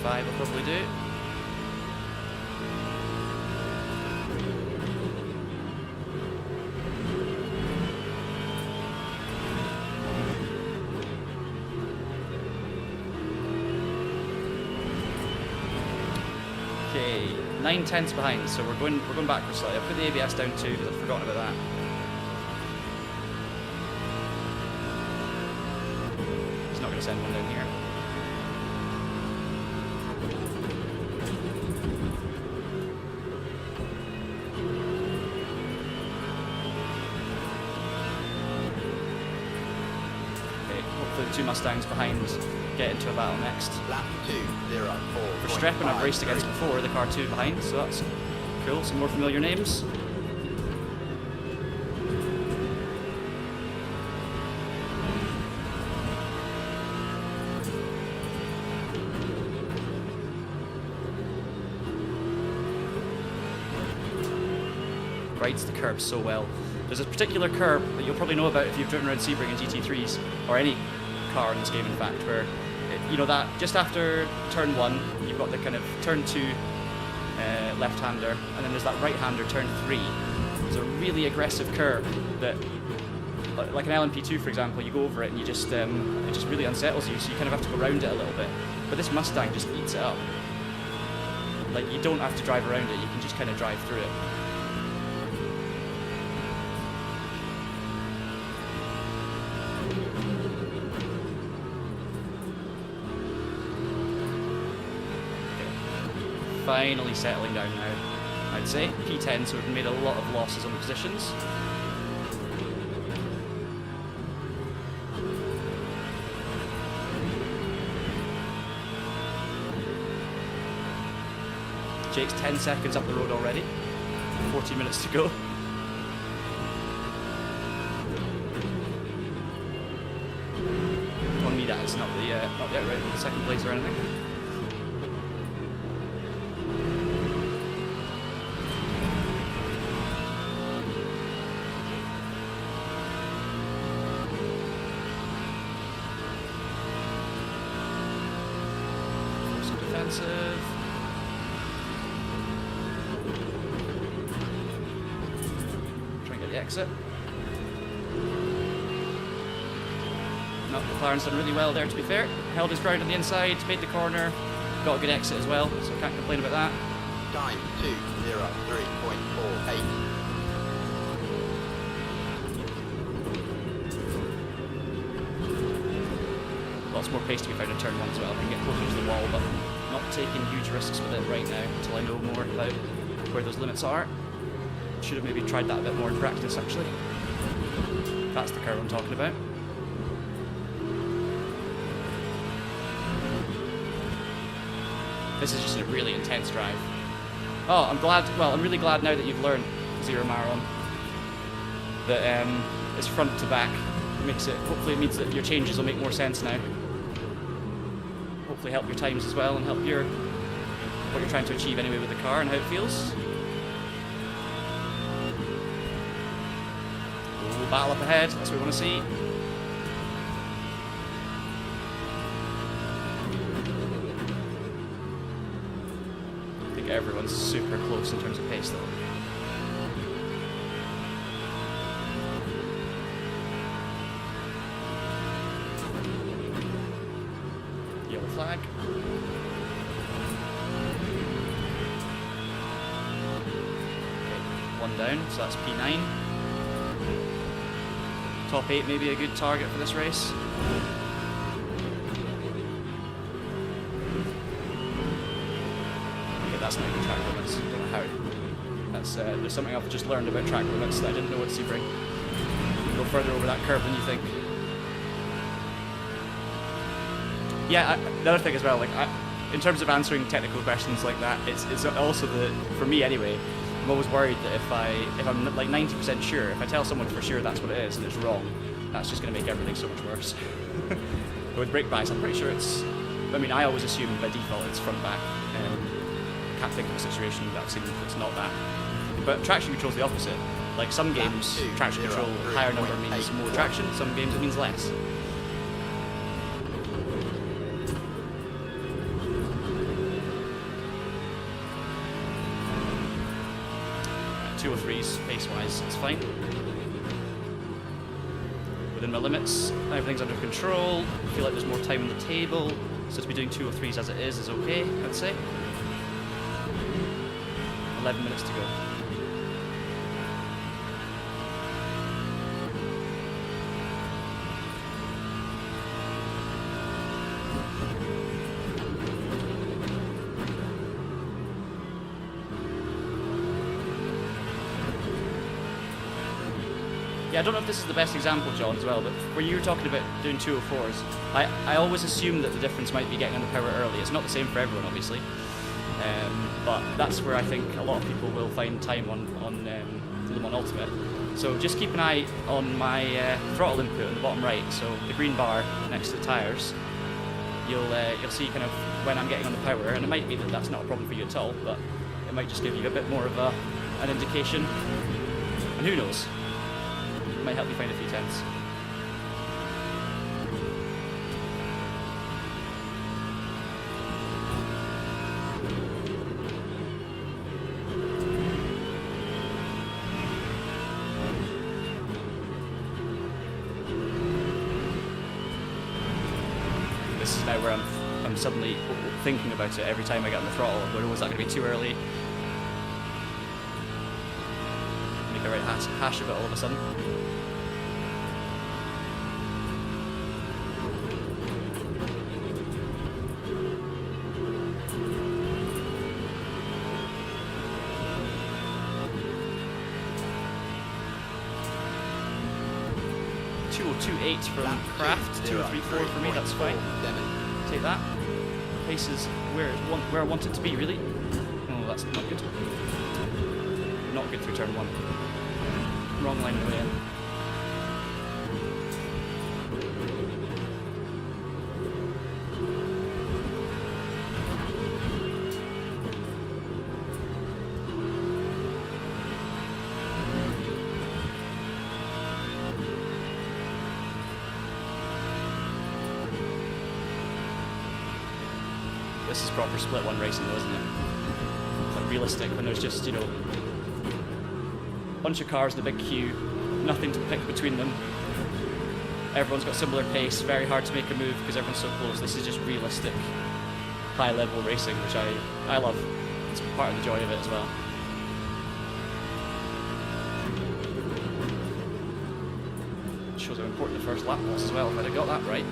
I'll probably do. Okay, 9/10 behind, so we're going backwards slightly. I'll put the ABS down too because I've forgotten about that. He's not going to send one down here. The two Mustangs behind get into a battle next. Lap 2.04. For Streppen I've raced against before, the car 2 behind, so that's cool. Some more familiar names. Rides the curb so well. There's a particular curb that you'll probably know about if you've driven around Sebring and GT3's, or any car in this game in fact, where, you know, that just after turn 1, you've got the kind of turn 2 left-hander, and then there's that right-hander turn 3. There's a really aggressive curb that, like an LMP2 for example, you go over it and you just, it just really unsettles you, so you kind of have to go around it a little bit. But this Mustang just eats it up. Like, you don't have to drive around it, you can just kind of drive through it. Finally settling down now, I'd say. P10, so we've made a lot of losses on the positions. Jake's 10 seconds up the road already. 14 minutes to go. On me, that is not the outright with the second place or anything. expensive. Try and get the exit. No, McLaren's done really well there, to be fair. Held his ground on the inside, made the corner, got a good exit as well, so can't complain about that. Time 2:03.48. Lots more pace to be found in turn 1 as well. I can get closer to the wall, but not taking huge risks with it right now until I know more about where those limits are. Should have maybe tried that a bit more in practice, actually. That's the curve I'm talking about. This is just a really intense drive. Oh, I'm really glad now that you've learned Zero Maron. That it's front to back. Hopefully it means that your changes will make more sense now. Hopefully help your times as well and help what you're trying to achieve anyway with the car and how it feels. Ooh, battle up ahead, that's what we want to see. I think everyone's super close in terms of pace though. Yellow flag. Okay, 1 down, so that's P9. Top 8 may be a good target for this race. Okay, that's not even track limits. Don't know how. That's there's something I've just learned about track limits that I didn't know at Sebring. You can go further over that curve than you think. Yeah, the other thing as well, like in terms of answering technical questions like that, it's also for me anyway, I'm always worried that if I'm like 90% sure, if I tell someone for sure that's what it is and it's wrong, that's just going to make everything so much worse. But with brake bias, I'm pretty sure I always assume by default it's front back. I can't think of a situation that I've seen that's not that. But traction control's the opposite. Like some games, traction control, higher number means more traction, some games it means less. 203s pace-wise, it's fine. Within my limits, everything's under control. I feel like there's more time on the table, so to be doing 203s as it is okay, I'd say. 11 minutes to go. Yeah, I don't know if this is the best example, John, as well, but when you were talking about doing 204s, I always assume that the difference might be getting on the power early. It's not the same for everyone, obviously, but that's where I think a lot of people will find time on Le Mans Ultimate. So just keep an eye on my throttle input on the bottom right, so the green bar next to the tyres. You'll see kind of when I'm getting on the power, and it might be that that's not a problem for you at all, but it might just give you a bit more of an indication, and who knows? Might help you find a few tenths. This is now where I'm suddenly thinking about it every time I get on the throttle. But was that going to be too early? Make a right hash of it all of a sudden. From Craft, 234 for me, that's fine. Take that. Pace is where I want it to be, really. Oh, that's not good. Not good through turn 1. Wrong line of the way in. this is proper split one racing though, isn't it? It's like realistic when there's just, you know, a bunch of cars in a big queue, nothing to pick between them. Everyone's got similar pace, very hard to make a move because everyone's so close. This is just realistic, high-level racing, which I love. It's part of the joy of it as well. It shows how important the first lap was as well, if I'd have got that right.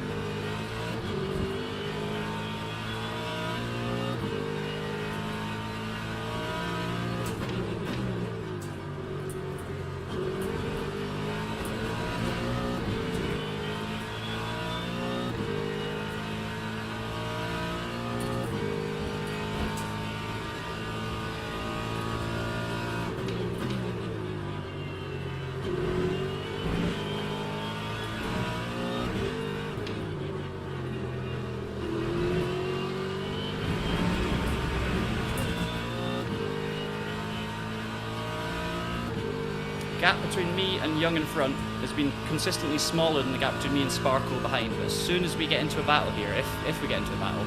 Gap between me and Young in front has been consistently smaller than the gap between me and Sparkle behind, but as soon as we get into a battle here, if we get into a battle,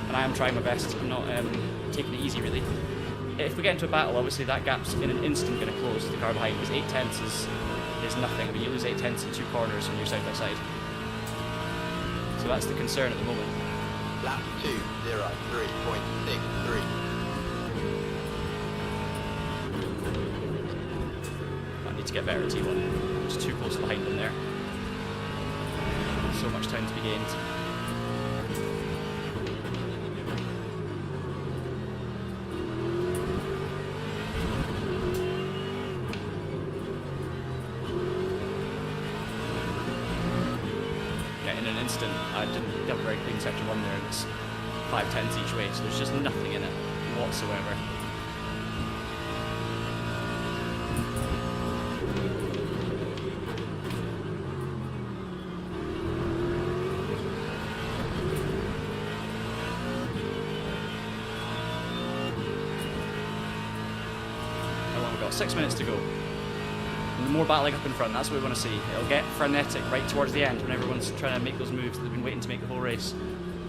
and I am trying my best, I'm not taking it easy really, if we get into a battle, obviously that gap's in an instant going to close to the car behind, because 8 tenths is nothing. I mean, you lose 8 tenths in 2 corners when you're side by side. So that's the concern at the moment. Lap 2:03.63. To get better at T1, just too close behind them there. So much time to be gained. Yeah, in an instant, I didn't have a very clean section 1 there, and it's 5 tenths each way, so there's just nothing in it whatsoever. We've got 6 minutes to go. And more battling up in front, that's what we want to see. It'll get frenetic right towards the end when everyone's trying to make those moves that they've been waiting to make the whole race.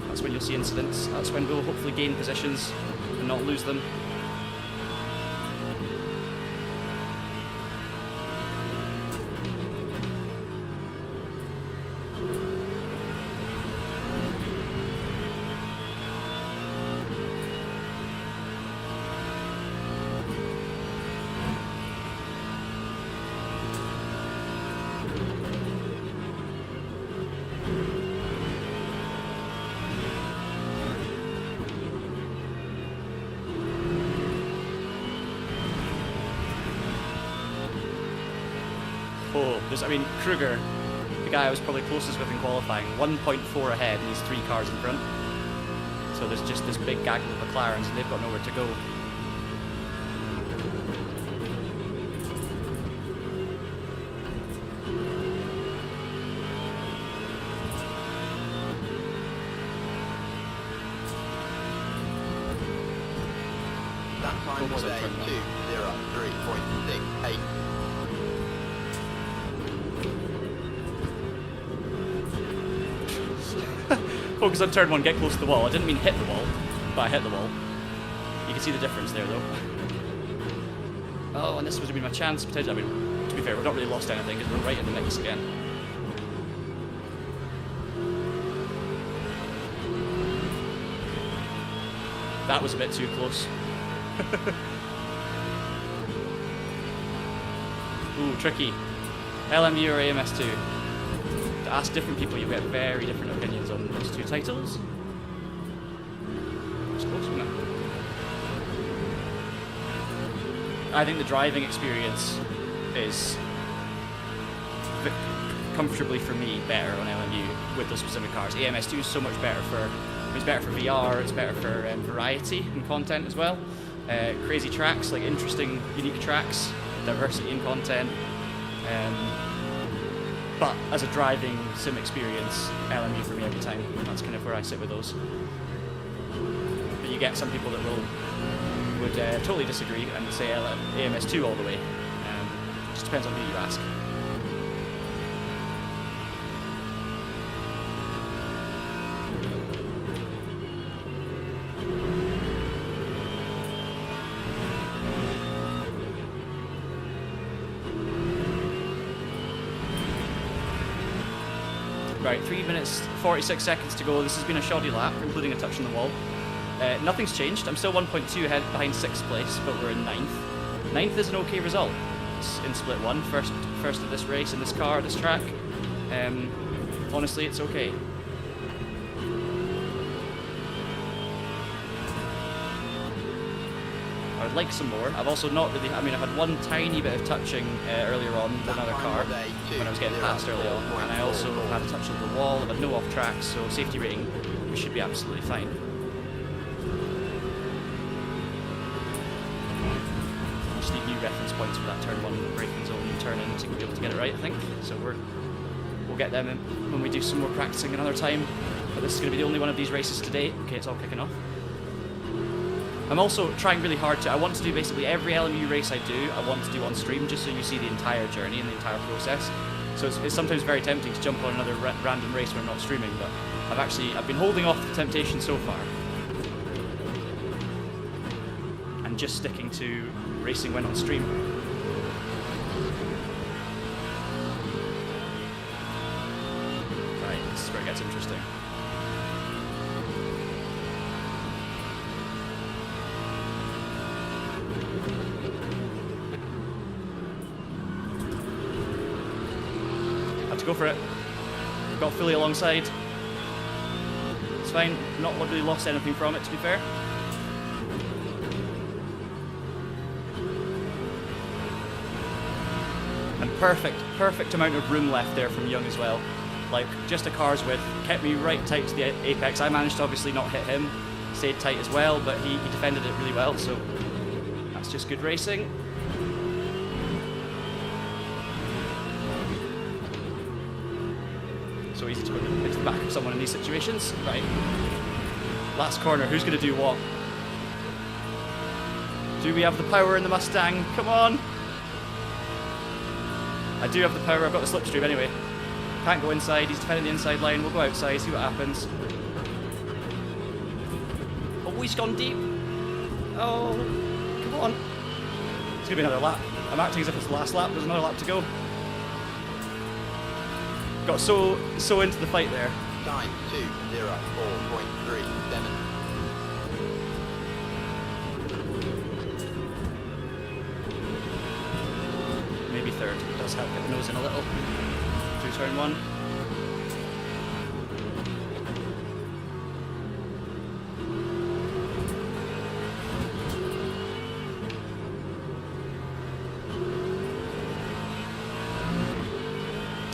That's when you'll see incidents. That's when we'll hopefully gain positions and not lose them. Oh, I mean, Kruger, the guy I was probably closest with in qualifying, 1.4 ahead and he's 3 cars in front. So there's just this big gaggle of McLarens and they've got nowhere to go. That time was a 2:03.68. Focus on turn 1, get close to the wall. I didn't mean hit the wall, but I hit the wall. You can see the difference there though. Oh, and this was going to be my chance potentially. I mean, to be fair, we've not really lost anything because we're right in the mix again. That was a bit too close. Ooh, tricky. LMU or AMS2? To ask different people, you'll get very different opinions on those 2 titles. It's close, wasn't it? I think the driving experience is comfortably for me better on LMU with those specific cars. AMS2 is so much better it's better for VR, it's better for variety and content as well. Crazy tracks, like interesting, unique tracks, diversity in content. But as a driving sim experience, LMU for me every time. That's kind of where I sit with those. But you get some people that would totally disagree and say AMS2 all the way. Just depends on who you ask. Right, 3 minutes 46 seconds to go. This has been a shoddy lap, including a touch on the wall. Nothing's changed. I'm still 1.2 ahead behind 6th place, but we're in 9th. 9th is an okay result. It's in split 1, first of this race in this car, this track. Honestly, it's okay. I would like some more. I've also not really, I mean, I've had one tiny bit of touching earlier on with another car when I was getting past early on, and I also had a touch of the wall. I've had no off tracks, so safety rating, we should be absolutely fine. Just need new reference points for that turn 1 braking zone turn in to be able to get it right, I think. So we'll get them in when we do some more practicing another time. But this is going to be the only one of these races today. Okay, it's all kicking off. I'm also trying really hard to, I want to do basically every LMU race I do, I want to do on stream, just so you see the entire journey and the entire process. So it's sometimes very tempting to jump on another random race when I'm not streaming, but I've been holding off the temptation so far. And just sticking to racing when on stream. Right, this is where it gets interesting. Go for it. Got fully alongside. It's fine. Not really lost anything from it, to be fair. And perfect amount of room left there from Young as well. Like, just a car's width. Kept me right tight to the apex. I managed to obviously not hit him. Stayed tight as well, but he defended it really well, so that's just good racing. So easy to put into the back of someone in these situations. Right. Last corner, who's going to do what? Do we have the power in the Mustang? Come on! I do have the power, I've got the slipstream anyway. Can't go inside, he's defending the inside line, we'll go outside, see what happens. Oh, he's gone deep! Oh, come on! It's going to be another lap. I'm acting as if it's the last lap, there's another lap to go. Got so into the fight there. Time 2:04.37. Maybe third. It does help get the nose in a little. Through turn 1.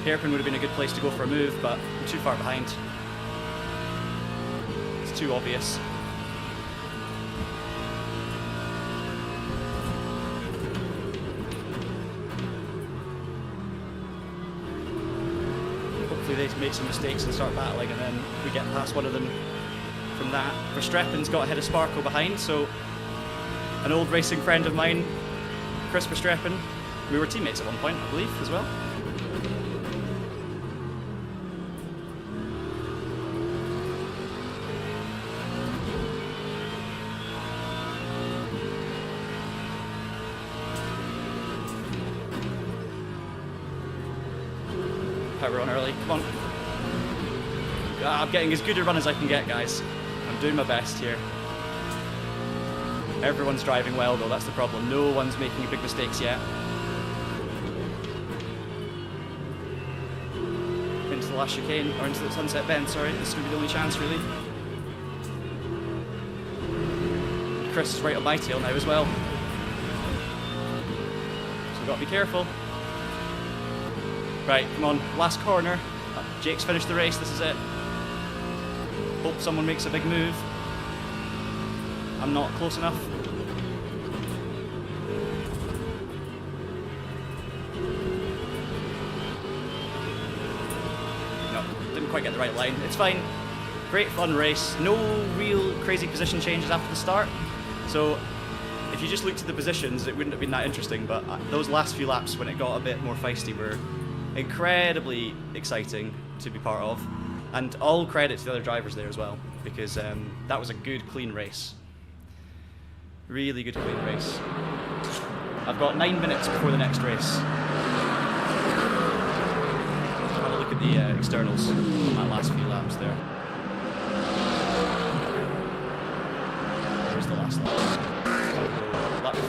Hairpin would have been a good place to go for a move, but I'm too far behind. It's too obvious. Hopefully they make some mistakes and start battling, and then we get past one of them from that. Verstrappen's got ahead of Sparko behind, so an old racing friend of mine, Chris Verstrappen, we were teammates at one point, I believe, as well. Power on early, come on. I'm getting as good a run as I can get, guys. I'm doing my best here. Everyone's driving well though, that's the problem. No one's making big mistakes yet. Into the last chicane, or into the sunset bend, sorry. This is going to be the only chance, really. Chris is right on my tail now as well. So we've got to be careful. Right, come on, last corner. Jake's finished the race, this is it. Hope someone makes a big move. I'm not close enough. No, didn't quite get the right line. It's fine. Great fun race. No real crazy position changes after the start. So if you just looked at the positions, it wouldn't have been that interesting, but those last few laps when it got a bit more feisty were incredibly exciting to be part of, and all credit to the other drivers there as well, because that was a good clean race. Really good clean race. I've got 9 minutes before the next race. Have a look at the externals on that last few laps there. There's the last lap. Lap 4.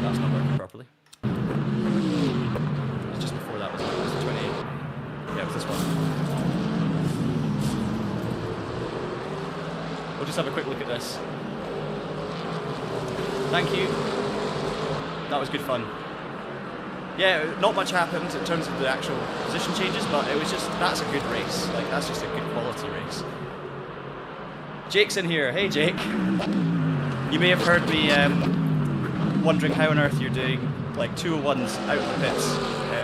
That's not working properly. It's just before that, wasn't it? It was the 28. Yeah, it was this one. We'll just have a quick look at this. Thank you. That was good fun. Yeah, not much happened in terms of the actual position changes, but it was just, that's a good race. Like, that's just a good quality race. Jake's in here. Hey, Jake. You may have heard me wondering how on earth you're doing like 201s out of the pits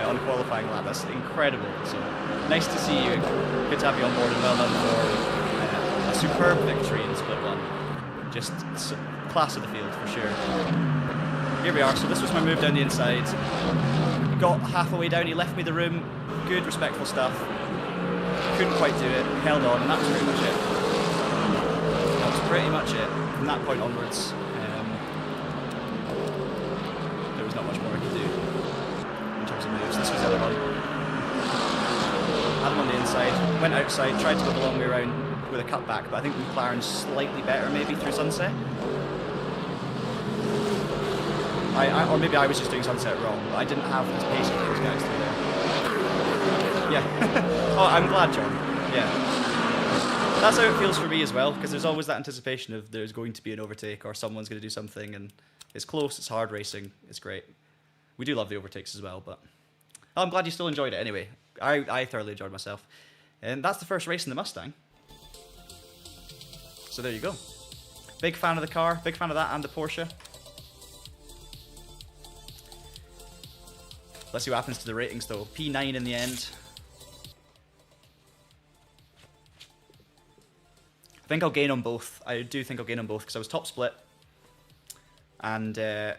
on a qualifying lap. That's incredible. So nice to see you. Good to have you on board, and well done for a superb victory in Split 1. Just class of the field for sure. Here we are. So this was my move down the inside. Got half a way down, he left me the room. Good, respectful stuff. Couldn't quite do it. Held on, and that was pretty much it. That was pretty much it. From that point onwards, there was not much more I could do in terms of moves. This was the other one. Had him on the inside, went outside, tried to go the long way around with a cutback, but I think McLaren's slightly better maybe through Sunset. Or maybe I was just doing Sunset wrong, but I didn't have the pace of those guys through there. Yeah. Oh, I'm glad, John. Yeah. That's how it feels for me as well, because there's always that anticipation of there's going to be an overtake or someone's going to do something, and it's close, it's hard racing, it's great. We do love the overtakes as well, but I'm glad you still enjoyed it anyway. I thoroughly enjoyed myself. And that's the first race in the Mustang. So there you go. Big fan of the car, big fan of that and the Porsche. Let's see what happens to the ratings though. P9 in the end. I think I'll gain on both. I do think I'll gain on both because I was top split. And I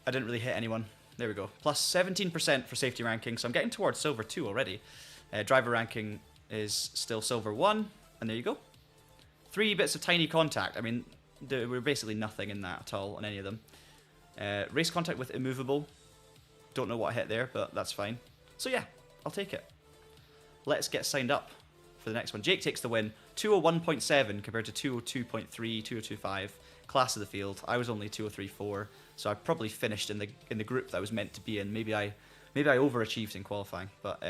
didn't really hit anyone. There we go. Plus 17% for safety ranking. So I'm getting towards silver 2 already. Driver ranking is still silver 1. And there you go. 3 bits of tiny contact. I mean, there were basically nothing in that at all on any of them. Race contact with immovable. Don't know what I hit there, but that's fine. So yeah, I'll take it. Let's get signed up for the next one. Jake takes the win. 201.7 compared to 202.3, 202.5. Class of the field. I was only 203.4, so I probably finished in the group that I was meant to be in. Maybe I overachieved in qualifying, but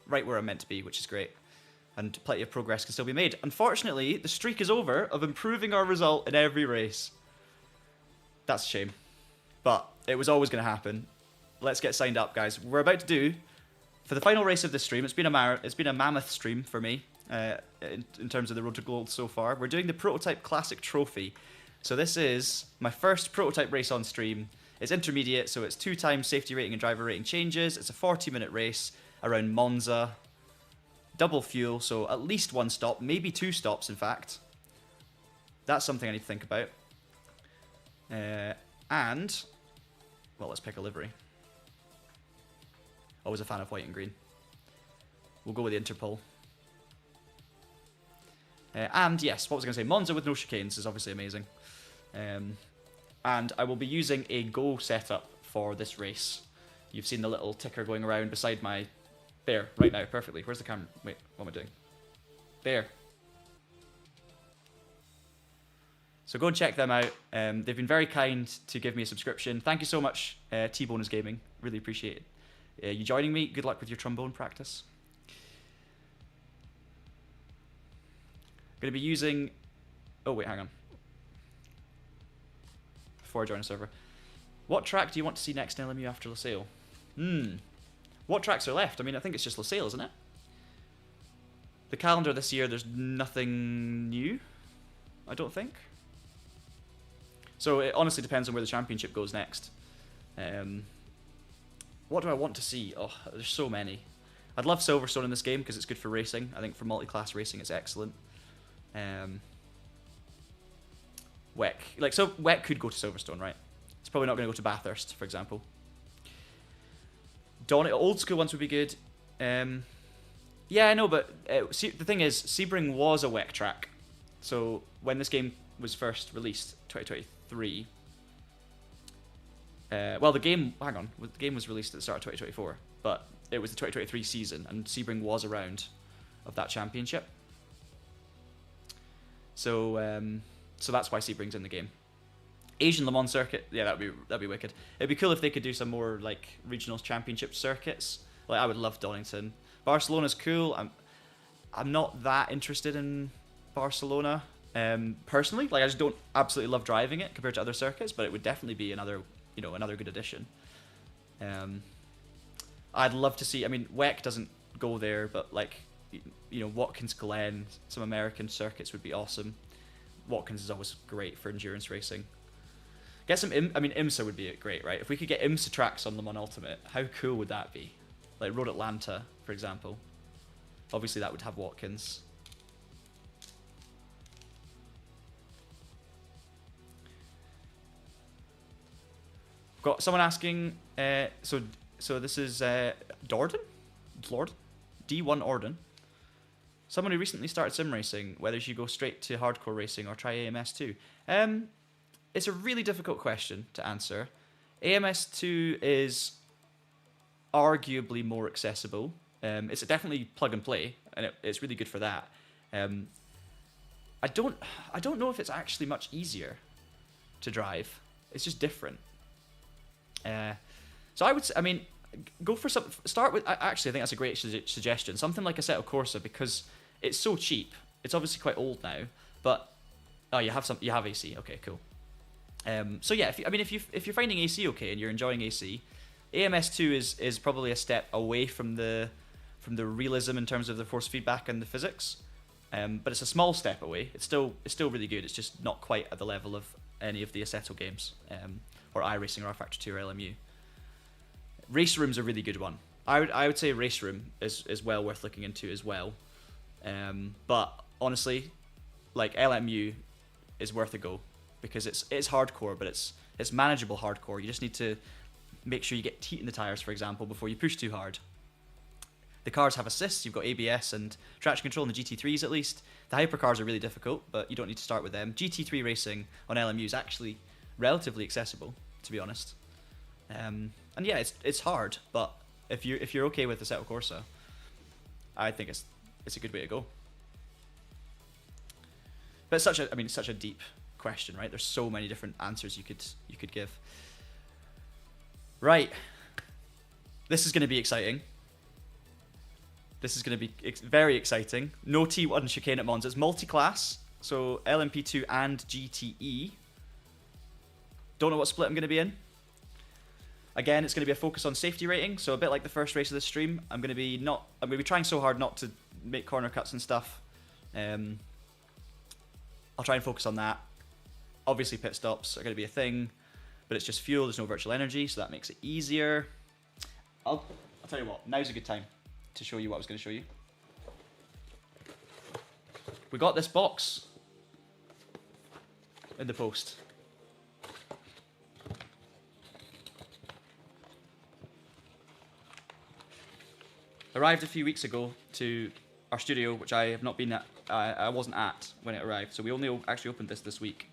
right where I'm meant to be, which is great. And plenty of progress can still be made. Unfortunately, the streak is over of improving our result in every race. That's a shame. But it was always going to happen. Let's get signed up, guys. We're about to do, for the final race of this stream, it's been a mammoth stream for me in terms of the Road to Gold so far. We're doing the Prototype Classic Trophy. So this is my first prototype race on stream. It's intermediate, so it's 2 times safety rating and driver rating changes. It's a 40-minute race around Monza. Double fuel, so at least 1 stop, maybe 2 stops, in fact. That's something I need to think about. And, well, let's pick a livery. Always a fan of white and green. We'll go with the Interpol. And yes, what was I going to say? Monza with no chicanes is obviously amazing. And I will be using a Go setup for this race. You've seen the little ticker going around beside my... There, right now, perfectly. Where's the camera? Wait, what am I doing? There. So go and check them out. They've been very kind to give me a subscription. Thank you so much, T-Bonus Gaming. Really appreciate it. You joining me. Good luck with your trombone practice. Going to be using... Oh, wait, hang on. Before I join a server. What track do you want to see next in LMU after Losail? What tracks are left? I mean, I think it's just Losail, isn't it? The calendar this year, there's nothing new, I don't think. So it honestly depends on where the championship goes next. What do I want to see? Oh, there's so many. I'd love Silverstone in this game because it's good for racing. I think for multi-class racing it's excellent. WEC. So WEC could go to Silverstone, right? It's probably not going to go to Bathurst, for example. Old school ones would be good. Yeah, I know, but the thing is, Sebring was a WEC track. So when this game was first released, 2023. Well, the game was released at the start of 2024, but it was the 2023 season, and Sebring was a round of that championship. So so that's why Sebring's in the game. Asian Le Mans circuit, yeah, that'd be wicked. It'd be cool if they could do some more like regional championship circuits. Like I would love Donington. Barcelona's cool. I'm not that interested in Barcelona personally. Like I just don't absolutely love driving it compared to other circuits, but it would definitely be another good addition. I'd love to see. I mean, WEC doesn't go there, but like Watkins Glen, some American circuits would be awesome. Watkins is always great for endurance racing. Get some. IMSA would be great, right? If we could get IMSA tracks on Le Mans Ultimate, how cool would that be? Like Road Atlanta, for example. Obviously, that would have Watkins. Got someone asking. So this is Dorden, D1 Orden. Someone who recently started sim racing, whether she go straight to hardcore racing or try AMS2. It's a really difficult question to answer. AMS2 is arguably more accessible. It's definitely plug and play, and it's really good for that. I don't know if it's actually much easier to drive. It's just different. So I would say, go for some. Start with. Actually, I think that's a great suggestion. Something like Assetto Corsa, because it's so cheap. It's obviously quite old now, but you have AC. Okay, cool. So yeah, if you're finding AC okay and you're enjoying AC, AMS2 is probably a step away from the realism in terms of the force feedback and the physics, but it's a small step away. It's still really good. It's just not quite at the level of any of the Assetto games, or iRacing or rFactor 2 or LMU. Race Room's a really good one. I would say Race Room is well worth looking into as well. But honestly, like LMU is worth a go because it's hardcore, but it's manageable hardcore. You just need to make sure you get teat in the tires, for example, before you push too hard. The cars have assists. You've got ABS and traction control in the GT3's at least. The hypercars are really difficult, but you don't need to start with them. GT3 racing on LMU is actually relatively accessible, to be honest. And yeah, it's hard, but if you're okay with the Assetto Corsa, I think it's a good way to go. But it's such a deep question, right? There's so many different answers you could give. Right, this is going to be exciting. This is going to be very exciting. No T1 chicane at Monza. It's multi-class, so LMP2 and GTE. Don't know what split I'm going to be in. Again, it's going to be a focus on safety rating, so a bit like the first race of this stream. I'm going to be trying so hard not to make corner cuts and stuff. I'll try and focus on that. Obviously, pit stops are going to be a thing, but it's just fuel. There's no virtual energy, so that makes it easier. I'll tell you what. Now's a good time to show you what I was going to show you. We got this box in the post. Arrived a few weeks ago to our studio, which I have not been at. I wasn't at when it arrived, so we only actually opened this week.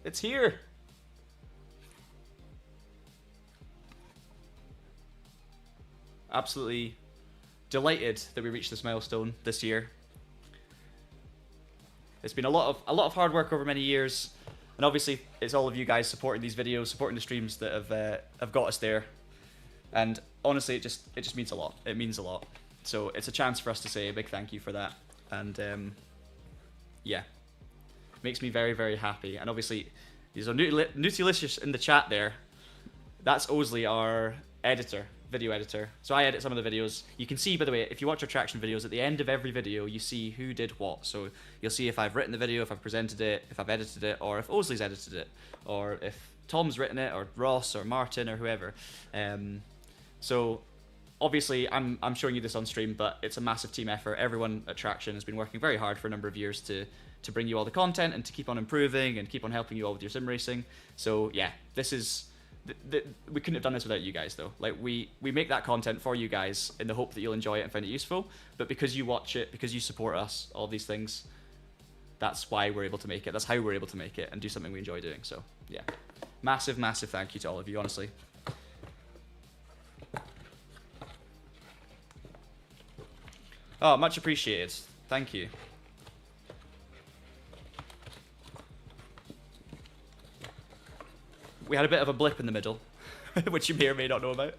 It's here. Absolutely delighted that we reached this milestone this year. It's been a lot of hard work over many years, and obviously it's all of you guys supporting these videos, supporting the streams that have got us there. And honestly, it just means a lot. It means a lot. So it's a chance for us to say a big thank you for that. And yeah, makes me very, very happy. And obviously, there's a Nutrilicious in the chat there. That's Osley, our video editor. So I edit some of the videos. You can see, by the way, if you watch our traction videos, at the end of every video, you see who did what. So you'll see if I've written the video, if I've presented it, if I've edited it, or if Osley's edited it, or if Tom's written it, or Ross, or Martin, or whoever. So obviously I'm showing you this on stream, but it's a massive team effort. Everyone at Traction has been working very hard for a number of years to bring you all the content and to keep on improving and keep on helping you all with your sim racing. So yeah, this is we couldn't have done this without you guys, though. Like, we make that content for you guys in the hope that you'll enjoy it and find it useful. But because you watch it, because you support us, all these things, that's why we're able to make it. That's how we're able to make it and do something we enjoy doing. So, yeah. Massive, massive thank you to all of you, honestly. Oh, much appreciated. Thank you. We had a bit of a blip in the middle, which you may or may not know about.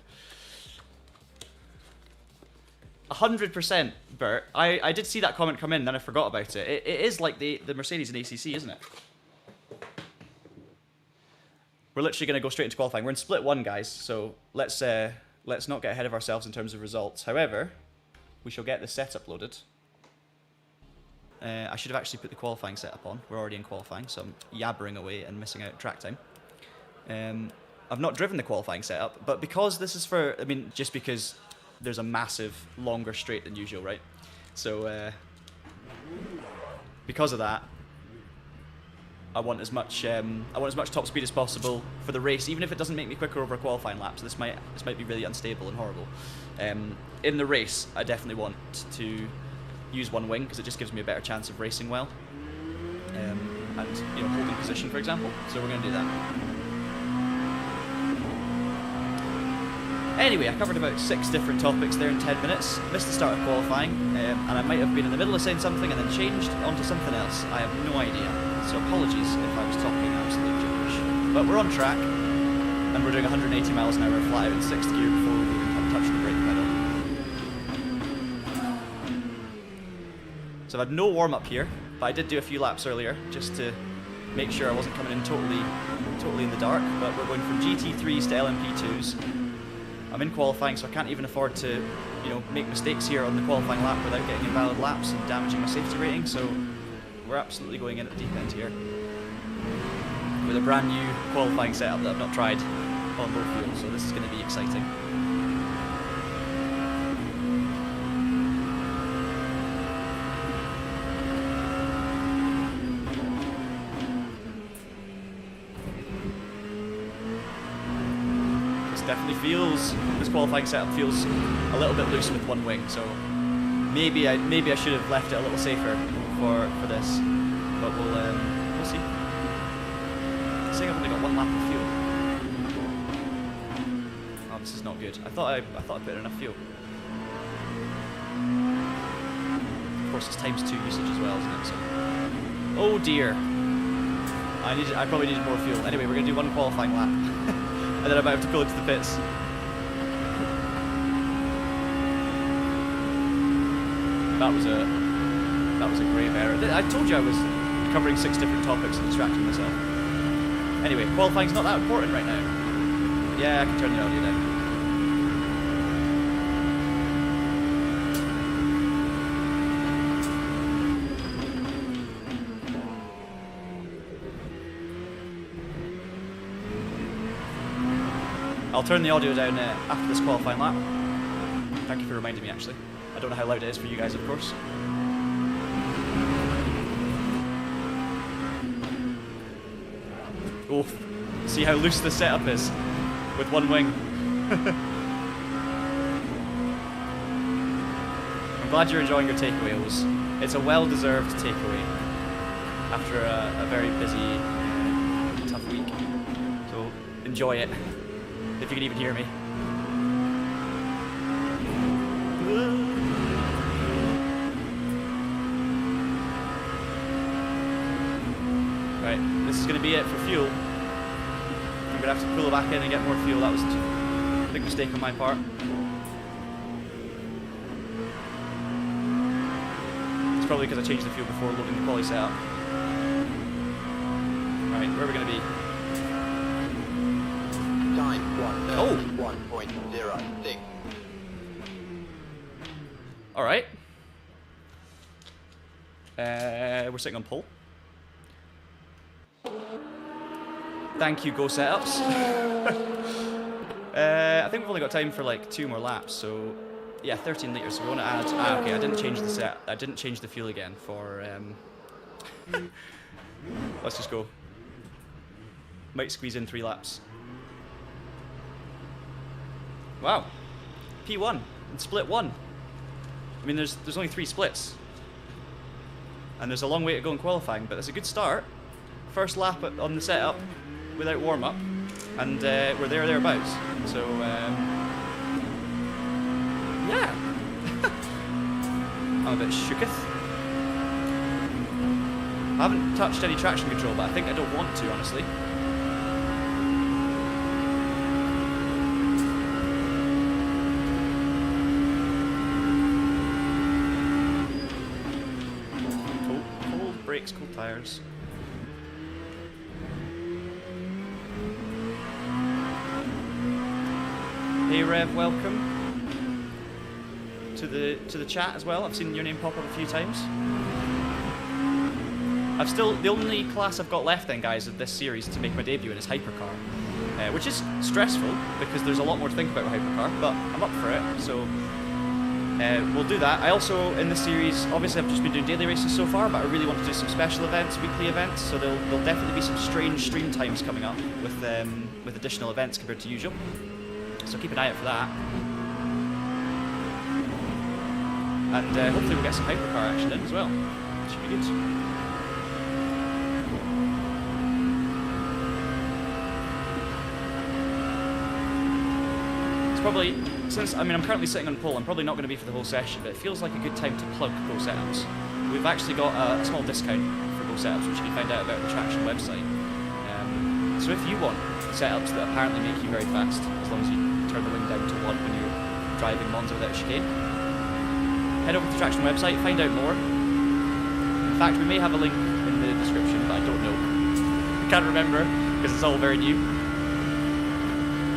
100%, Bert. I did see that comment come in, then I forgot about it. It is like the Mercedes in ACC, isn't it? We're literally going to go straight into qualifying. We're in split one, guys, so let's not get ahead of ourselves in terms of results. However, we shall get the setup loaded. I should have actually put the qualifying setup on. We're already in qualifying, so I'm yabbering away and missing out track time. I've not driven the qualifying setup, but because this is for, I mean, just because there's a massive longer straight than usual, right? So because of that, I want as much top speed as possible for the race, even if it doesn't make me quicker over a qualifying lap. So this might be really unstable and horrible. In the race, I definitely want to use one wing because it just gives me a better chance of racing well, and holding position, for example. So we're going to do that. Anyway, I covered about 6 different topics there in 10 minutes. Missed the start of qualifying, and I might have been in the middle of saying something and then changed onto something else. I have no idea. So apologies if I was talking absolute gibberish. But we're on track, and we're doing 180 miles an hour flat out in 6th gear before we even touch the brake pedal. So I've had no warm-up here, but I did do a few laps earlier, just to make sure I wasn't coming in totally in the dark. But we're going from GT3's to LMP2's. I'm in qualifying, so I can't even afford to, make mistakes here on the qualifying lap without getting invalid laps and damaging my safety rating. So we're absolutely going in at the deep end here with a brand new qualifying setup that I've not tried on low fuel. So this is going to be exciting. This qualifying setup feels a little bit loose with one wing, so maybe I should have left it a little safer for this, but we'll see. I'm saying I've only got 1 lap of fuel. Oh, this is not good. I thought I put in enough fuel. Of course, it's ×2 usage as well, isn't it? So, oh dear. I probably needed more fuel. Anyway, we're gonna do 1 qualifying lap. And then I might have to pull into the pits. That was a grave error. I told you I was covering 6 different topics and distracting myself. Anyway, qualifying's not that important right now. Yeah, I can turn the audio down. I'll turn the audio down after this qualifying lap. Thank you for reminding me, actually. I don't know how loud it is for you guys, of course. Oh, see how loose the setup is with 1 wing. I'm glad you're enjoying your takeaway, Oz. It's a well-deserved takeaway after a very busy, tough week. So enjoy it. If you can even hear me. Right, this is going to be it for fuel. I'm going to have to pull back in and get more fuel. That was a big mistake on my part. It's probably because I changed the fuel before loading the quali setup. Right, where are we going to be? Time 1:31.06. All right. We're sitting on pole. Thank you, Go Setups. I think we've only got time for like 2 more laps, so yeah, 13 liters. So we want to add. Okay, I didn't change the fuel again for. Let's just go. Might squeeze in 3 laps. Wow. P1 in split 1. I mean, there's only 3 splits. And there's a long way to go in qualifying, but it's a good start. First lap on the setup without warm-up. And we're thereabouts. So, yeah. I'm a bit shooketh. I haven't touched any traction control, but I think I don't want to, honestly. Cold brakes, cold tires. Hey Rev, welcome to the chat as well. I've seen your name pop up a few times. The only class I've got left then, guys, of this series to make my debut in is hypercar, which is stressful because there's a lot more to think about with hypercar, but I'm up for it, so we'll do that. I also, in this series, obviously I've just been doing daily races so far, but I really want to do some special events, weekly events, so there'll definitely be some strange stream times coming up with additional events compared to usual, so keep an eye out for that. And hopefully we'll get some hypercar action in as well. Should be good. It's probably, I'm currently sitting on pole, I'm probably not going to be for the whole session, but it feels like a good time to plug Go Setups. We've actually got a small discount for Go Setups, which you can find out about on the Traction website. So if you want setups that apparently make you very fast, as long as you turn the wing down to 1 when you're driving Monza without a chicane, head over to the Traction website, find out more. In fact, we may have a link in the description, but I don't know. I can't remember, because it's all very new.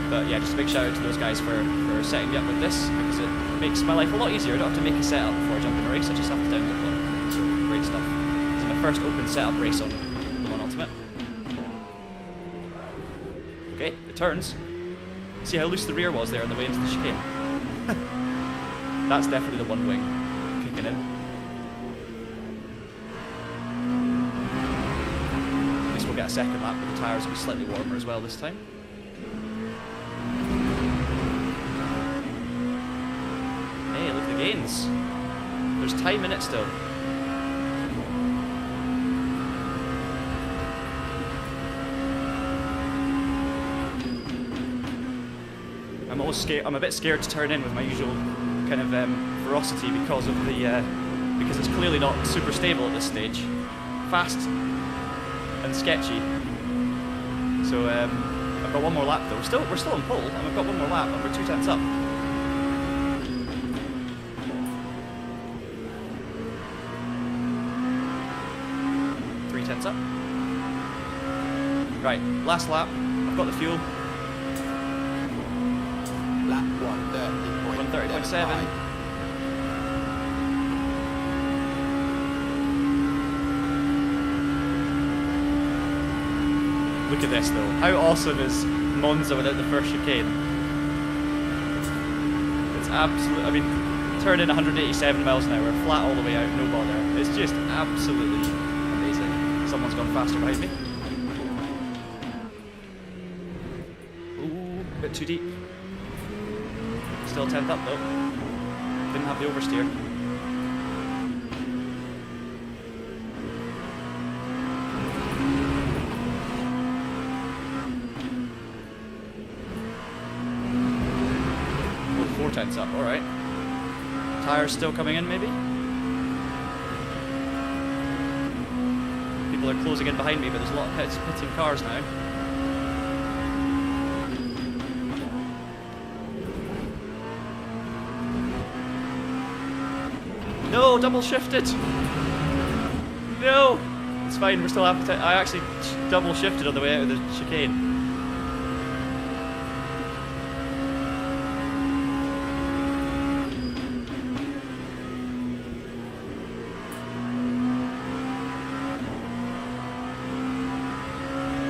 But yeah, just a big shout out to those guys for setting me up with this, because it makes my life a lot easier. I don't have to make a setup before I jump in a race, I just have to download one. So, great stuff. This is my first open setup race on Ultimate. Okay, it turns. See how loose the rear was there on the way into the chicane? That's definitely the one wing kicking in. At least we'll get a second lap, but the tyres will be slightly warmer as well this time. Hey, look at the gains. There's time in it still. I'm a bit scared to turn in with my usual kind of ferocity because it's clearly not super stable at this stage. Fast and sketchy. So I've got one more lap though. We're still on pole, and I've got one more lap, and we're 2 tenths up. Up. Right, last lap. I've got the fuel. Lap 130.7. Look at this though. How awesome is Monza without the first chicane? It's absolute. I mean, turn in 187 miles an hour, flat all the way out, no bother. It's just absolutely amazing. Someone's gone faster behind me. Ooh, a bit too deep. Still 10th up though. Didn't have the oversteer. Oh, 4 tenths up, alright. Tires still coming in maybe? People are closing in behind me, but there's a lot of pitting cars now. No, double shifted. No, it's fine. We're still half. I actually double shifted on the way out of the chicane.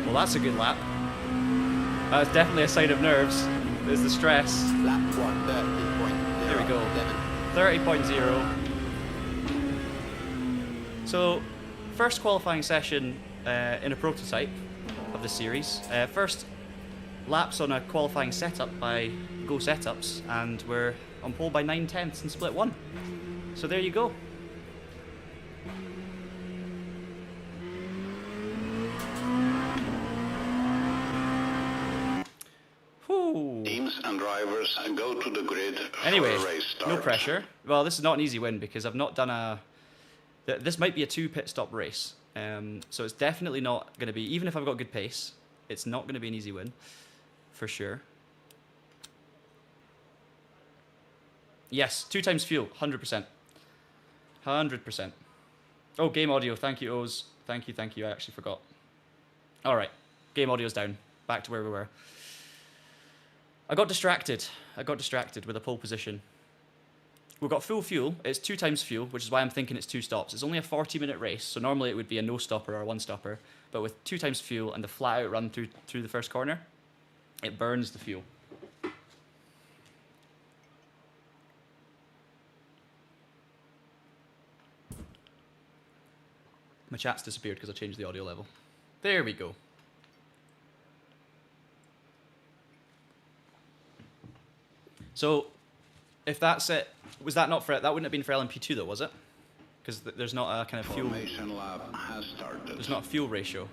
Well, that's a good lap. That's definitely a sign of nerves. There's the stress. Lap 130.0. There we go. 30.0. So, first qualifying session in a prototype of the series. First laps on a qualifying setup by Go Setups, and we're on pole by 9/10 in split 1. So there you go. Whew. Teams and drivers go to the grid Anyway, for a race start. no pressure. Well, this is not an easy win because I've not done a... This might be a 2 pit stop race. So it's definitely not going to be... Even if I've got good pace, it's not going to be an easy win. For sure. Yes, 2 times fuel. 100%. 100%. Oh, game audio. Thank you, Oz. Thank you. I actually forgot. All right. Game audio's down. Back to where we were. I got distracted with a pole position. We've got full fuel. It's 2 times fuel, which is why I'm thinking it's 2 stops. It's only a 40-minute race, so normally it would be a no-stopper or a 1-stopper. But with 2 times fuel and the flat-out run through the first corner, it burns the fuel. My chat's disappeared because I changed the audio level. There we go. So, if that's it, was that not for that? Wouldn't have been for LMP2 though, was it? Because there's not a kind of fuel. Formation lap has started. There's not a fuel ratio.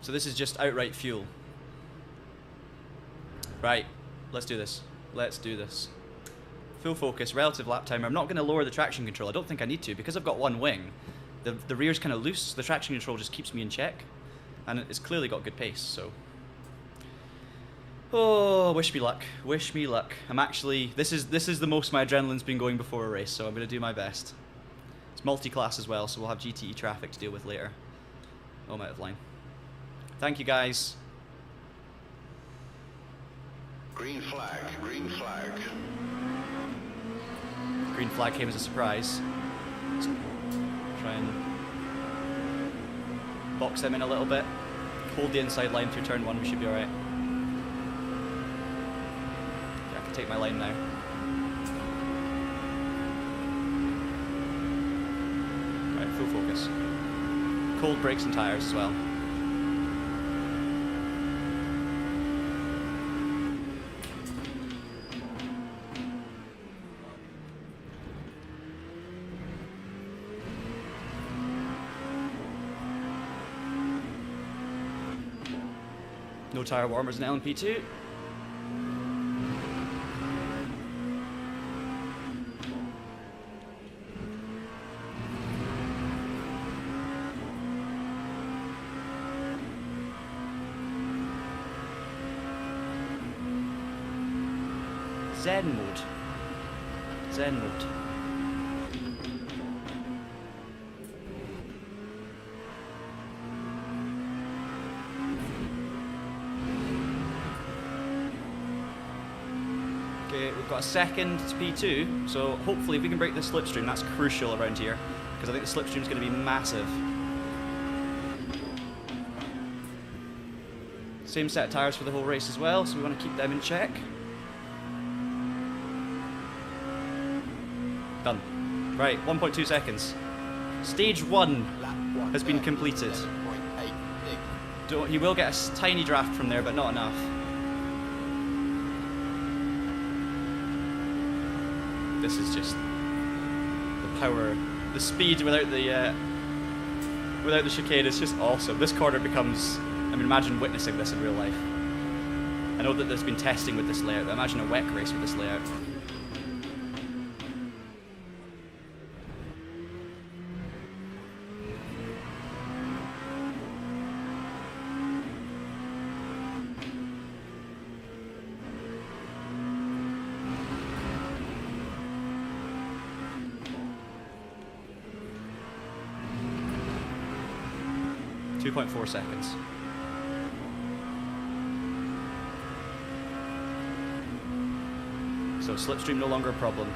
So this is just outright fuel. Right, let's do this. Let's do this. Full focus, relative lap timer. I'm not going to lower the traction control. I don't think I need to because I've got one wing. The rear's kind of loose. The traction control just keeps me in check, and it's clearly got good pace. So, oh, wish me luck. Wish me luck. I'm actually this is the most my adrenaline's been going before a race. So I'm going to do my best. It's multi-class as well, so we'll have GTE traffic to deal with later. Oh, I'm out of line. Thank you, guys. Green flag, green flag. Green flag came as a surprise. Let's try and box them in a little bit. Hold the inside line through turn 1, we should be alright. Yeah, I can take my line now. Right, full focus. Cold brakes and tyres as well. No tyre warmers in LMP2. Zen mode. Zen mode. Okay, we've got a second to P2, so hopefully if we can break the slipstream, that's crucial around here, because I think the slipstream is going to be massive. Same set of tyres for the whole race as well, so we want to keep them in check. Done. Right, 1.2 seconds. Stage 1 has been completed. He will get a tiny draft from there, but not enough. This is just the power, the speed without the chicane is just awesome. This corner becomes, I mean, imagine witnessing this in real life. I know that there's been testing with this layout, but imagine a WEC race with this layout. .4 seconds. So slipstream no longer a problem.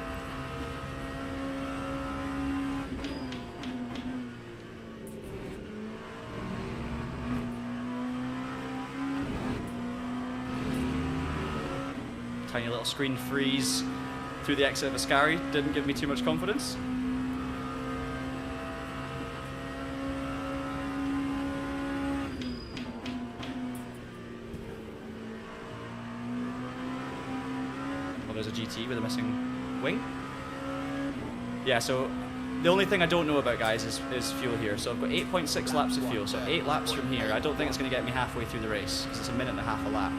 Tiny little screen freeze through the exit of Ascari didn't give me too much confidence. GT with a missing wing. Yeah, so the only thing I don't know about, guys, is fuel here. So I've got 8.6 laps of fuel, so 8 laps from here. I don't think it's going to get me halfway through the race, because it's a minute and a half a lap.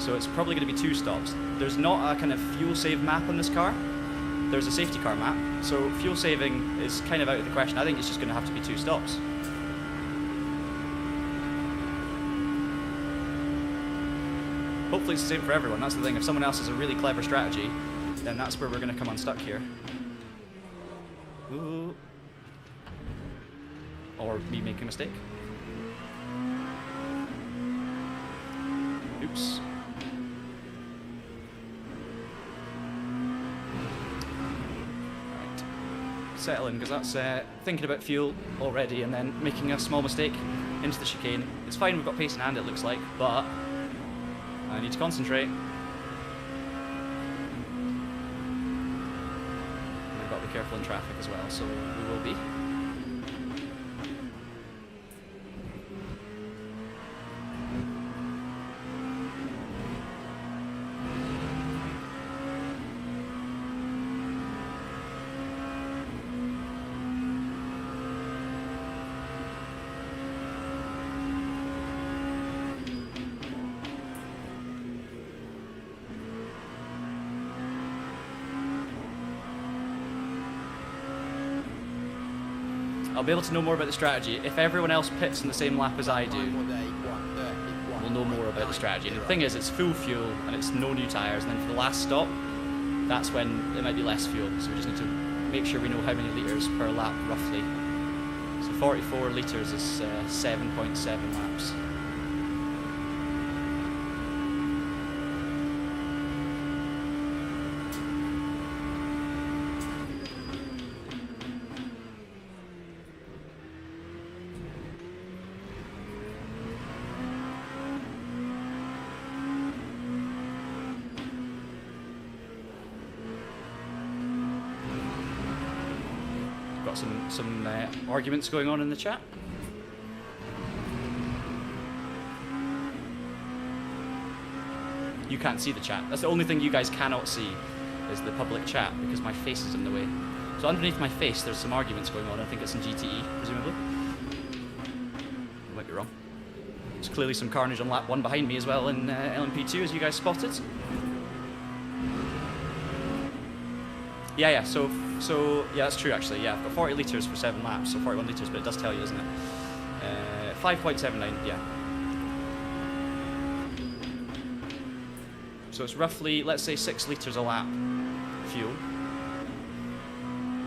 So it's probably going to be 2 stops. There's not a kind of fuel save map on this car. There's a safety car map, so fuel saving is kind of out of the question. I think it's just going to have to be 2 stops. Hopefully it's the same for everyone. That's the thing. If someone else has a really clever strategy, then that's where we're going to come unstuck here. Ooh. Or me making a mistake. Oops. Right. Settle in, because that's thinking about fuel already and then making a small mistake into the chicane. It's fine, we've got pace in hand, it looks like, but I need to concentrate. I've got to be careful in traffic as well, so we will be. I'll be able to know more about the strategy. If everyone else pits in the same lap as I do, we'll know more about the strategy. And the thing is, it's full fuel and it's no new tyres, and then for the last stop, that's when it might be less fuel. So we just need to make sure we know how many litres per lap, roughly. So 44 litres is 7.7 laps. Got some arguments going on in the chat. You can't see the chat. That's the only thing you guys cannot see, is the public chat, because my face is in the way. So underneath my face there's some arguments going on. I think it's in GTE, presumably. I might be wrong. There's clearly some carnage on lap 1 behind me as well in LMP2, as you guys spotted. Yeah, so yeah, that's true actually. Yeah, I've got 40 litres for 7 laps, so 41 litres, but it does tell you, doesn't it? 5.79, yeah. So it's roughly, let's say, 6 litres a lap fuel.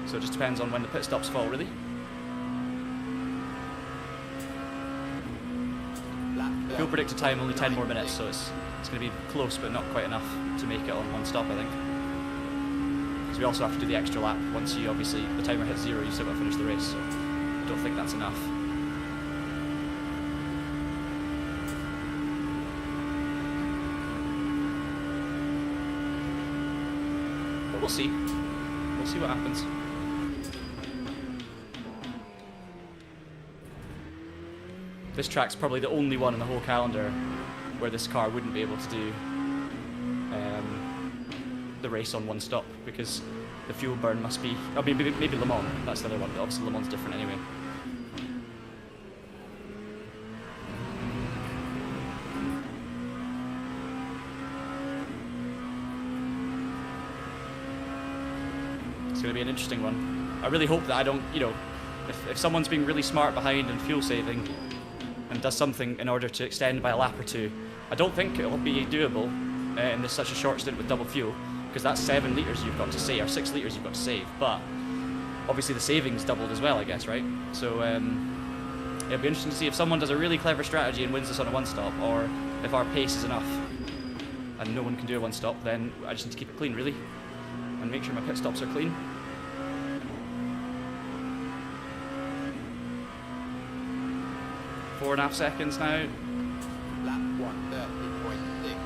So it just depends on when the pit stops fall, really. Fuel predicted time only 10 more minutes, so it's going to be close, but not quite enough to make it on one stop, I think. We also have to do the extra lap. Once you, obviously, the timer hits 0, you still got to finish the race, so I don't think that's enough. But we'll see. We'll see what happens. This track's probably the only one in the whole calendar where this car wouldn't be able to do the race on one stop, because the fuel burn must be... I mean, maybe Le Mans, that's the other one, but obviously Le Mans is different anyway. It's going to be an interesting one. I really hope that I don't, you know, if someone's being really smart behind and fuel saving and does something in order to extend by a lap or 2, I don't think it'll be doable in this such a short stint with double fuel, because that's 7 litres you've got to save, or 6 litres you've got to save, but obviously the savings doubled as well, I guess, right? So it'll be interesting to see if someone does a really clever strategy and wins this on a one-stop, or if our pace is enough and no one can do a one-stop, then I just need to keep it clean, really, and make sure my pit stops are clean. Four and a half seconds now. Lap 1:30.67.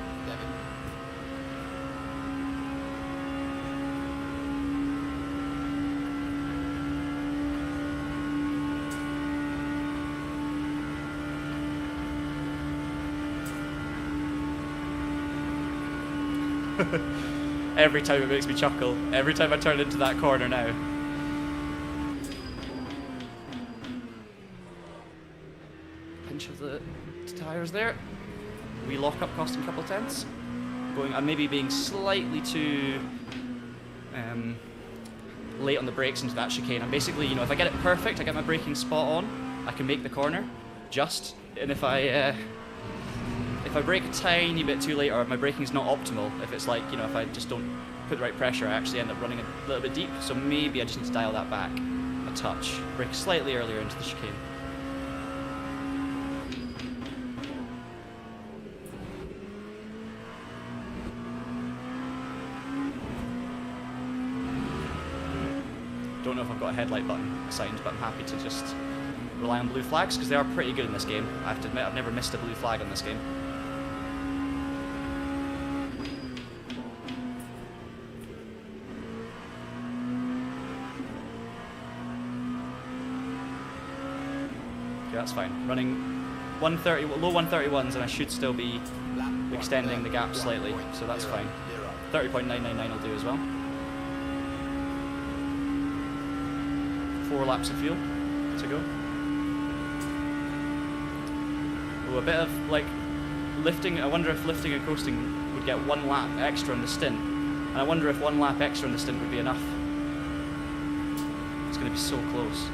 Every time it makes me chuckle. Every time I turn into that corner now. Pinch of the tyres there. We lock up costing a couple of tenths. I'm maybe being slightly too late on the brakes into that chicane. I'm basically, you know, if I get it perfect, I get my braking spot on, I can make the corner, and if I brake a tiny bit too late, or if my braking's not optimal, if it's like, you know, if I just don't put the right pressure, I actually end up running a little bit deep, so maybe I just need to dial that back a touch. Brake slightly earlier into the chicane. Don't know if I've got a headlight button assigned, but I'm happy to just rely on blue flags, because they are pretty good in this game. I have to admit, I've never missed a blue flag in this game. Okay, that's fine. Running 130, low 131s, and I should still be extending the gap slightly, so that's fine. 30.999 will do as well. 4 laps of fuel to go. Oh, a bit of like lifting. I wonder if lifting and coasting would get 1 lap extra in the stint, and I wonder if 1 lap extra in the stint would be enough. It's going to be so close.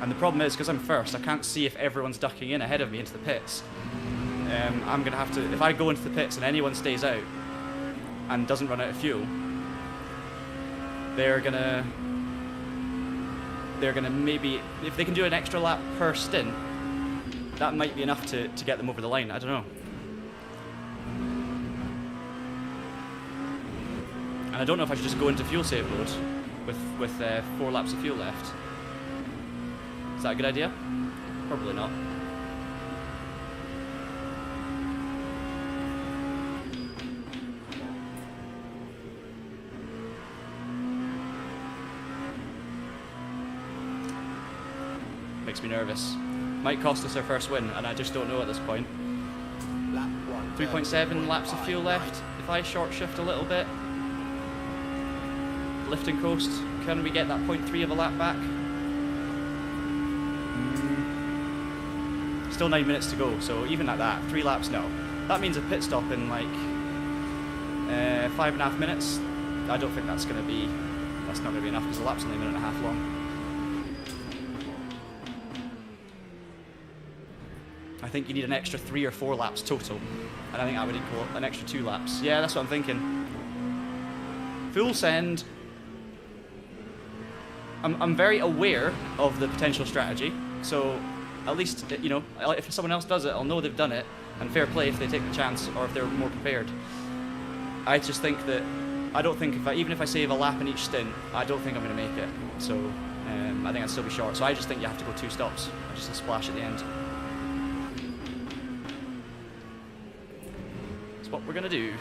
And the problem is, because I'm first, I can't see if everyone's ducking in ahead of me into the pits. I'm going to have to, if I go into the pits and anyone stays out and doesn't run out of fuel, they're gonna maybe, if they can do an extra lap per stint, that might be enough to get them over the line. I don't know. And I don't know if I should just go into fuel save mode with 4 laps of fuel left. Is that a good idea? Probably not. Makes me nervous. Might cost us our first win, and I just don't know at this point. 3.7 laps of fuel left. If I short shift a little bit, lift and coast, can we get that 0.3 of a lap back? Still 9 minutes to go, so even at that, 3 laps, no. That means a pit stop in like 5.5 minutes. I don't think that's not going to be enough, because the lap's only a minute and a half long. I think you need an extra 3 or 4 laps total, and I think that would equal an extra 2 laps. Yeah, that's what I'm thinking. Full send. I'm very aware of the potential strategy, so at least, you know, if someone else does it, I'll know they've done it, and fair play if they take the chance or if they're more prepared. I just think that, I don't think even if I save a lap in each stint, I don't think I'm going to make it. So I think I'd still be short. So I just think you have to go 2 stops, just a splash at the end. That's what we're going to do.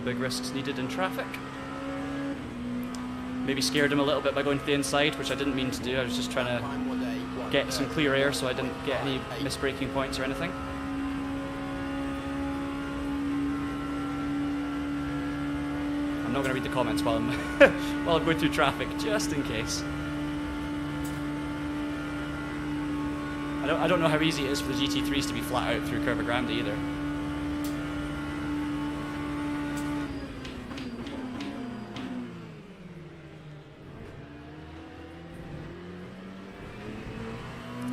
Big risks needed in traffic. Maybe scared him a little bit by going to the inside, which I didn't mean to do. I was just trying to get some clear air so I didn't get any misbraking points or anything. I'm not going to read the comments while I'm while I'm going through traffic, just in case. I don't know how easy it is for the GT3's to be flat out through Curva Grande either.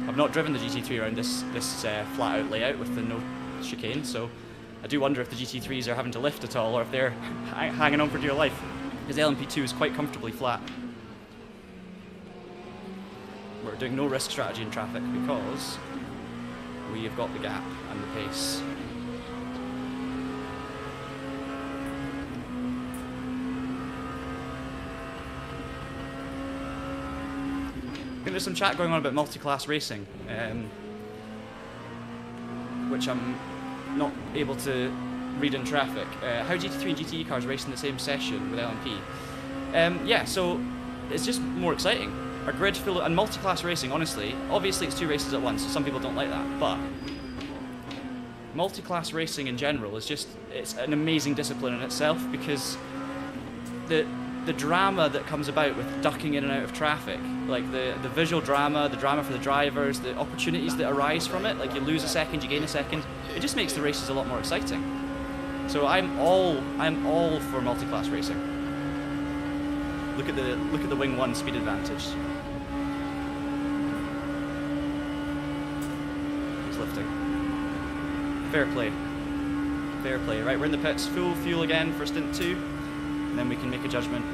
I've not driven the GT3 around this flat out layout with the no chicane, so I do wonder if the GT3s are having to lift at all, or if they're hanging on for dear life, because the LMP2 is quite comfortably flat. We're doing no risk strategy in traffic because we have got the gap and the pace. I think there's some chat going on about multi-class racing, which I'm not able to read in traffic. How GT3 and GTE cars race in the same session with LMP? Yeah, so it's just more exciting. A grid full of, and multi-class racing, honestly, obviously it's 2 races at once, so some people don't like that, but multi-class racing in general is just, it's an amazing discipline in itself, because the drama that comes about with ducking in and out of traffic, like the visual drama, the drama for the drivers, the opportunities that arise from it, like you lose a second, you gain a second, it just makes the races a lot more exciting. So I'm all for multi-class racing. Look at the wing 1 speed advantage. He's lifting. Fair play. Fair play. Right, we're in the pits. Full fuel again for stint 2, and then we can make a judgment.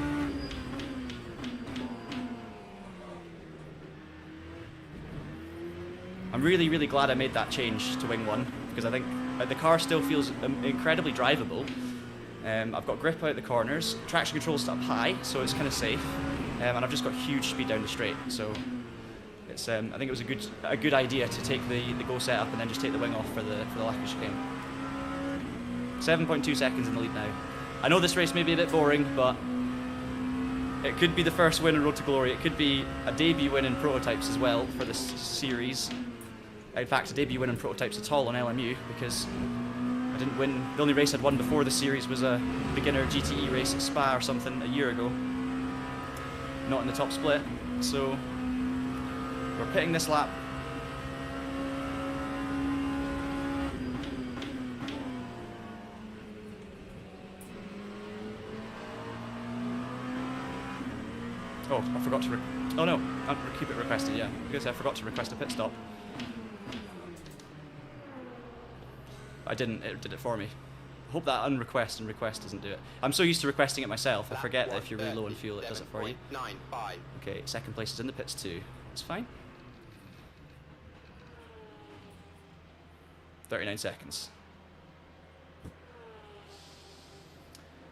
I'm really, really glad I made that change to wing 1, because I think the car still feels incredibly drivable. I've got grip out the corners, traction control's up high, so it's kind of safe, and I've just got huge speed down the straight. So it's I think it was a good idea to take the go setup and then just take the wing off for the lacquer chicane. 7.2 seconds in the lead now. I know this race may be a bit boring, but it could be the first win in Road to Glory. It could be a debut win in prototypes as well for this series. In fact, a debut win in prototypes at all on LMU, because I didn't win. The only race I'd won before the series was a beginner GTE race at Spa or something a year ago. Not in the top split. So we're pitting this lap. Oh, I forgot to. Oh no, I'll keep it requested. Yeah, because I forgot to request a pit stop. I didn't, it did it for me. I hope that unrequest and request doesn't do it. I'm so used to requesting it myself, I forget that if you're really low in fuel, it does it for you. Okay, second place is in the pits too. That's fine. 39 seconds.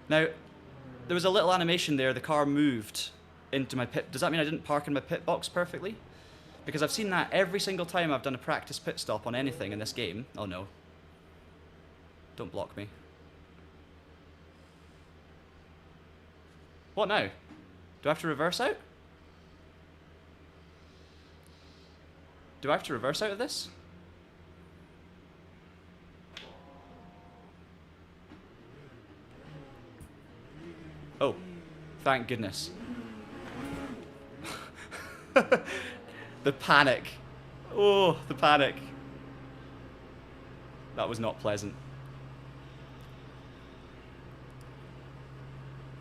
Now, there was a little animation there, the car moved into my pit. Does that mean I didn't park in my pit box perfectly? Because I've seen that every single time I've done a practice pit stop on anything in this game. Oh no. Don't block me. What now? Do I have to reverse out? Do I have to reverse out of this? Oh, thank goodness. The panic. Oh, the panic. That was not pleasant.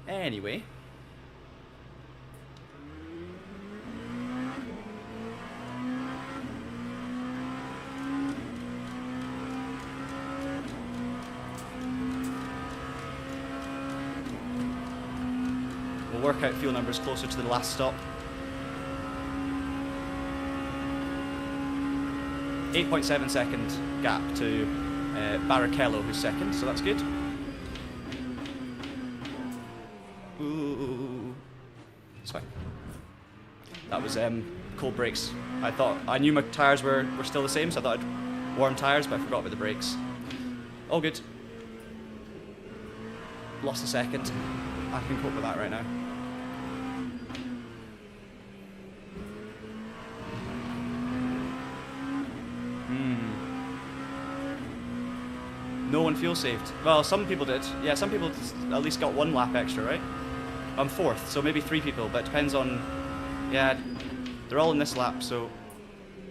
Anyway. We'll work out fuel numbers closer to the last stop. 8.7 second gap to Barrichello, who's second, so that's good. Ooh. It's fine. That was cold brakes. I knew my tyres were still the same, so I thought I'd warm tyres, but I forgot about the brakes. All good. Lost a second. I can cope with that right now. No one fuel saved. Well, some people did. Yeah, some people at least got 1 lap extra, right? I'm 4th, so maybe 3 people, but it depends on... Yeah, they're all in this lap, so...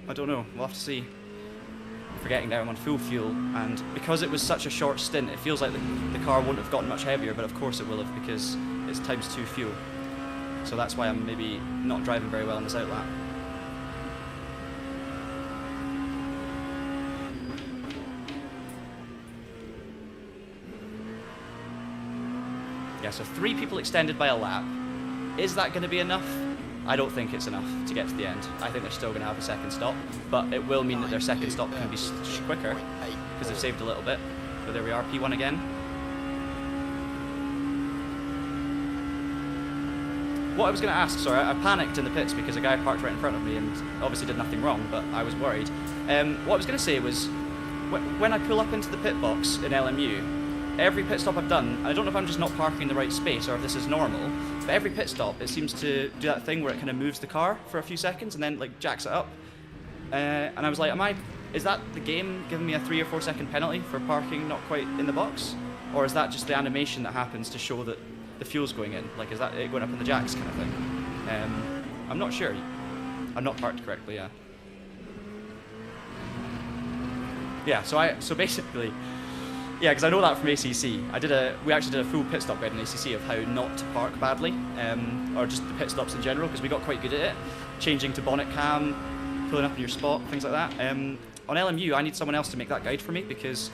I don't know, we'll have to see. Forgetting now I'm on full fuel, and because it was such a short stint, it feels like the car wouldn't have gotten much heavier, but of course it will have, because it's ×2 fuel. So that's why I'm maybe not driving very well in this out lap. Yeah, so 3 people extended by a lap. Is that going to be enough? I don't think it's enough to get to the end. I think they're still going to have a second stop, but it will mean that their second stop can be quicker because they've saved a little bit. But there we are, P1 again. What I was going to ask, sorry, I panicked in the pits because a guy parked right in front of me and obviously did nothing wrong, but I was worried. What I was going to say was, when I pull up into the pit box in LMU, every pit stop I've done, and I don't know if I'm just not parking in the right space or if this is normal, but every pit stop, it seems to do that thing where it kind of moves the car for a few seconds and then like jacks it up. And I was like, is that the game giving me a 3 or 4 second penalty for parking not quite in the box? Or is that just the animation that happens to show that the fuel's going in? Like, is that it going up in the jacks kind of thing? I'm not sure. I'm not parked correctly, yeah. Yeah, so basically, yeah, because I know that from ACC. We actually did a full pit stop guide in ACC of how not to park badly, or just the pit stops in general, because we got quite good at it, changing to bonnet cam, pulling up in your spot, things like that. On LMU, I need someone else to make that guide for me because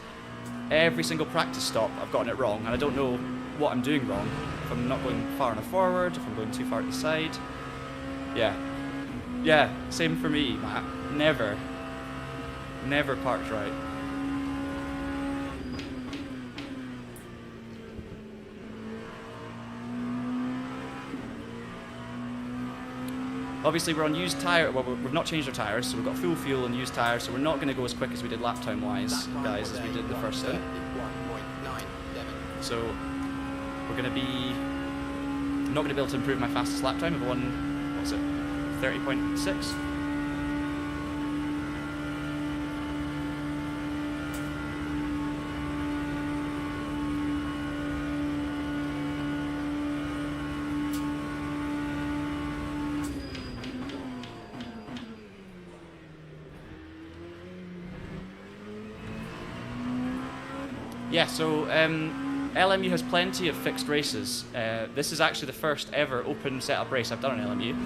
every single practice stop I've gotten it wrong, and I don't know what I'm doing wrong. If I'm not going far enough forward, if I'm going too far to the side. Yeah, same for me, Matt. Never parked right. Obviously we're on used tyre, well we've not changed our tyres, so we've got full fuel and used tyres, so we're not going to go as quick as we did lap time wise, guys, as we did the first stint. So we're going to be, I'm not going to be able to improve my fastest lap time of 30.6. Yeah, so LMU has plenty of fixed races. This is actually the first ever open setup race I've done on LMU.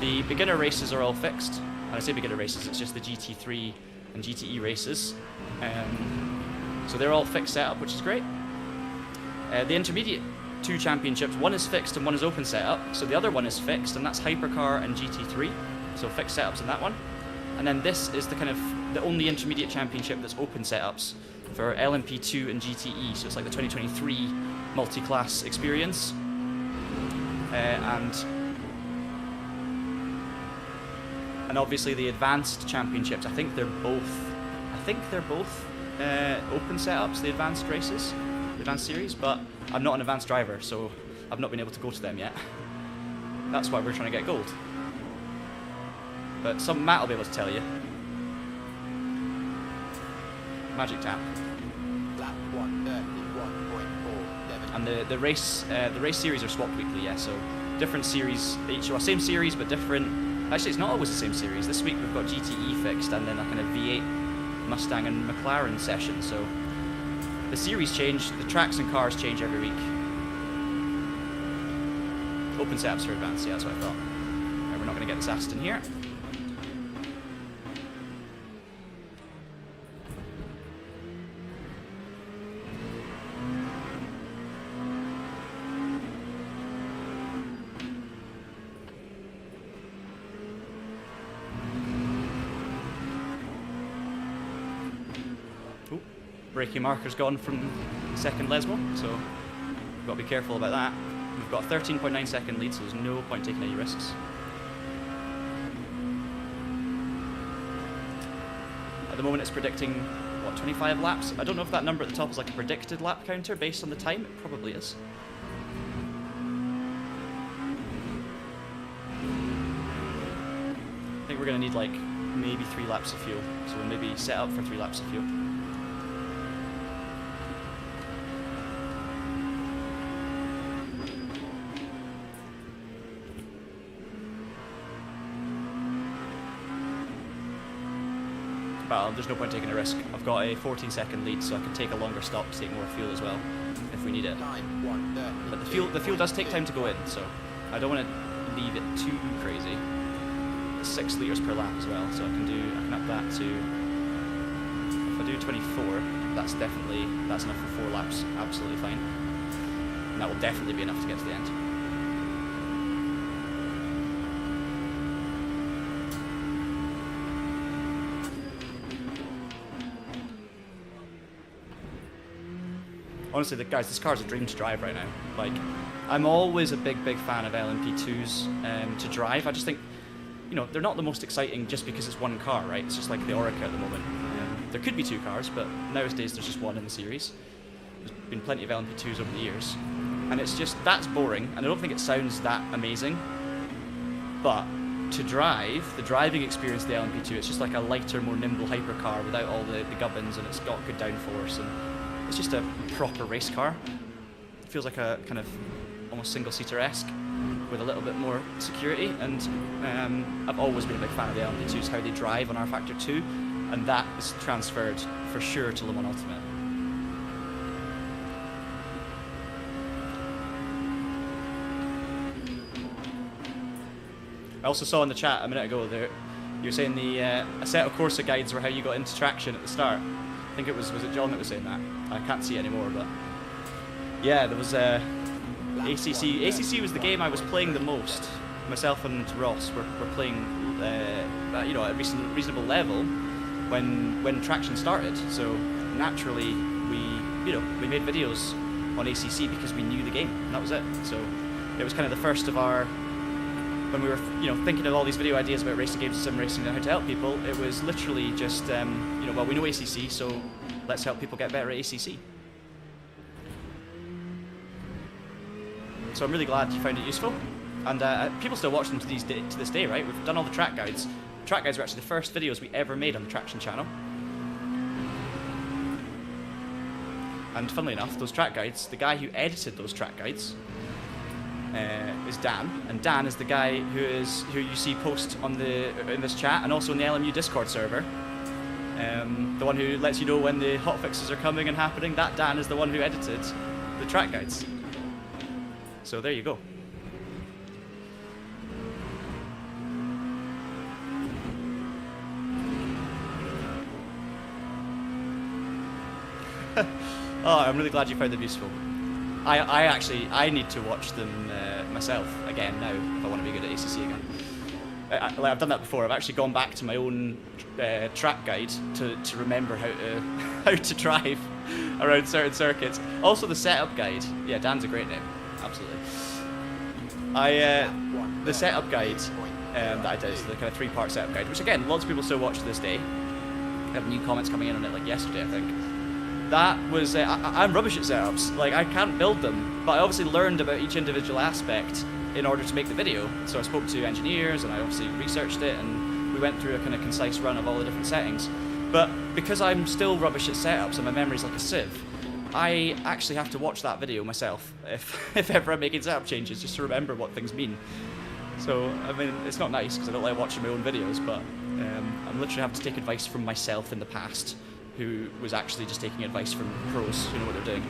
The beginner races are all fixed. When I say beginner races, it's just the GT3 and GTE races. So they're all fixed setup, which is great. The intermediate 2 championships, one is fixed and one is open setup. So the other one is fixed, and that's Hypercar and GT3. So fixed setups in that one. And then this is the only intermediate championship that's open setups for LMP2 and GTE, so it's like the 2023 multi-class experience. And obviously the advanced championships, I think they're both open setups, the advanced races, the advanced series, but I'm not an advanced driver, so I've not been able to go to them yet. That's why we're trying to get gold. But Matt will be able to tell you. Magic tap. Lap 1:31.47. And the race series are swapped weekly, yeah. So different series each, well, same series but different. Actually, it's not always the same series. This week we've got GTE fixed and then a kind of V8 Mustang and McLaren session. So the series change, the tracks and cars change every week. Open setups for advanced, yeah, that's what I thought. Right, we're not going to get this Aston here. Braking marker's gone from second Lesmo, so we've got to be careful about that. We've got a 13.9 second lead, so there's no point taking any risks. At the moment it's predicting, what, 25 laps? I don't know if that number at the top is like a predicted lap counter based on the time. It probably is. I think we're going to need like maybe 3 laps of fuel, so we'll maybe set up for 3 laps of fuel. But there's no point taking a risk. I've got a 14-second lead, so I can take a longer stop to take more fuel as well, if we need it. But the fuel does take time to go in, so I don't want to leave it too crazy. It's 6 litres per lap as well, so I can up that to, if I do 24, that's enough for 4 laps, absolutely fine. And that will definitely be enough to get to the end. honestly, guys, this car's a dream to drive right now. Like, I'm always a big fan of LMP2s to drive. I just think, you know, they're not the most exciting just because it's one car, right? It's just like the Orica at the moment. There could be two cars, but nowadays there's just one in the series. There's been plenty of LMP2s over the years. And it's just, that's boring, and I don't think it sounds that amazing. But to drive, the driving experience of the LMP2, it's just like a lighter, more nimble hypercar without all the gubbins, and it's got good downforce, and it's just a proper race car. It feels like a kind of almost single-seater-esque with a little bit more security, and I've always been a big fan of the LMP2s, how they drive on R-Factor 2, and that is transferred for sure to Le Mans Ultimate. I also saw in the chat a minute ago there, you were saying a set of Corsa guides were how you got into traction at the start. I think it was it John that was saying that? I can't see it anymore, but yeah, there was ACC. ACC was the game I was playing the most. Myself and Ross were playing, you know, at a reasonable level when traction started. So naturally, we made videos on ACC because we knew the game, and that was it. So it was kind of the first of our. When we were, you know, thinking of all these video ideas about racing games and sim racing and how to help people, it was literally just, you know, well, we know ACC, so let's help people get better at ACC. So I'm really glad you found it useful, and people still watch them to this day, right? We've done all the track guides. Track guides were actually the first videos we ever made on the Traction channel. And funnily enough, those track guides, the guy who edited those track guides is Dan, and Dan is the guy who you see post on in this chat and also in the LMU Discord server. The one who lets you know when the hotfixes are coming and happening. That Dan is the one who edited the track guides. So there you go. Oh, I'm really glad you found them useful. I need to watch them myself again now if I want to be good at ACC again. I've done that before. I've actually gone back to my own track guide to remember how to drive around certain circuits. Also the setup guide. Yeah, Dan's a great name. Absolutely. The setup guide that I did, the kind of 3-part setup guide, which again lots of people still watch to this day. I have new comments coming in on it like yesterday, I think. That was, I'm rubbish at setups, like I can't build them, but I obviously learned about each individual aspect in order to make the video. So I spoke to engineers and I obviously researched it, and we went through a kind of concise run of all the different settings. But because I'm still rubbish at setups and my memory's like a sieve, I actually have to watch that video myself if ever I'm making setup changes, just to remember what things mean. So, I mean, it's not nice because I don't like watching my own videos, but I'm literally having to take advice from myself in the past, who was actually just taking advice from pros who know what they're doing.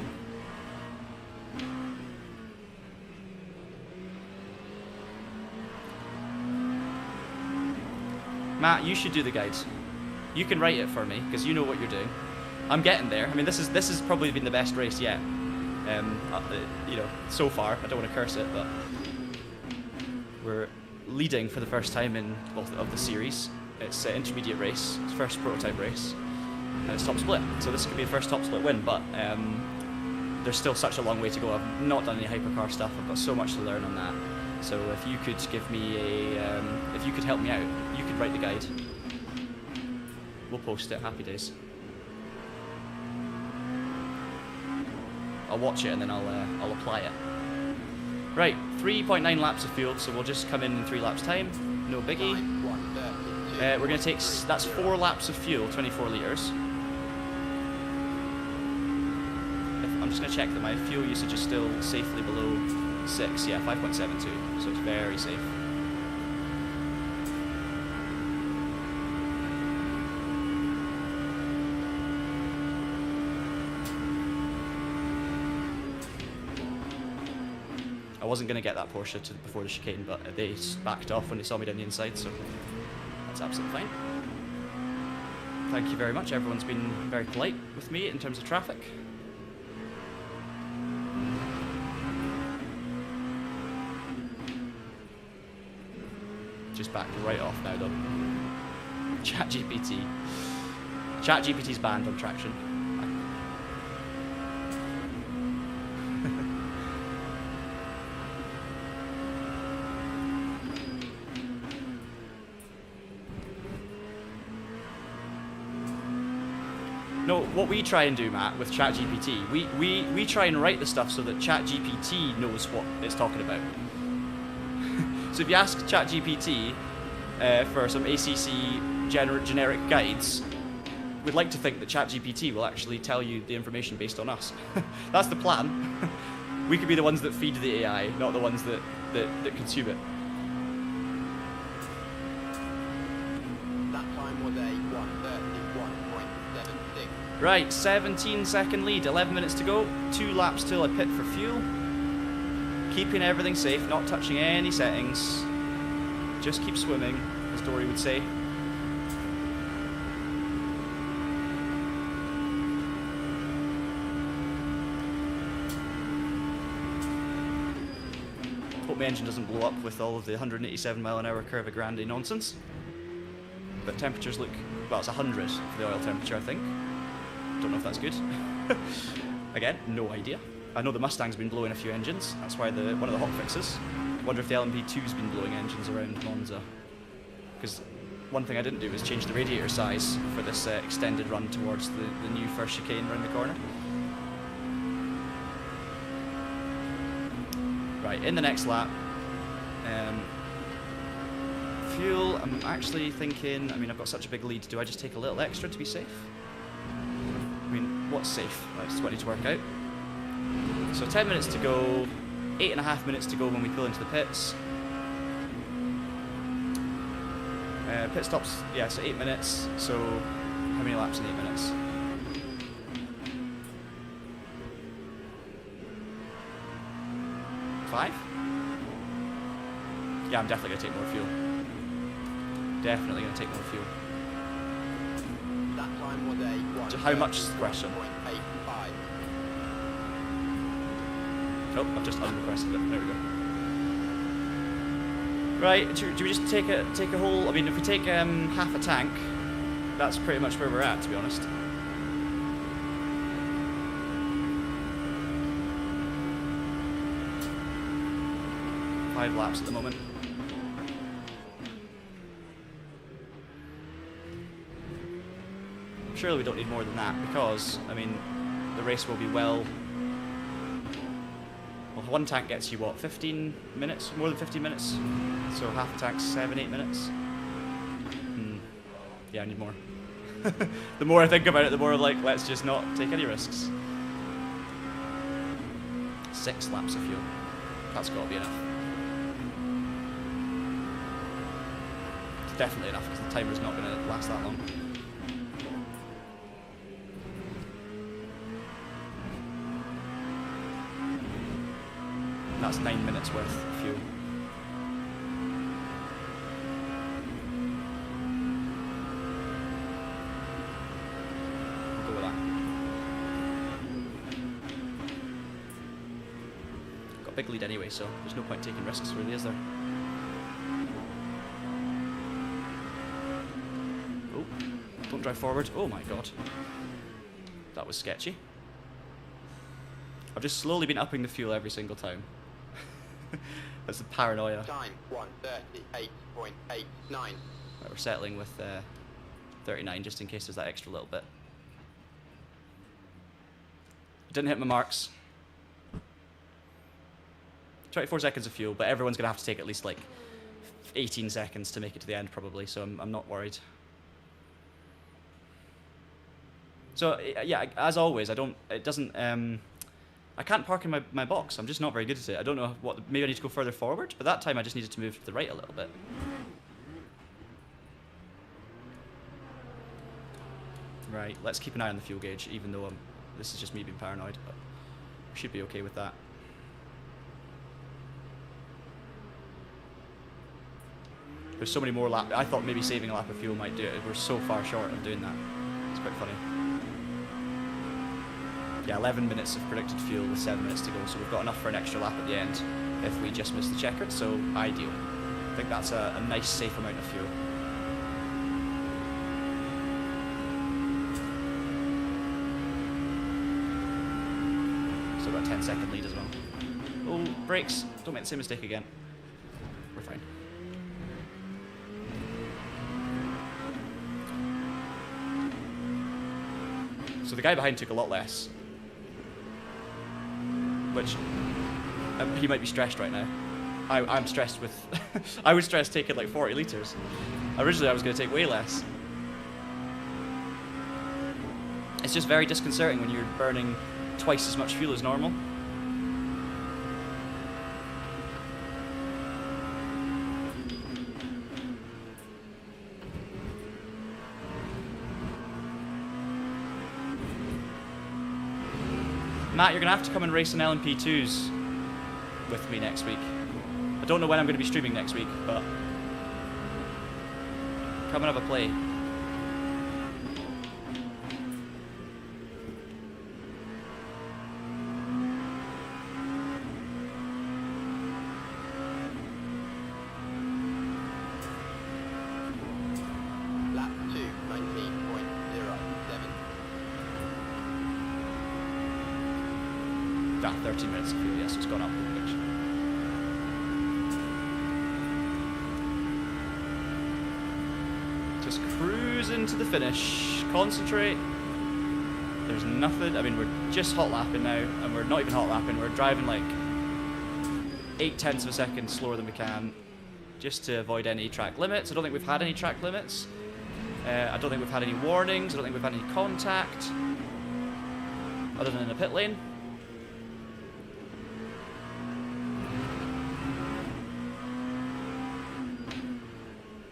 Matt, you should do the guides. You can write it for me because you know what you're doing. I'm getting there. I mean, this has probably been the best race yet. You know, so far. I don't want to curse it, but we're leading for the first time in both of the series. It's an intermediate race, it's first prototype race. And it's top split, so this could be the first top split win, but there's still such a long way to go. I've not done any hypercar stuff, I've got so much to learn on that. So if you could give me if you could help me out, you could write the guide. We'll post it, happy days. I'll watch it and then I'll apply it. Right, 3.9 laps of fuel, so we'll just come in 3 laps time, no biggie. We're going to take, that's 4 laps of fuel, 24 litres. I'm just going to check that my fuel usage is still safely below 6, yeah, 5.72, so it's very safe. I wasn't going to get that Porsche before the chicane, but they backed off when they saw me down the inside, so that's absolutely fine. Thank you very much. Everyone's been very polite with me in terms of traffic. Just backed right off now though. ChatGPT. ChatGPT's banned on Traction. No, what we try and do, Matt, with ChatGPT, we try and write the stuff so that ChatGPT knows what it's talking about. So if you ask ChatGPT for some ACC generic guides, we'd like to think that ChatGPT will actually tell you the information based on us. That's the plan. We could be the ones that feed the AI, not the ones that consume it. That time was a 1:31.76. Right, 17-second lead, 11 minutes to go, 2 laps till I pit for fuel. Keeping everything safe, not touching any settings. Just keep swimming, as Dory would say. Hope my engine doesn't blow up with all of the 187-mile-an-hour Curva Grande nonsense. But temperatures look, well, it's 100 for the oil temperature, I think. Don't know if that's good. Again, no idea. I know the Mustang's been blowing a few engines. That's why one of the hot fixes. Wonder if the LMP2's been blowing engines around Monza. Because one thing I didn't do was change the radiator size for this extended run towards the new first chicane around the corner. Right, in the next lap. Fuel, I'm actually thinking, I mean, I've got such a big lead, do I just take a little extra to be safe? I mean, what's safe? That's what I need to work out. So 10 minutes to go, 8.5 minutes to go when we pull into the pits. Pit stops, yeah, so 8 minutes. So how many laps in 8 minutes? Five? Yeah, I'm definitely going to take more fuel. Definitely going to take more fuel. That time was a 1:31.85. So how much is the question? Oh, I've just unrequested it. There we go. Right, do we just take a whole? I mean, if we take half a tank, that's pretty much where we're at, to be honest. Five laps at the moment. Surely we don't need more than that because, I mean, the race will be well, one tank gets you what, 15 minutes? More than 15 minutes? So half a tank's 7-8 minutes? Yeah, I need more. The more I think about it, the more I'm like, let's just not take any risks. 6 laps of fuel. That's got to be enough. It's definitely enough because the timer's not going to last that long. That's 9 minutes worth of fuel. We'll go with that. Got a big lead anyway, so there's no point taking risks, really, is there? Oh, don't drive forward. Oh my god. That was sketchy. I've just slowly been upping the fuel every single time. That's the paranoia. Time 1:38.89. Right, we're settling with 39 just in case there's that extra little bit. Didn't hit my marks. 24 seconds of fuel, but everyone's going to have to take at least like 18 seconds to make it to the end probably, so I'm not worried. So yeah, as always, I can't park in my box. I'm just not very good at it. I don't know what. Maybe I need to go further forward, but that time I just needed to move to the right a little bit. Right, let's keep an eye on the fuel gauge, even though this is just me being paranoid, but we should be okay with that. There's so many more laps. I thought maybe saving a lap of fuel might do it. We're so far short of doing that. It's quite funny. Yeah, 11 minutes of predicted fuel with 7 minutes to go, so we've got enough for an extra lap at the end if we just miss the checkered, so ideal. I think that's a nice, safe amount of fuel. Still got a 10-second lead as well. Oh, brakes. Don't make the same mistake again. We're fine. So the guy behind took a lot less. Which, he might be stressed right now. I'm stressed with... I was stressed taking like 40 litres. Originally I was going to take way less. It's just very disconcerting when you're burning twice as much fuel as normal. Matt, you're going to have to come and race an LMP2s with me next week. I don't know when I'm going to be streaming next week, but come and have a play. Lap 2, 19.07. 13 minutes of fuel, yes, it's gone up in the picture. Just cruising to the finish. Concentrate. There's nothing. I mean, we're just hot lapping now, and we're not even hot lapping. We're driving like 0.8 of a second slower than we can, just to avoid any track limits. I don't think we've had any track limits. I don't think we've had any warnings. I don't think we've had any contact, other than in the pit lane.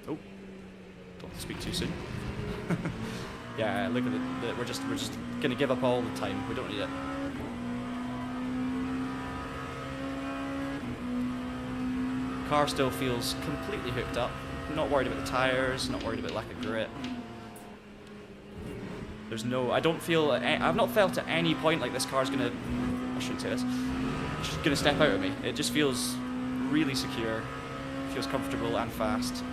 Oh, don't speak too soon. Yeah, look at it. We're just gonna give up all the time. We don't need it. Car still feels completely hooked up. Not worried about the tires. Not worried about lack of grip. There's no. I don't feel. I've not felt at any point like this car's gonna. I shouldn't say this. It's just gonna step out at me. It just feels really secure. Feels comfortable and fast.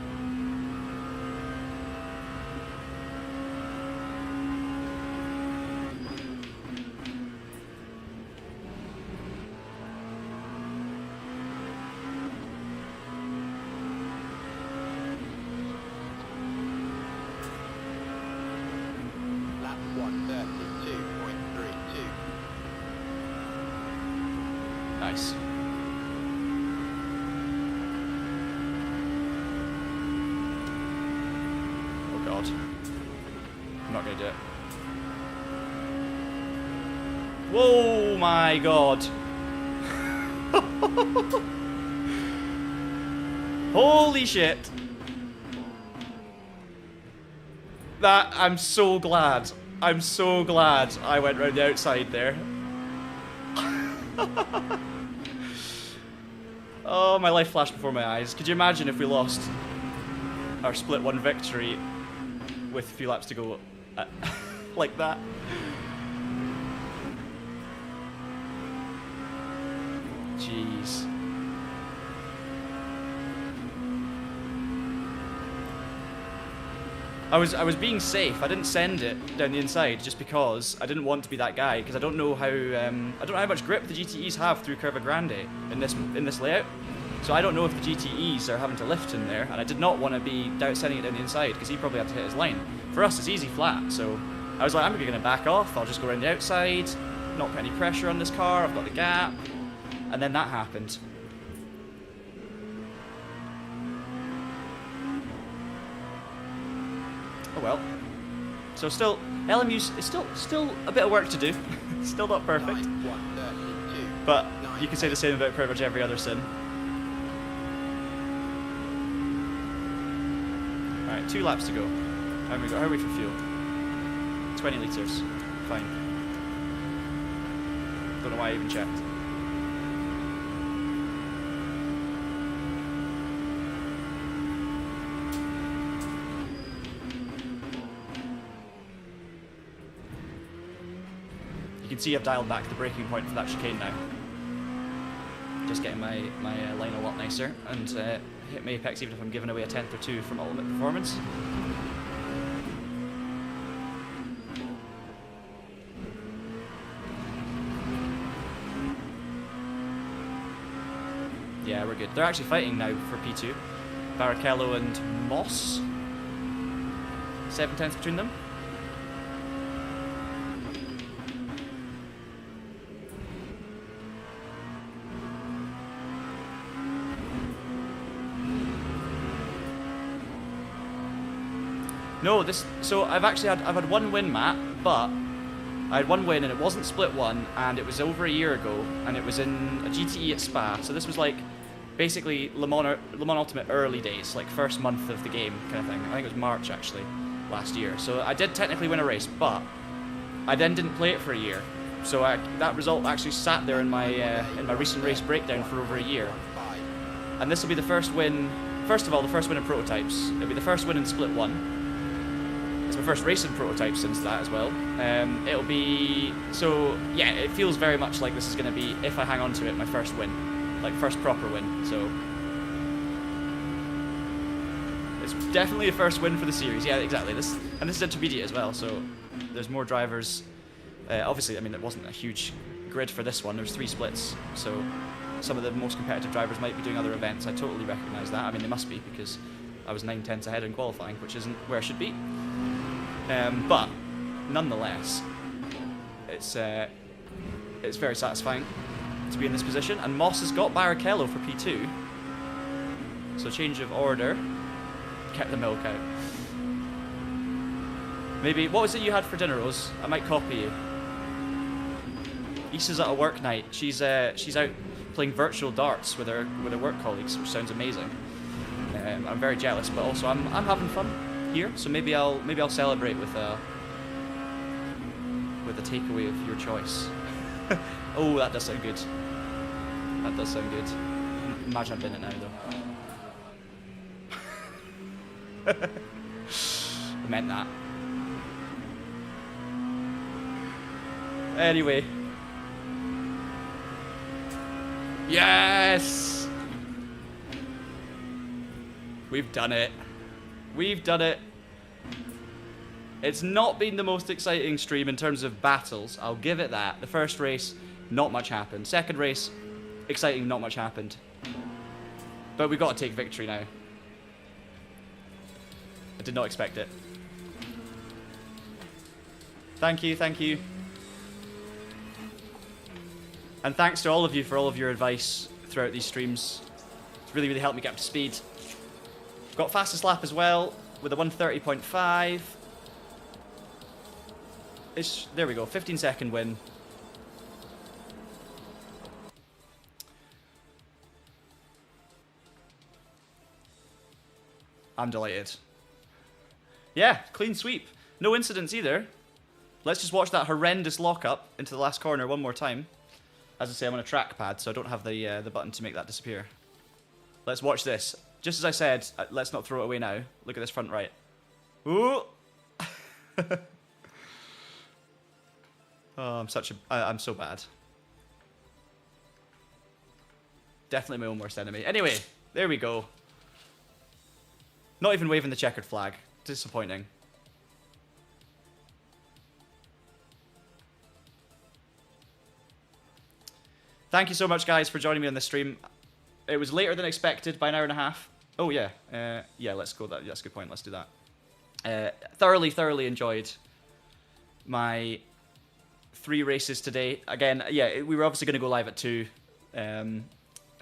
Lap 132.32. Nice. Oh god. I'm not gonna do it. Whoa, my god. Holy shit. That, I'm so glad. I'm so glad I went round the outside there. Oh, my life flashed before my eyes. Could you imagine if we lost our split one victory with a few laps to go like that? Jeez. I was being safe. I didn't send it down the inside just because I didn't want to be that guy, because I don't know how much grip the GTEs have through Curva Grande in this layout. So I don't know if the GTEs are having to lift in there, and I did not want to be sending it down the inside because he probably had to hit his line. For us, it's easy flat, so I was like, I'm going to back off. I'll just go around the outside, not put any pressure on this car. I've got the gap, and then that happened. Oh well. So still, LMU's is still a bit of work to do. Still not perfect. 132. But you can say the same about pretty much every other sim. Alright, 2 laps to go. How are we for fuel? 20 litres. Fine. Don't know why I even checked. You can see I've dialed back the braking point for that chicane now. Just getting my line a lot nicer, and hit my apex even if I'm giving away a 10th or 2 from ultimate performance. Yeah, we're good. They're actually fighting now for P2. Barrichello and Moss. 7 tenths between them. No, so I've had one win, Matt, but I had one win and it wasn't split one, and it was over a year ago, and it was in a GTE at Spa. So this was like basically Le Mans Ultimate early days, like first month of the game kind of thing. I think it was March actually last year. So I did technically win a race, but I then didn't play it for a year. So that result actually sat there in my recent race breakdown for over a year. And this will be the first win. First of all, the first win in prototypes. It'll be the first win in split one. It's my first race in prototypes since that as well. It'll be so yeah. It feels very much like this is going to be, if I hang on to it, my first win, like first proper win. So it's definitely a first win for the series. Yeah, exactly. This is intermediate as well. So there's more drivers. Obviously, I mean, it wasn't a huge grid for this one. There's 3 splits, so some of the most competitive drivers might be doing other events. I totally recognise that. I mean, they must be, because I was 9/10 ahead in qualifying, which isn't where I should be. But nonetheless, it's very satisfying to be in this position. And Moss has got Barrichello for P2, so change of order. Kept the milk out. Maybe, what was it you had for dinner, Rose? I might copy you. Issa's at a work night. She's out playing virtual darts with her work colleagues, which sounds amazing. I'm very jealous, but also I'm having fun here. So maybe I'll celebrate with a takeaway of your choice. Oh, that does sound good. That does sound good. Imagine I'm in it now though. I meant that. Anyway. Yes! We've done it. We've done it. It's not been the most exciting stream in terms of battles. I'll give it that. The first race, not much happened. Second race, exciting, not much happened. But we've got to take victory now. I did not expect it. Thank you, thank you. And thanks to all of you for all of your advice throughout these streams. It's really, really helped me get up to speed. Got fastest lap as well with a 1:30.5. There we go, 15-second win. I'm delighted. Yeah, clean sweep. No incidents either. Let's just watch that horrendous lockup into the last corner one more time. As I say, I'm on a trackpad, so I don't have the button to make that disappear. Let's watch this. Just as I said, let's not throw it away now. Look at this front right. Ooh! Oh, I'm so bad. Definitely my own worst enemy. Anyway, there we go. Not even waving the checkered flag. Disappointing. Thank you so much, guys, for joining me on this stream. It was later than expected by an hour and a half. Oh, yeah. Yeah, let's go. That's a good point. Let's do that. Thoroughly enjoyed my 3 races today. Again, yeah, we were obviously going to go live at 2.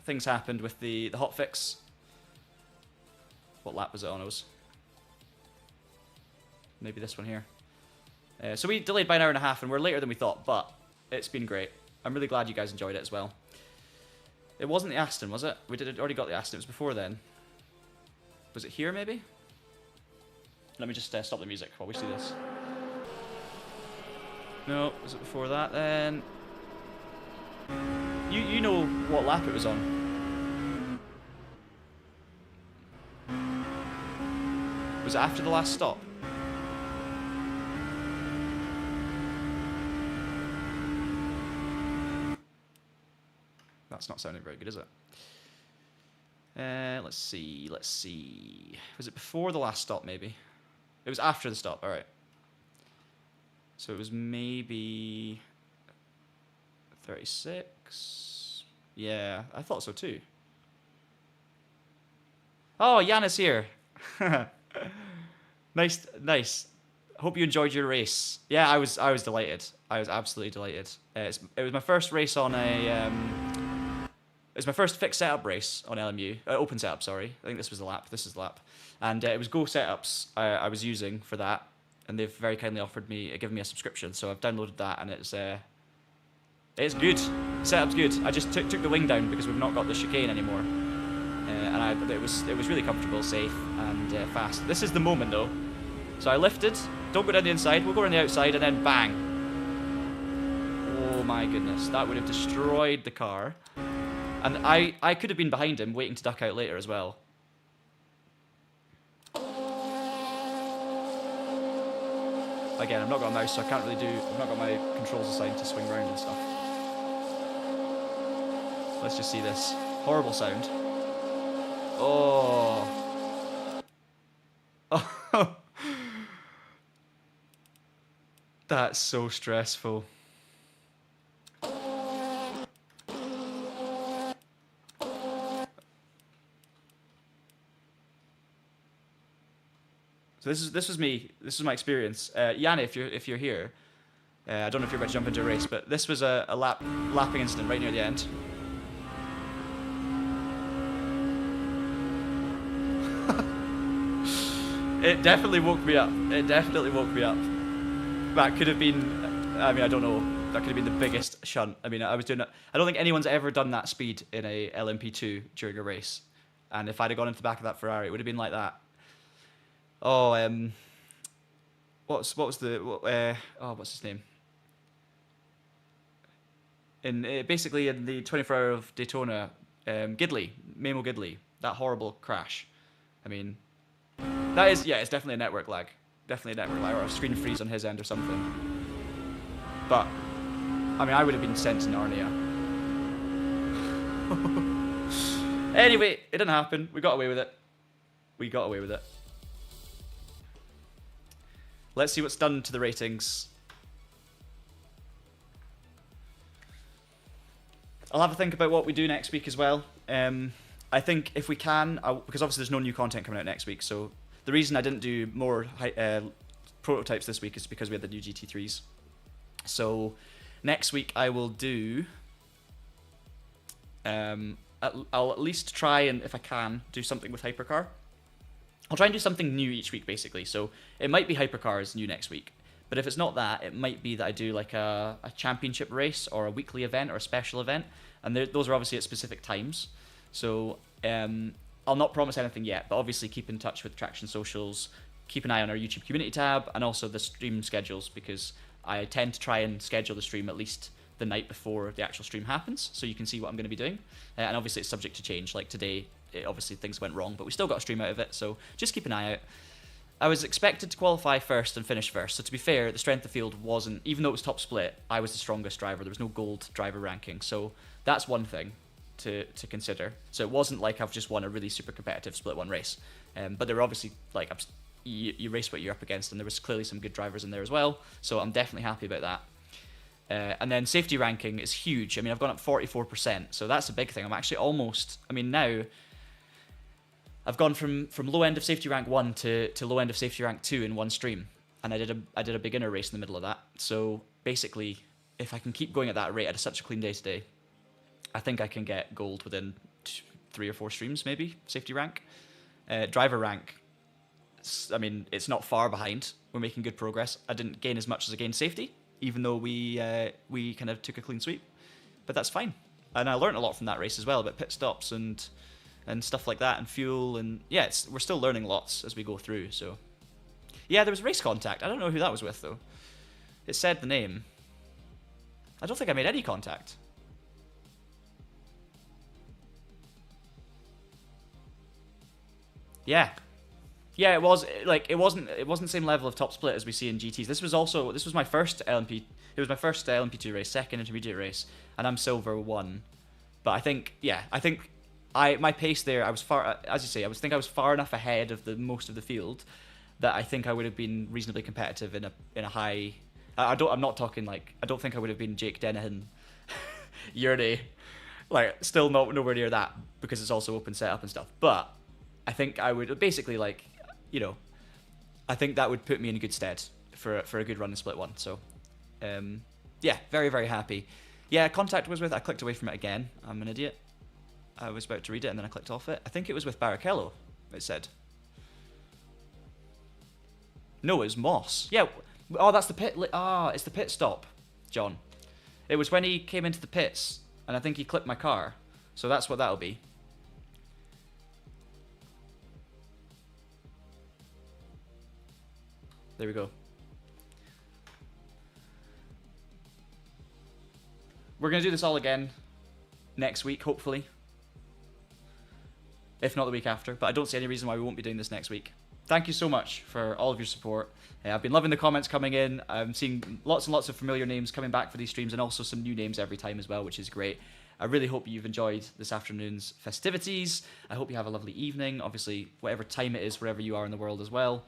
Things happened with the hotfix. What lap was it on? It was maybe this one here. So we delayed by an hour and a half, and we're later than we thought, but it's been great. I'm really glad you guys enjoyed it as well. It wasn't the Aston, was it? We already got the Aston. It was before then. Was it here, maybe? Let me just stop the music while we see this. No, was it before that then? You know what lap it was on. Was it after the last stop? That's not sounding very good, is it? Let's see. Was it before the last stop, maybe? It was after the stop, alright. So it was maybe 36? Yeah, I thought so too. Oh, Jan here. Nice. Hope you enjoyed your race. Yeah, I was delighted. I was absolutely delighted. It was my first race on a It's my first fixed setup race on LMU, open setup, sorry. I think this was the lap, this is the lap. And it was Go setups I was using for that, and they've very kindly offered me, given me a subscription, so I've downloaded that, and it's good. Setup's good. I just took the wing down because we've not got the chicane anymore, and it was really comfortable, safe, and fast. This is the moment though. So I lifted, don't go down the inside, we'll go around the outside, and then bang. Oh my goodness, that would have destroyed the car. And I could have been behind him, waiting to duck out later as well. Again, I've not got a mouse, so I can't really I've not got my controls assigned to swing around and stuff. Let's just see this. Horrible sound. Oh. Oh. That's so stressful. So this was me. This was my experience. Yanni, if you're here, I don't know if you're about to jump into a race, but this was a lapping incident right near the end. It definitely woke me up. It definitely woke me up. That could have been. I mean, I don't know. That could have been the biggest shunt. I mean, I was doing it. I don't think anyone's ever done that speed in a LMP2 during a race. And if I'd have gone into the back of that Ferrari, it would have been like that. Oh, what's his name? Basically in the 24 Hour of Daytona, Gidley, Mamo Gidley, that horrible crash. I mean, that is, yeah, it's definitely a network lag. Definitely a network lag, or a screen freeze on his end or something. But, I mean, I would have been sent to Narnia. Anyway, it didn't happen. We got away with it. We got away with it. Let's see what's done to the ratings. I'll have a think about what we do next week as well. I think if we can, because obviously there's no new content coming out next week, so the reason I didn't do more prototypes this week is because we had the new GT3's. So next week I will do... I'll at least try and, if I can, do something with Hypercar. I'll try and do something new each week, basically. So it might be Hypercars new next week. But if it's not that, it might be that I do like a championship race or a weekly event or a special event. And those are obviously at specific times. So I'll not promise anything yet, but obviously keep in touch with Traction Socials. Keep an eye on our YouTube community tab and also the stream schedules, because I tend to try and schedule the stream at least the night before the actual stream happens, so you can see what I'm going to be doing. And obviously it's subject to change. Like today, obviously things went wrong, but we still got a stream out of it, so just keep an eye out. I was expected to qualify first and finish first, so to be fair, the strength of field wasn't, even though it was top split, I was the strongest driver. There was no gold driver ranking, so that's one thing to consider. So it wasn't like I've just won a really super competitive split one race, but there were obviously, like, you race what you're up against, and there was clearly some good drivers in there as well, so I'm definitely happy about that. And then safety ranking is huge. I mean, I've gone up 44%, so that's a big thing. I'm actually almost, I mean, now I've gone from low end of safety rank 1 to low end of safety rank 2 in one stream, and I did a beginner race in the middle of that. So basically, if I can keep going at that rate, I had such a clean day today, I think I can get gold within 3 or 4 streams, maybe, safety rank. Driver rank, I mean, it's not far behind. We're making good progress. I didn't gain as much as I gained safety, even though we kind of took a clean sweep, but that's fine. And I learned a lot from that race as well, about pit stops and stuff like that, and fuel, and yeah, we're still learning lots as we go through. So yeah, there was race contact. I don't know who that was with though. It said the name. I don't think I made any contact. Yeah, it was like it wasn't the same level of top split as we see in GTs. This was my first LMP. It was my first LMP2 race, second intermediate race, and I'm silver 1. But I think my pace there, I was far, as you say, I was far enough ahead of the most of the field that I think I would have been reasonably competitive in a high. I'm not talking like, I don't think I would have been Jake Dennehan, Yuri, like still nowhere near that, because it's also open setup and stuff. But I think I would basically, like, you know, I think that would put me in good stead for a good run in split 1. So yeah, very, very happy. Yeah, contact was with, I clicked away from it again. I'm an idiot. I was about to read it and then I clicked off it. I think it was with Barrichello, it said. No, it was Moss. Yeah. Oh, that's the pit. It's the pit stop, John. It was when he came into the pits, and I think he clipped my car. So that's what that'll be. There we go. We're going to do this all again next week, hopefully. If not the week after. But I don't see any reason why we won't be doing this next week. Thank you so much for all of your support. I've been loving the comments coming in. I'm seeing lots and lots of familiar names coming back for these streams and also some new names every time as well, which is great. I really hope you've enjoyed this afternoon's festivities. I hope you have a lovely evening. Obviously, whatever time it is, wherever you are in the world as well.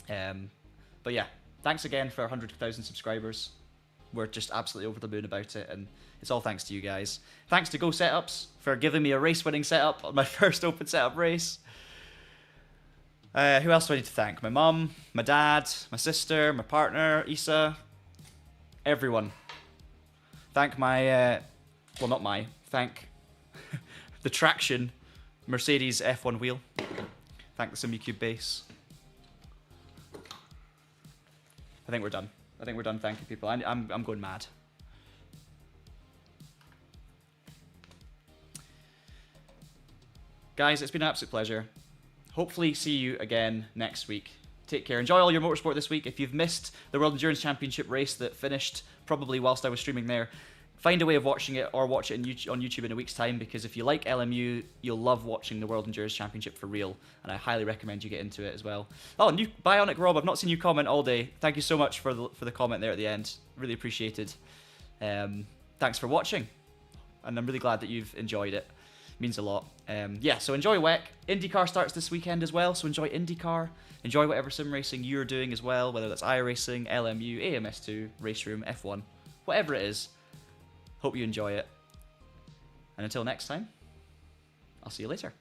But yeah, thanks again for 100,000 subscribers. We're just absolutely over the moon about it, and it's all thanks to you guys. Thanks to Go Setups for giving me a race-winning setup on my first open setup race. Who else do I need to thank? My mum, my dad, my sister, my partner, Issa, everyone. Thank my, well, not my, thank the Traction Mercedes F1 wheel. Thank the SimuCube base. I think we're done. I think we're done thanking people. I'm going mad. Guys, it's been an absolute pleasure. Hopefully see you again next week. Take care. Enjoy all your motorsport this week. If you've missed the World Endurance Championship race that finished probably whilst I was streaming there, find a way of watching it or watch it on YouTube in a week's time, because if you like LMU, you'll love watching the World Endurance Championship for real, and I highly recommend you get into it as well. Oh, new Bionic Rob, I've not seen you comment all day. Thank you so much for the comment there at the end. Really appreciated. Thanks for watching, and I'm really glad that you've enjoyed it. Means a lot. Yeah, so enjoy WEC. IndyCar starts this weekend as well, so enjoy IndyCar. Enjoy whatever sim racing you're doing as well, whether that's iRacing, LMU, AMS2, Race Room, F1, whatever it is. Hope you enjoy it. And until next time, I'll see you later.